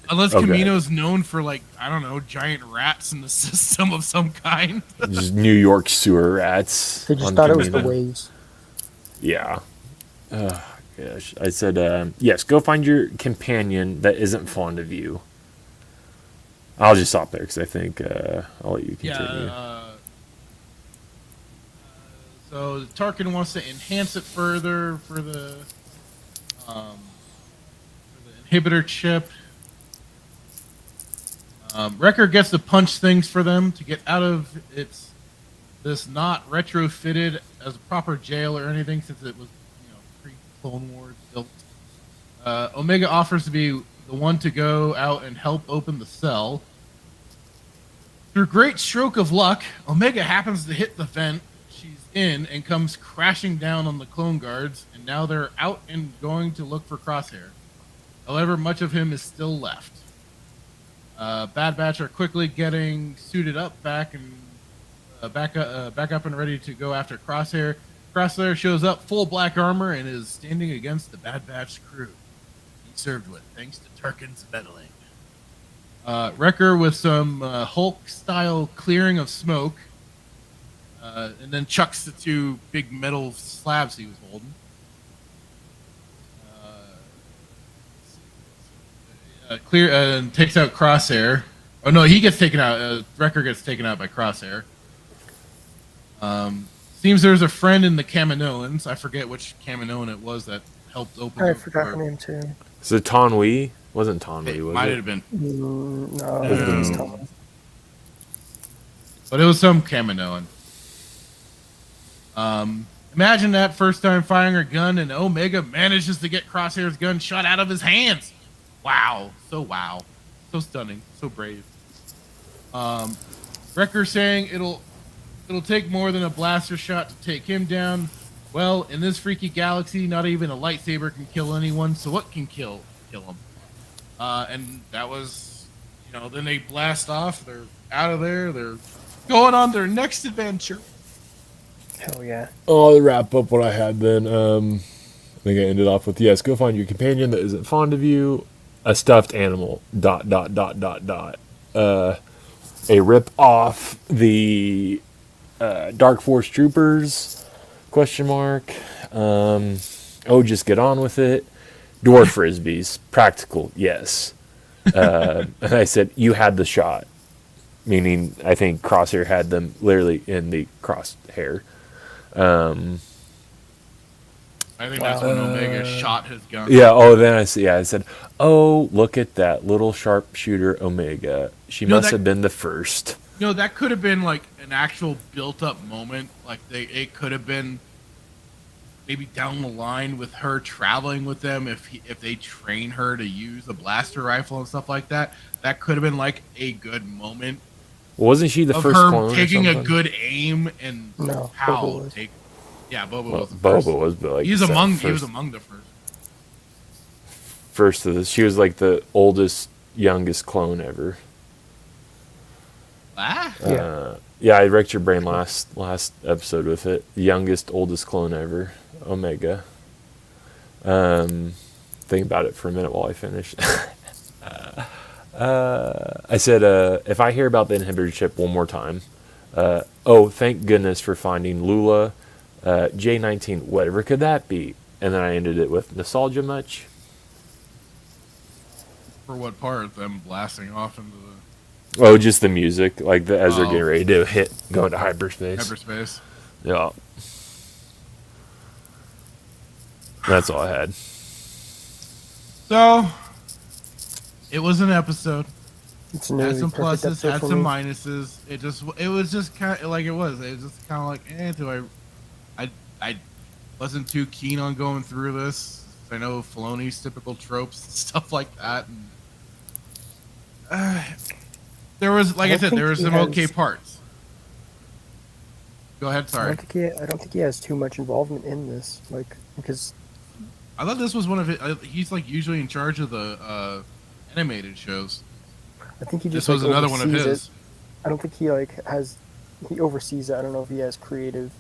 unless Kamino's known for, like, I don't know, giant rats in the system of some kind. Just New York sewer rats. They just thought it was the waves. Yeah. Gosh. I said, yes, go find your companion that isn't fond of you. I'll just stop there because I think I'll let you continue. So Tarkin wants to enhance it further for the inhibitor chip. Wrecker gets to punch things for them to get out of this not retrofitted as a proper jail or anything, since it was pre-Clone Wars built. Omega offers to be the one to go out and help open the cell. Through great stroke of luck, Omega happens to hit the vent she's in and comes crashing down on the clone guards, and now they're out and going to look for Crosshair. However, much of him is still left. Bad Batch are quickly getting suited up back up and ready to go after Crosshair. Crosshair shows up full black armor and is standing against the Bad Batch crew. He served with, thanks to Tarkin's meddling. Wrecker with some Hulk-style clearing of smoke, and then chucks the two big metal slabs he was holding. And takes out Crosshair. Oh no, he gets taken out. Wrecker gets taken out by Crosshair. Seems there's a friend in the Kaminoans. I forget which Kaminoan it was that helped open. I forgot her name too. Is it Tonwi? Wasn't Tonwi? Was might it? have been. No, it was Tom. But it was some Kaminoan. Imagine that first time firing a gun and Omega manages to get Crosshair's gun shot out of his hands. Wow. So stunning. So brave. Wrecker saying it'll It'll take more than a blaster shot to take him down. Well, in this freaky galaxy, not even a lightsaber can kill anyone, so what can kill him? And that was, then they blast off. They're out of there. They're going on their next adventure. Hell yeah. I'll wrap up what I had then. I think I ended off with, yes, go find your companion that isn't fond of you. A stuffed animal, ... A rip off the Dark Force Troopers, ? Just get on with it. Dwarf Frisbees, practical, yes. And I said, you had the shot. Meaning, I think Crosshair had them literally in the crosshair. I think that's when Omega shot his gun. Yeah, then I said, oh, look at that little sharpshooter Omega. She must have been the first. That could have been like an actual built-up moment. Like it could have been maybe down the line with her traveling with them if they train her to use a blaster rifle and stuff like that. That could have been like a good moment. Wasn't she the first clone or taking something? a good aim and how take? Yeah, Boba was the first. Boba was, but like he was among the first. First of this, she was like the oldest, youngest clone ever. Yeah, I wrecked your brain last episode with it. The youngest, oldest clone ever, Omega. Think about it for a minute while I finish. I said, if I hear about the inhibitor chip one more time, thank goodness for finding Lula, J19, whatever could that be? And then I ended it with nostalgia much. For what part? Them blasting off into the... Oh, just the music, like as they're getting ready to go into hyperspace. Hyperspace. Yeah. That's all I had. So, it was an episode. It's had some pluses, had some minuses. It was just kind of like it was. It was just kind of like, I wasn't too keen on going through this. I know Filoni's typical tropes and stuff like that. And, there was, like I said, there were some okay parts. Go ahead, sorry. I don't think he has too much involvement in this, because I thought this was one of his. He's like usually in charge of the animated shows. I think he just. This was another one of his. It. I don't think he he oversees it. I don't know if he has creative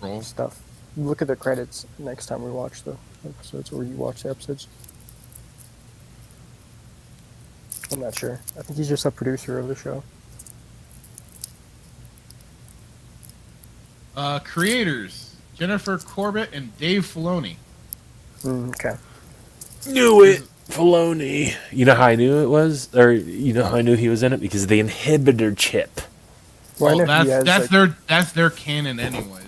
control stuff. Look at the credits next time we watch the episodes, or you watch the episodes. I'm not sure. I think he's just a producer of the show. Creators: Jennifer Corbett and Dave Filoni. Okay. Knew it, Filoni. You know how I knew it was, or you know how I knew he was in it, because of the inhibitor chip. Well, that's their canon, anyways.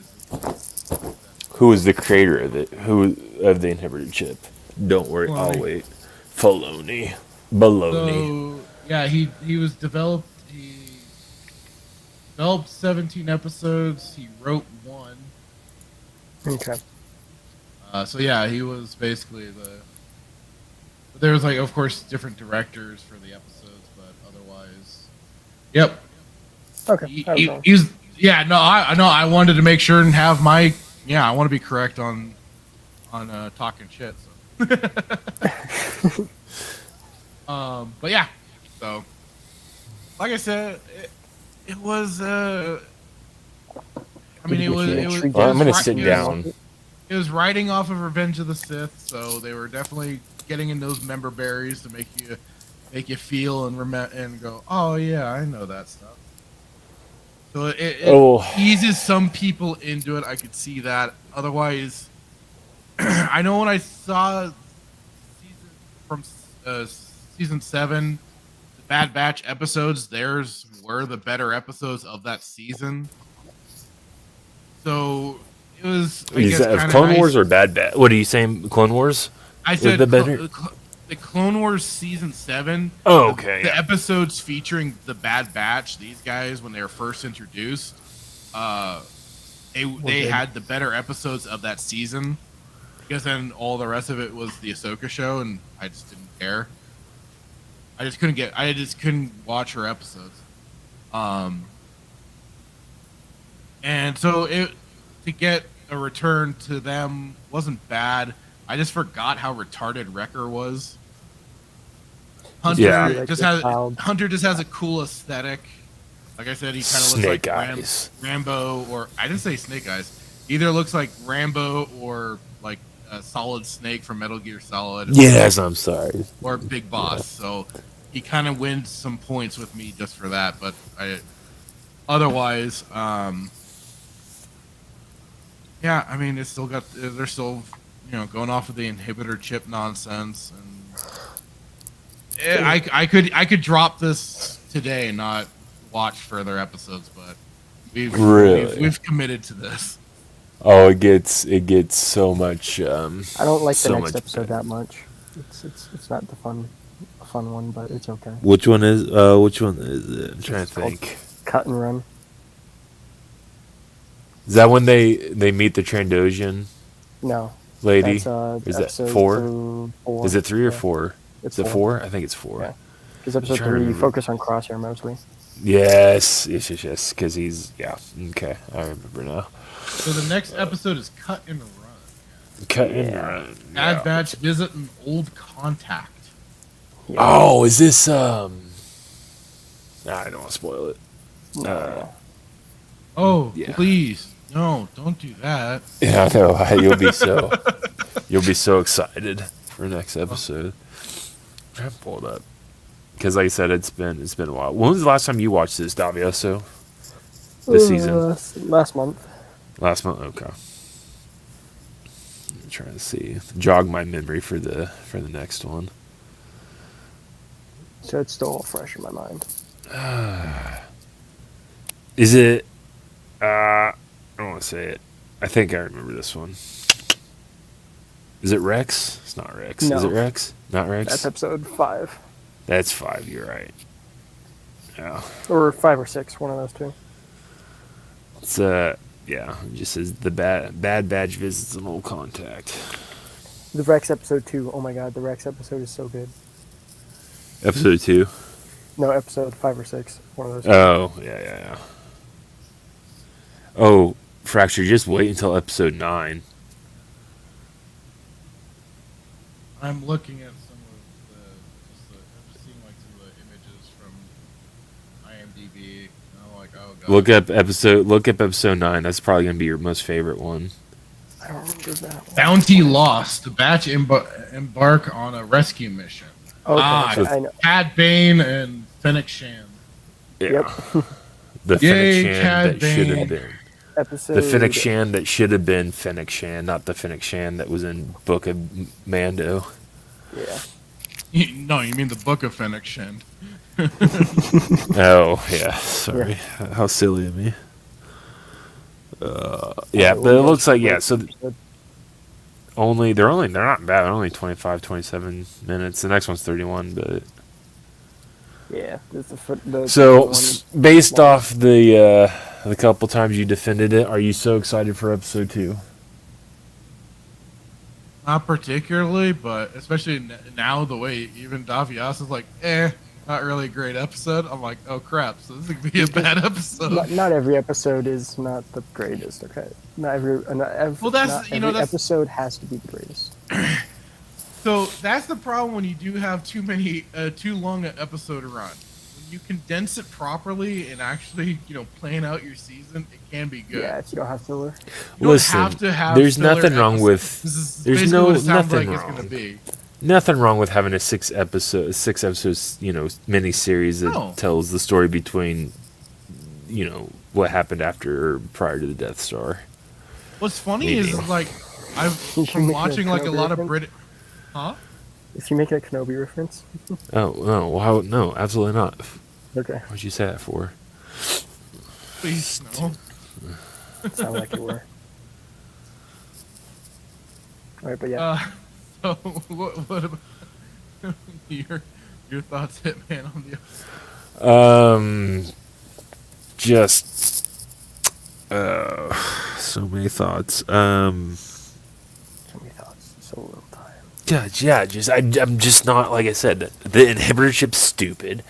Who was the creator of it? Who of the inhibitor chip? Don't worry, Filoni. I'll wait. Filoni. Baloney. So, yeah, he was developed. He developed 17 episodes. He wrote one. Okay. So yeah, he was basically there was, like, of course, different directors for the episodes, but otherwise, yep. Okay. He's I wanted to make sure and have my I want to be correct on talking shit. So. But yeah, so like I said, it was. I mean, it was. I'm gonna sit down. It was riding off of Revenge of the Sith, so they were definitely getting in those member berries to make you feel and go, oh yeah, I know that stuff. So it eases some people into it. I could see that. Otherwise, I know when I saw season 7, the Bad Batch episodes, theirs were the better episodes of that season. So it was. Is that Clone Wars or Bad Batch? What are you saying? Clone Wars? I said the better. The Clone Wars season 7. Oh, okay. The episodes featuring the Bad Batch, these guys when they were first introduced, they had the better episodes of that season. Because then all the rest of it was the Ahsoka show, and I just didn't care. I just couldn't watch her episodes. And so to get a return to them wasn't bad. I just forgot how retarded Wrecker was. Hunter just has a cool aesthetic. Like I said, he kind of looks like Rambo, or I didn't say Snake Eyes. Either looks like Rambo or like a Solid Snake from Metal Gear Solid. Yes, I'm sorry. Or Big Boss. Yeah. So he kind of wins some points with me just for that. But otherwise, yeah, I mean, it's still they're still, going off of the inhibitor chip nonsense, and I could drop this today and not watch further episodes, but we've committed to this. Oh, it gets so much. I don't like the next episode that much. It's not the fun one, but it's okay. Which one is it? I'm trying to think. Cut and Run. Is that when they meet the Trandoshan? No. Lady? Is that 4? Is it 3 or 4? Is it 4? I think it's 4. Yeah. Because episode 3, you focus on Crosshair mostly. Yes. Because he's... Yeah. Okay. I remember now. So the next episode is Cut and Run. Cut and Run. Bad Batch visit an old contact. Yeah. Oh, is this... I don't want to spoil it. Please. No, don't do that. Yeah, I know. You'll be so excited for next episode. I'm trying to pull it up. Because like I said, it's been a while. When was the last time you watched this, Davioso? This season? Last month. Last month? Okay. I'm trying to see. Jog my memory for the next one. So it's still all fresh in my mind. Is it... I don't want to say it. I think I remember this one. Is it Rex? It's not Rex. No. Is it Rex? Not Rex? That's episode 5. That's 5, you're right. Yeah. Or 5 or 6, one of those two. It's yeah, it just says the bad badge visits an old contact. The Rex episode 2. Oh my god, the Rex episode is so good. Episode 2? No, episode 5 or 6. One of those two. Oh, yeah. Oh, Fracture, just wait until episode 9. I'm looking at some of I'm just seeing like some of the images from IMDb. And I'm like, oh god. Look up episode 9. That's probably gonna be your most favorite one. I don't remember that one. Bounty lost. The Batch embark on a rescue mission. Okay, I know. Cad Bane and Fennec Shand. Yeah. Yep. The Yay, Fennec Shand Cad that should Bane. have been. Episode... The Fennec Shand that should have been Fennec Shand, not the Fennec Shand that was in Book of Mando. Yeah. No, you mean the Book of Fennec Shand. Oh, yeah. Sorry. Yeah. How silly of me. Yeah, but it looks like, yeah, so they're not bad. They're only 25, 27 minutes. The next one's 31, but... Yeah. So, based off the couple times you defended it, are you so excited for episode 2? Not particularly, but especially now the way even Davias is like, not really a great episode. I'm like, oh crap, so this is gonna be a bad episode. Not every episode is not the greatest, okay? Not every episode has to be the greatest. So that's the problem when you do have too long an episode to run. When you condense it properly and actually, plan out your season, it can be good. Yeah, if you don't have filler. Listen, there's nothing wrong with. There's nothing wrong. Nothing wrong with having a 6 episodes, mini series that tells the story between, what happened after or prior to the Death Star. What's funny is like I'm watching like a lot of British. Huh? Is he making a Kenobi reference? Oh no! No, absolutely not. Okay. What'd you say that for? Please no. Sound like you were. All right, but yeah. So what about your thoughts, Hitman, on the episode? Just so many thoughts. So many thoughts, so little time. Yeah, I'm just not, like I said, the inhibitor chip's stupid.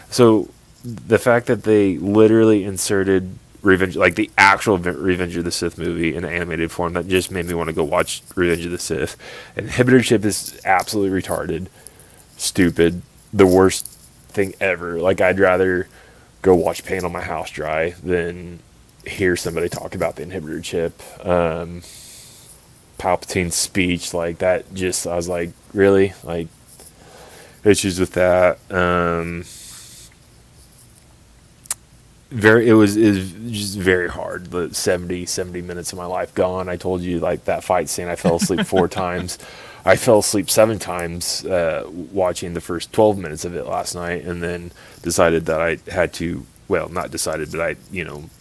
So the fact that they literally inserted Revenge, like the actual Revenge of the Sith movie in animated form, that just made me want to go watch Revenge of the Sith. Inhibitor chip is absolutely retarded, stupid, the worst thing ever. Like, I'd rather go watch paint on my house dry than hear somebody talk about the inhibitor chip. Palpatine's speech, like that, just, I was like, really? Like, issues with that. It was just very hard. The 70 minutes of my life gone. I told you, like, that fight scene, I fell asleep 4 times. I fell asleep 7 times watching the first 12 minutes of it last night, and then decided that I had to, well, not decided, but I,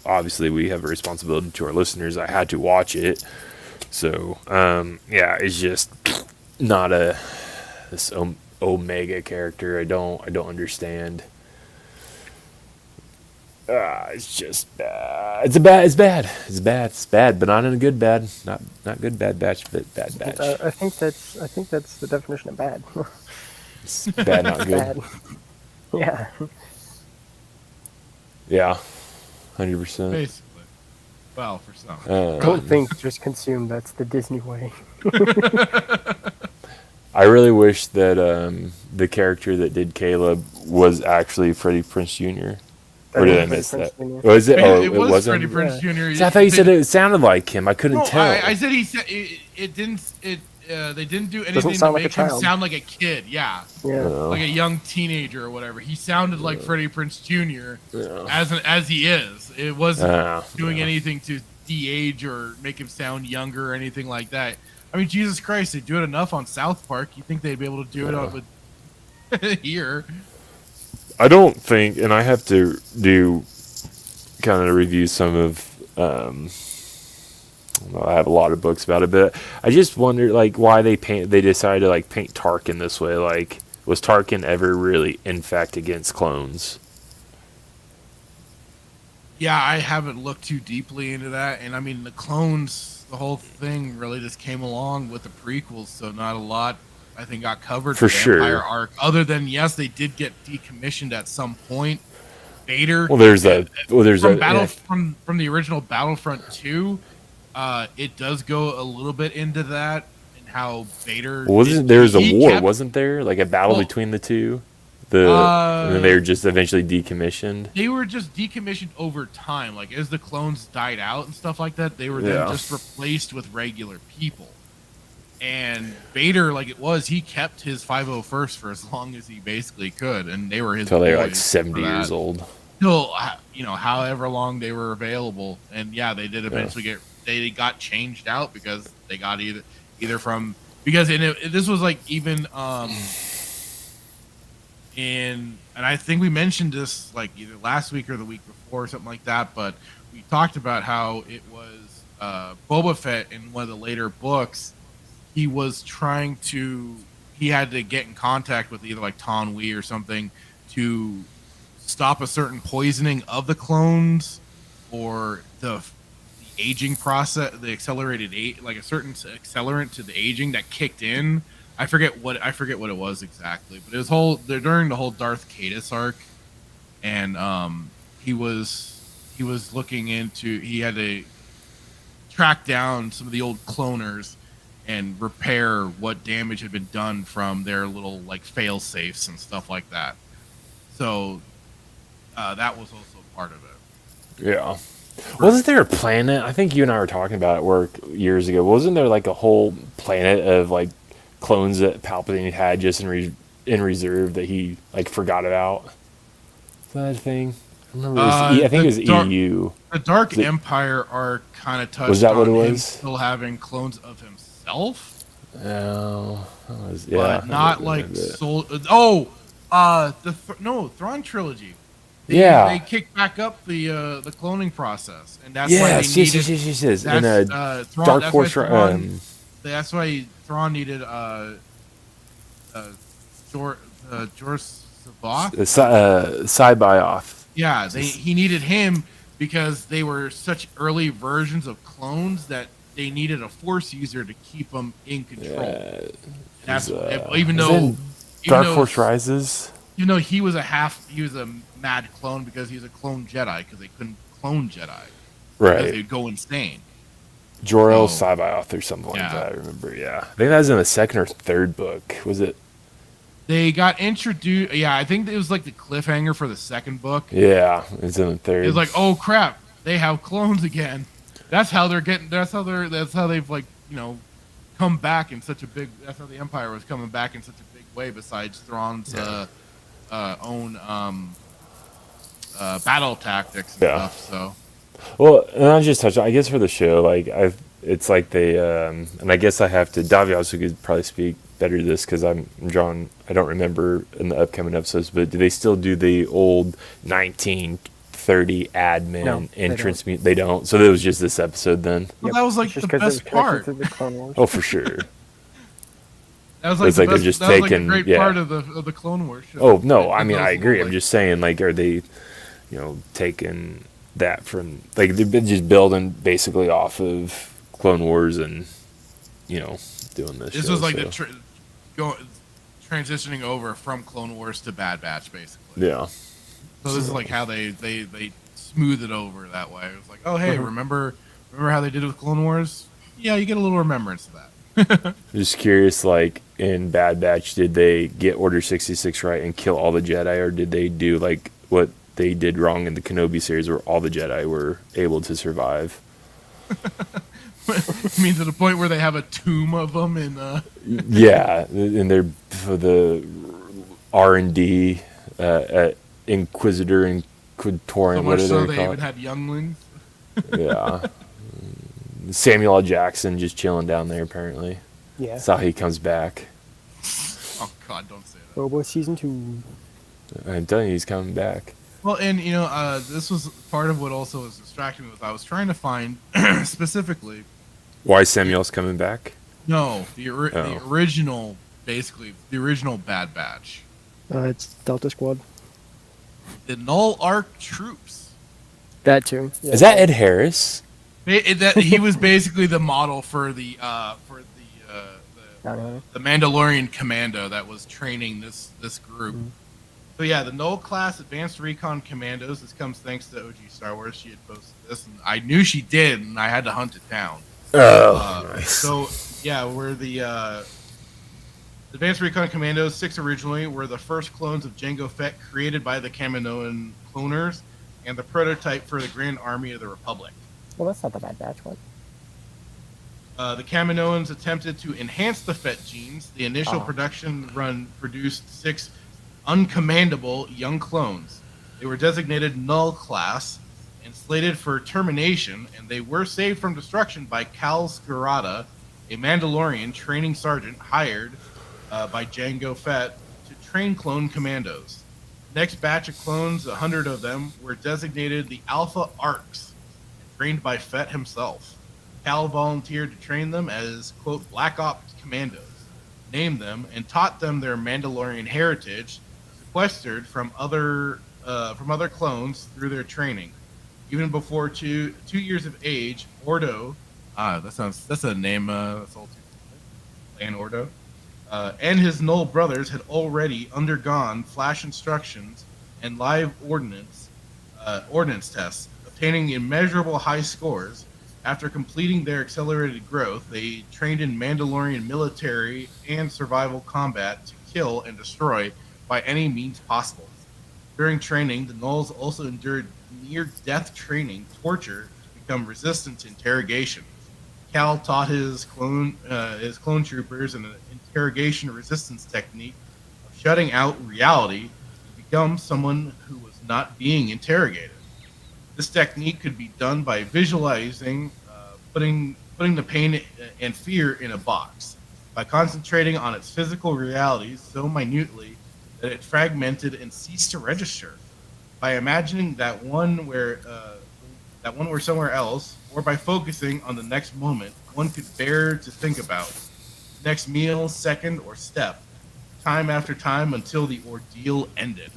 obviously we have a responsibility to our listeners. I had to watch it. So, yeah, it's just not this Omega character. I don't understand. It's just it's bad, but not in a good bad, not good bad batch, but bad batch. I think that's the definition of bad. It's bad, not good. Bad. Yeah. Yeah, 100%. Basically. Well, for some. Don't think, just consume. That's the Disney way. I really wish that the character that did Caleb was actually Freddie Prinze Jr. Or did I miss that? Was it? Oh, it was wasn't. Freddie Prinze Jr. See, I thought you said it sounded like him. I couldn't tell. I said he said it didn't. They didn't do anything to sound like make a him child. sound like a kid. Yeah, like a young teenager or whatever. He sounded like Freddie Prinze Jr. As he is. It wasn't doing anything to de-age or make him sound younger or anything like that. I mean, Jesus Christ, they do it enough on South Park. You think they'd be able to do it with here? I don't think, and I have to do kind of review some of. I have a lot of books about it, but I just wonder, like, why they decided to like paint Tarkin this way. Like, was Tarkin ever really in fact against clones? Yeah, I haven't looked too deeply into that, and I mean the clones, the whole thing really just came along with the prequels, so not a lot I think got covered For the sure. Empire arc. Other than yes, they did get decommissioned at some point. Vader. From the original Battlefront 2. It does go a little bit into that and how Vader. There was a war, wasn't there? Like a battle between the two. And then they were just eventually decommissioned. They were just decommissioned over time. Like, as the clones died out and stuff like that, they were then just replaced with regular people. And Vader, he kept his 501st for as long as he basically could, and they were his. Until they were like 70 years old. Till however long they were available, and yeah, they did eventually they got changed out because they got either from because this was like even and I think we mentioned this like either last week or the week before or something like that, but we talked about how it was Boba Fett in one of the later books. He had to get in contact with either like Ton Wee or something to stop a certain poisoning of the clones or the aging process, the accelerated like a certain accelerant to the aging that kicked in. I forget what it was exactly, but it was during the whole Darth Caedus arc, and he was looking into, he had to track down some of the old cloners and repair what damage had been done from their little like fail safes and stuff like that. So that was also part of it. Yeah. Wasn't there a planet? I think you and I were talking about it at work years ago. Wasn't there like a whole planet of like clones that Palpatine had just in reserve that he like forgot about? Is that a thing? I remember I think it was EU. The Dark Empire arc kind of touched on him still having clones of himself. No, but not like Thrawn trilogy. They kicked back up the cloning process, and that's why they needed. Yes. And Dark Force. That's why Thrawn needed George Sabath. Sybioth. Yeah, he needed him because they were such early versions of clones that they needed a Force user to keep them in control. That's even though Dark Force Rises. You know, he was a mad clone because he was a clone Jedi because they couldn't clone Jedi. Because Right. they'd go insane. Jor-El So, Sabaoth or something like yeah. that, I remember, yeah. I think that was in the second or third book. Was it? They got introduced. Yeah, I think it was like the cliffhanger for the second book. Yeah, it's in the third. It was like, oh crap, they have clones again. That's how they're getting. That's how they've like, you know, come back in such a big. That's how the Empire was coming back in such a big way. Besides Thrawn's own battle tactics and stuff. So. Well, and I just touched on, I guess for the show, like it's like they, and I guess I have to. Davi also could probably speak better to this because I'm drawn. I don't remember in the upcoming episodes, but do they still do the old 1930 admin entrance? They don't. So that was just this episode then. Well, that was like the best part. Oh, for sure. That was like the best, just that was like a great part of the Clone Wars show. Oh no, I mean I agree. I'm just saying, like, are they, taking that from, like, they've been just building basically off of Clone Wars and doing this. This was like transitioning over from Clone Wars to Bad Batch, basically. Yeah. So this is like how they smooth it over that way. It was like, oh hey, remember how they did it with Clone Wars? Yeah, you get a little remembrance of that. Just curious, like in Bad Batch, did they get Order 66 right and kill all the Jedi, or did they do like what they did wrong in the Kenobi series, where all the Jedi were able to survive? I mean, to the point where they have a tomb of them in. Yeah, and they're for the R&D at Inquisitor and Quintorian. So much so they even had younglings. Yeah. Samuel L. Jackson just chilling down there, apparently. Yeah. That's how he comes back. Oh, God, don't say that. Robo Season 2. I'm telling you, he's coming back. Well, and, this was part of what also was distracting me. I was trying to find, specifically... Why Samuel's coming back? No, the original, basically, the original Bad Batch. It's Delta Squad. The Null Arc troops. That too. Yeah. Is that Ed Harris? He was basically the model for the Mandalorian commando that was training this group. Mm-hmm. So yeah, the Null class Advanced Recon Commandos. This comes thanks to OG Star Wars. She had posted this, and I knew she did, and I had to hunt it down. Oh, nice. So yeah, we're the Advanced Recon Commandos 6 originally were the first clones of Jango Fett created by the Kaminoan cloners, and the prototype for the Grand Army of the Republic. Well, that's not the Bad Batch one. The Kaminoans attempted to enhance the Fett genes. The initial production run produced 6 uncommandable young clones. They were designated Null class and slated for termination, and they were saved from destruction by Cal Skirata, a Mandalorian training sergeant hired by Jango Fett to train clone commandos. Next batch of clones, 100 of them, were designated the Alpha Arcs, trained by Fett himself. Cal volunteered to train them as, quote, Black Ops commandos, named them, and taught them their Mandalorian heritage, sequestered from other clones through their training. Even before 2 years of age, Ordo, that's a name, that's all too Lan Ordo, and his Null brothers had already undergone flash instructions and live ordnance tests, obtaining immeasurable high scores. After completing their accelerated growth, they trained in Mandalorian military and survival combat to kill and destroy by any means possible. During training, the Nulls also endured near-death training, torture, to become resistant to interrogation. Cal taught his clone troopers an interrogation resistance technique of shutting out reality to become someone who was not being interrogated. This technique could be done by visualizing, putting the pain and fear in a box, by concentrating on its physical realities so minutely that it fragmented and ceased to register, by imagining that one were somewhere else, or by focusing on the next moment one could bear to think about, next meal, second, or step, time after time until the ordeal ended.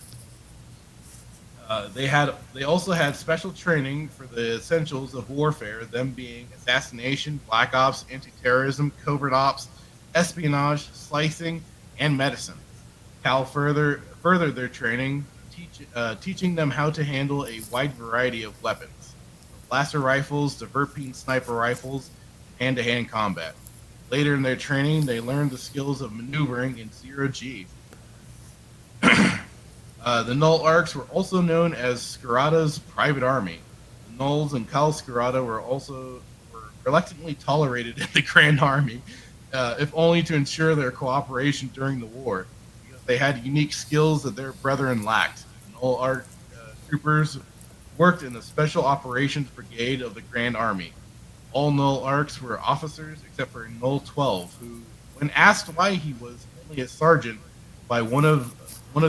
They also had special training for the essentials of warfare, them being assassination, black ops, anti-terrorism, covert ops, espionage, slicing, and medicine. Cal furthered their training, teaching them how to handle a wide variety of weapons, from blaster rifles to Verpine sniper rifles, and hand-to-hand combat. Later in their training, they learned the skills of maneuvering in zero-G. The Null Arcs were also known as Scarata's private army. The Nulls and Cal Scarata were reluctantly tolerated in the Grand Army, if only to ensure their cooperation during the war. Because they had unique skills that their brethren lacked. The Null Arc troopers worked in the Special Operations Brigade of the Grand Army. All Null Arcs were officers except for Null 12, who, when asked why he was only a sergeant by one of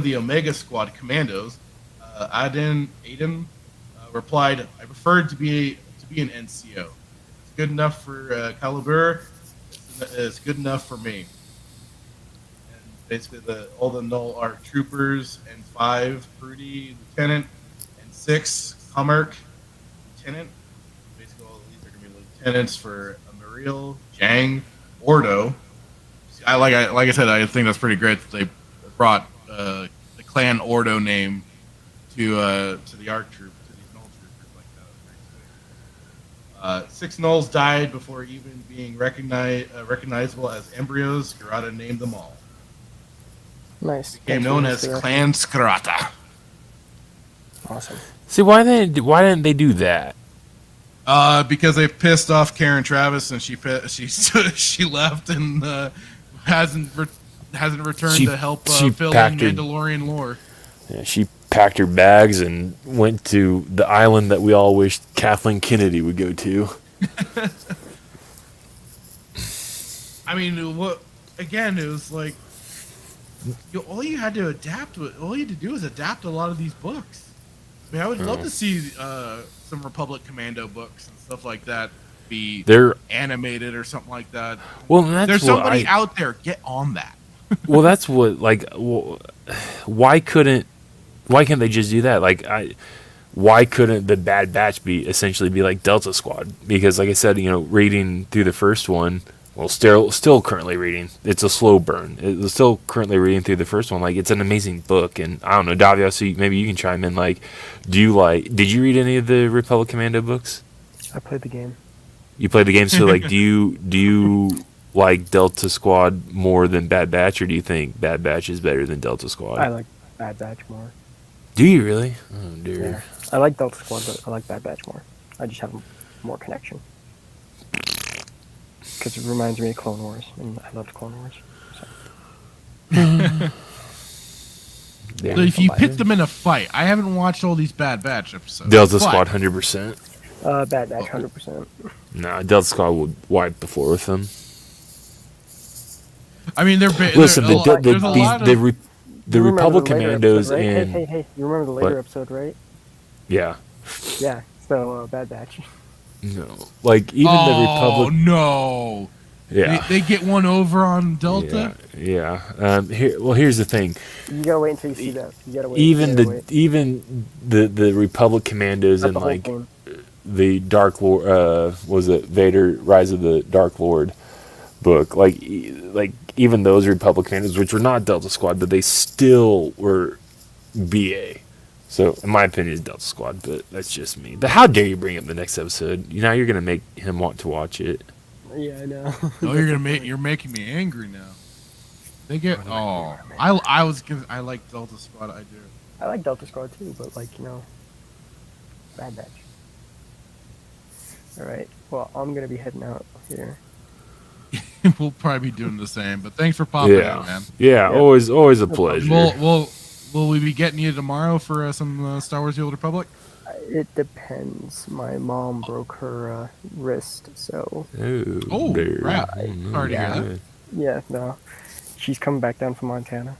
the Omega Squad commandos, Aiden replied, "I preferred to be an NCO. It's good enough for Caliber. It's good enough for me." And basically, all the Null Arc troopers and 5 Fruity Lieutenant and 6 Hummerk Lieutenant. Basically, all these are going to be lieutenants for Amariel, Jang, Ordo. Like I said, I think that's pretty great that they brought the clan Ordo name to the Arc troop, to these Null troopers like that. 6 Nulls died before even being recognizable as embryos. Scarata named them all. Nice. Became known as Clan Scarata. Awesome. See, why didn't they do that? Because they pissed off Karen Travis, and she left and hasn't returned to help fill in Mandalorian lore. Yeah, she packed her bags and went to the island that we all wished Kathleen Kennedy would go to. I mean, it was like all you had to do was adapt a lot of these books. I mean, I would love to see some Republic Commando books and stuff like that be animated or something like that. Well, there's somebody out there. Get on that. Well, that's what why can't they just do that? Why couldn't the Bad Batch essentially be like Delta Squad? Because, like I said, reading through the first one, well, still currently reading. It's a slow burn. It's still currently reading through the first one. Like, it's an amazing book, and I don't know, Davio, so maybe you can chime in. Like, did you read any of the Republic Commando books? I played the game. You played the game, so like, do you like Delta Squad more than Bad Batch, or do you think Bad Batch is better than Delta Squad? I like Bad Batch more. Do you really? Oh dear. Yeah. I like Delta Squad, but I like Bad Batch more. I just have more connection. Because it reminds me of Clone Wars, and I loved Clone Wars. So if you pit them in a fight, I haven't watched all these Bad Batch episodes. Delta Squad, 100%. Bad Batch, 100%. Nah, Delta Squad would wipe the floor with them. I mean, listen. The Republic Commandos and hey, you remember the later episode, right? Yeah. Yeah. So Bad Batch. No, like even the Republic. Oh no. Yeah. They get one over on Delta. Yeah. Here's the thing. You gotta wait until you see that. You gotta wait. Even the Republic Commandos and like the Dark Lord. Was it Vader? Rise of the Dark Lord book? Like even those Republic Commandos, which were not Delta Squad, but they still were BA. So, in my opinion, it's Delta Squad, but that's just me. But how dare you bring up the next episode? You're going to make him want to watch it. Yeah, I know. Oh, you're making me angry now. They get I like Delta Squad. I do. I like Delta Squad too, but Bad Batch. All right. Well, I'm gonna be heading out here. We'll probably be doing the same, but thanks for popping in, man. Yeah, always a pleasure. Will we be getting you tomorrow for some Star Wars: The Old Republic? It depends. My mom broke her wrist, so. Oh, crap! Sorry to hear that. Yeah, no, she's coming back down from Montana,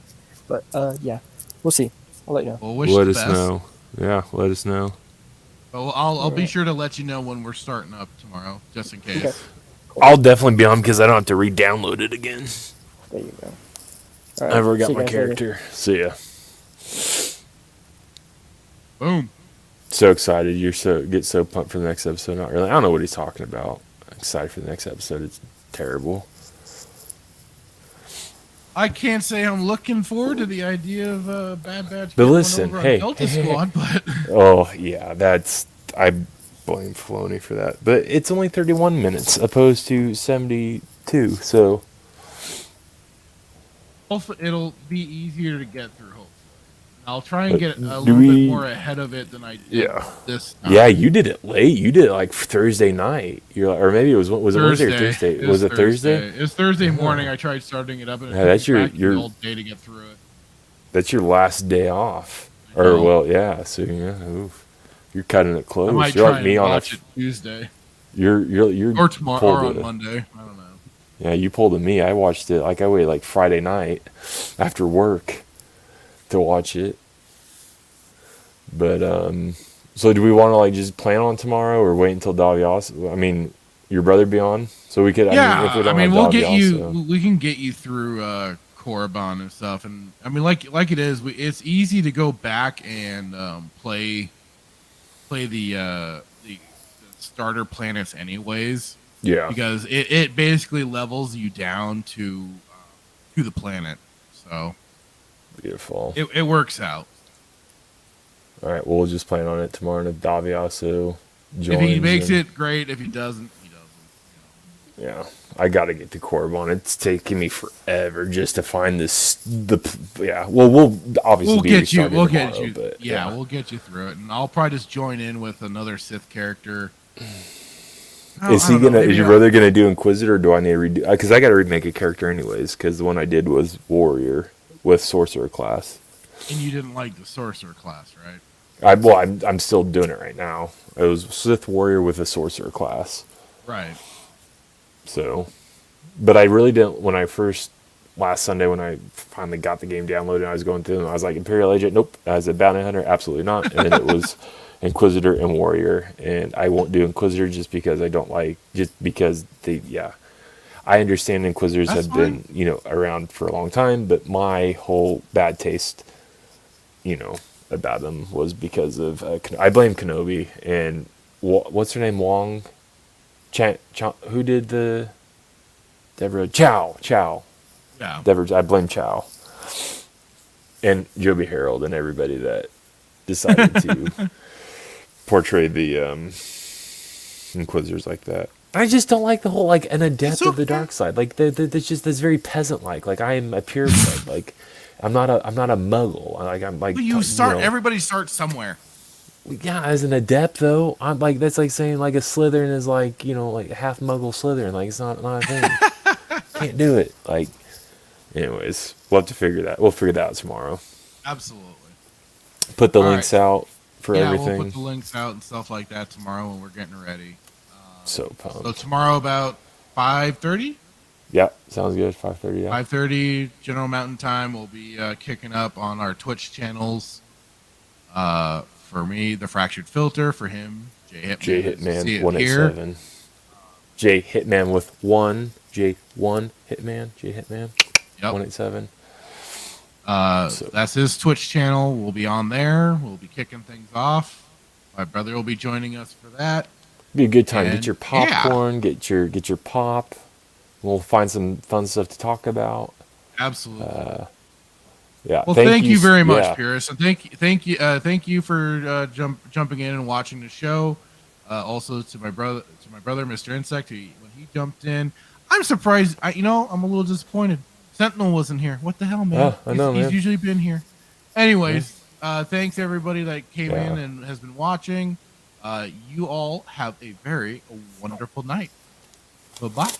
but yeah, we'll see. I'll let you know. Well, let us know. Yeah, let us know. Well, I'll be sure to let you know when we're starting up tomorrow, just in case. Okay. Cool. I'll definitely be on because I don't have to re-download it again. There you go. All right, I've already got my character. See ya. Boom. So excited. Get so pumped for the next episode. Not really. I don't know what he's talking about. I'm excited for the next episode. It's terrible. I can't say I'm looking forward to the idea of Bad Batch. But listen, over hey, on Delta Squad, but oh yeah, I blame Filoni for that. But it's only 31 minutes opposed to 72, so also it'll be easier to get through. Hopefully, I'll try and get a do little bit we- more ahead of it than I did yeah. this time. Yeah, you did it late. You did it like Thursday night. You're like, or maybe it was it Wednesday or Thursday? Was it Thursday? It was Thursday morning. I tried starting it up, and it Yeah, that's took me your- back your- the all day to get through it. That's your last day off. I Or know. well, yeah. So yeah, oof. You're cutting it close. I might You're try like me and on watch it Tuesday You're or tomorrow pulled or on a- Monday. I don't know. Yeah, you pulled a me. I watched it like I waited like Friday night after work to watch it. But so do we want to like just plan on tomorrow or wait until Davios? I mean, your brother be on, so we could. Yeah, if we don't have we'll get Davios, you. We can get you through Korriban and stuff, and I mean, like it is. It's easy to go back and play the starter planets anyways. Yeah. Because it basically levels you down to the planet, so Beautiful. it works out. All right, we'll just plan on it tomorrow. And if Daviaso joins, If he makes then- it, great. If he doesn't, he doesn't. yeah, I got to get to Korriban. It's taking me forever just to find this. Yeah, well, we'll obviously We'll be get you. restarting We'll tomorrow, get you. But, Yeah, we'll get you through it, and I'll probably just join in with another Sith character. Is he gonna? Is your brother gonna do Inquisitor? Or do I need to redo? Because I got to remake a character anyways. Because the one I did was Warrior with Sorcerer class. And you didn't like the Sorcerer class, right? I'm still doing it right now. It was Sith Warrior with a Sorcerer class. Right. So, but I really didn't. When I first last Sunday when I finally got the game downloaded, and I was going through them. I was like Imperial Agent, nope. As a bounty hunter, absolutely not. And then it was Inquisitor and Warrior, and I won't do Inquisitor just because I don't like. Just because I understand Inquisitors That's have been around for a long time, but my whole bad taste, about them was because of I blame Kenobi and what's her name, Wong, who did the Deborah Chow. Yeah. Deborah, I blame Chow and Joby Harold and everybody that decided to portray the Inquisitors like that. I just don't like the whole like an adept of the dark side. Like that's very peasant like. Like I am a pureblood. Like I'm not a muggle. Like I'm like. But you start. Everybody starts somewhere. Yeah, as an adept though, I'm like that's like saying like a Slytherin is like like half muggle Slytherin. Like it's not a thing. Can't do it. Like, anyways, we'll have to figure that. We'll figure that out tomorrow. Absolutely. Put the All links out for everything. We'll put the links out and stuff like that tomorrow when we're getting ready. So pumped. So tomorrow about 5:30. Yeah, sounds good. 5:30. Yeah. 5:30 General Mountain Time. We'll be kicking up on our Twitch channels. For me, the Fractured Filter. For him, J Hitman 187. J Hitman with one. J1 Hitman. J Hitman. Yep. 187. That's his Twitch channel. We'll be on there. We'll be kicking things off. My brother will be joining us for that. Be a good time. And, get your popcorn. Get your pop. We'll find some fun stuff to talk about. Absolutely. Yeah. Well, thank you very much, yeah. Pierce, and thank you for jumping in and watching the show. Also to my brother, Mr. Insect, when he jumped in. I'm surprised. I'm a little disappointed. Sentinel wasn't here. What the hell, man? I know, He's man. usually been here. Anyways, thanks everybody that came in and has been watching. You all have a very wonderful night. Bye-bye.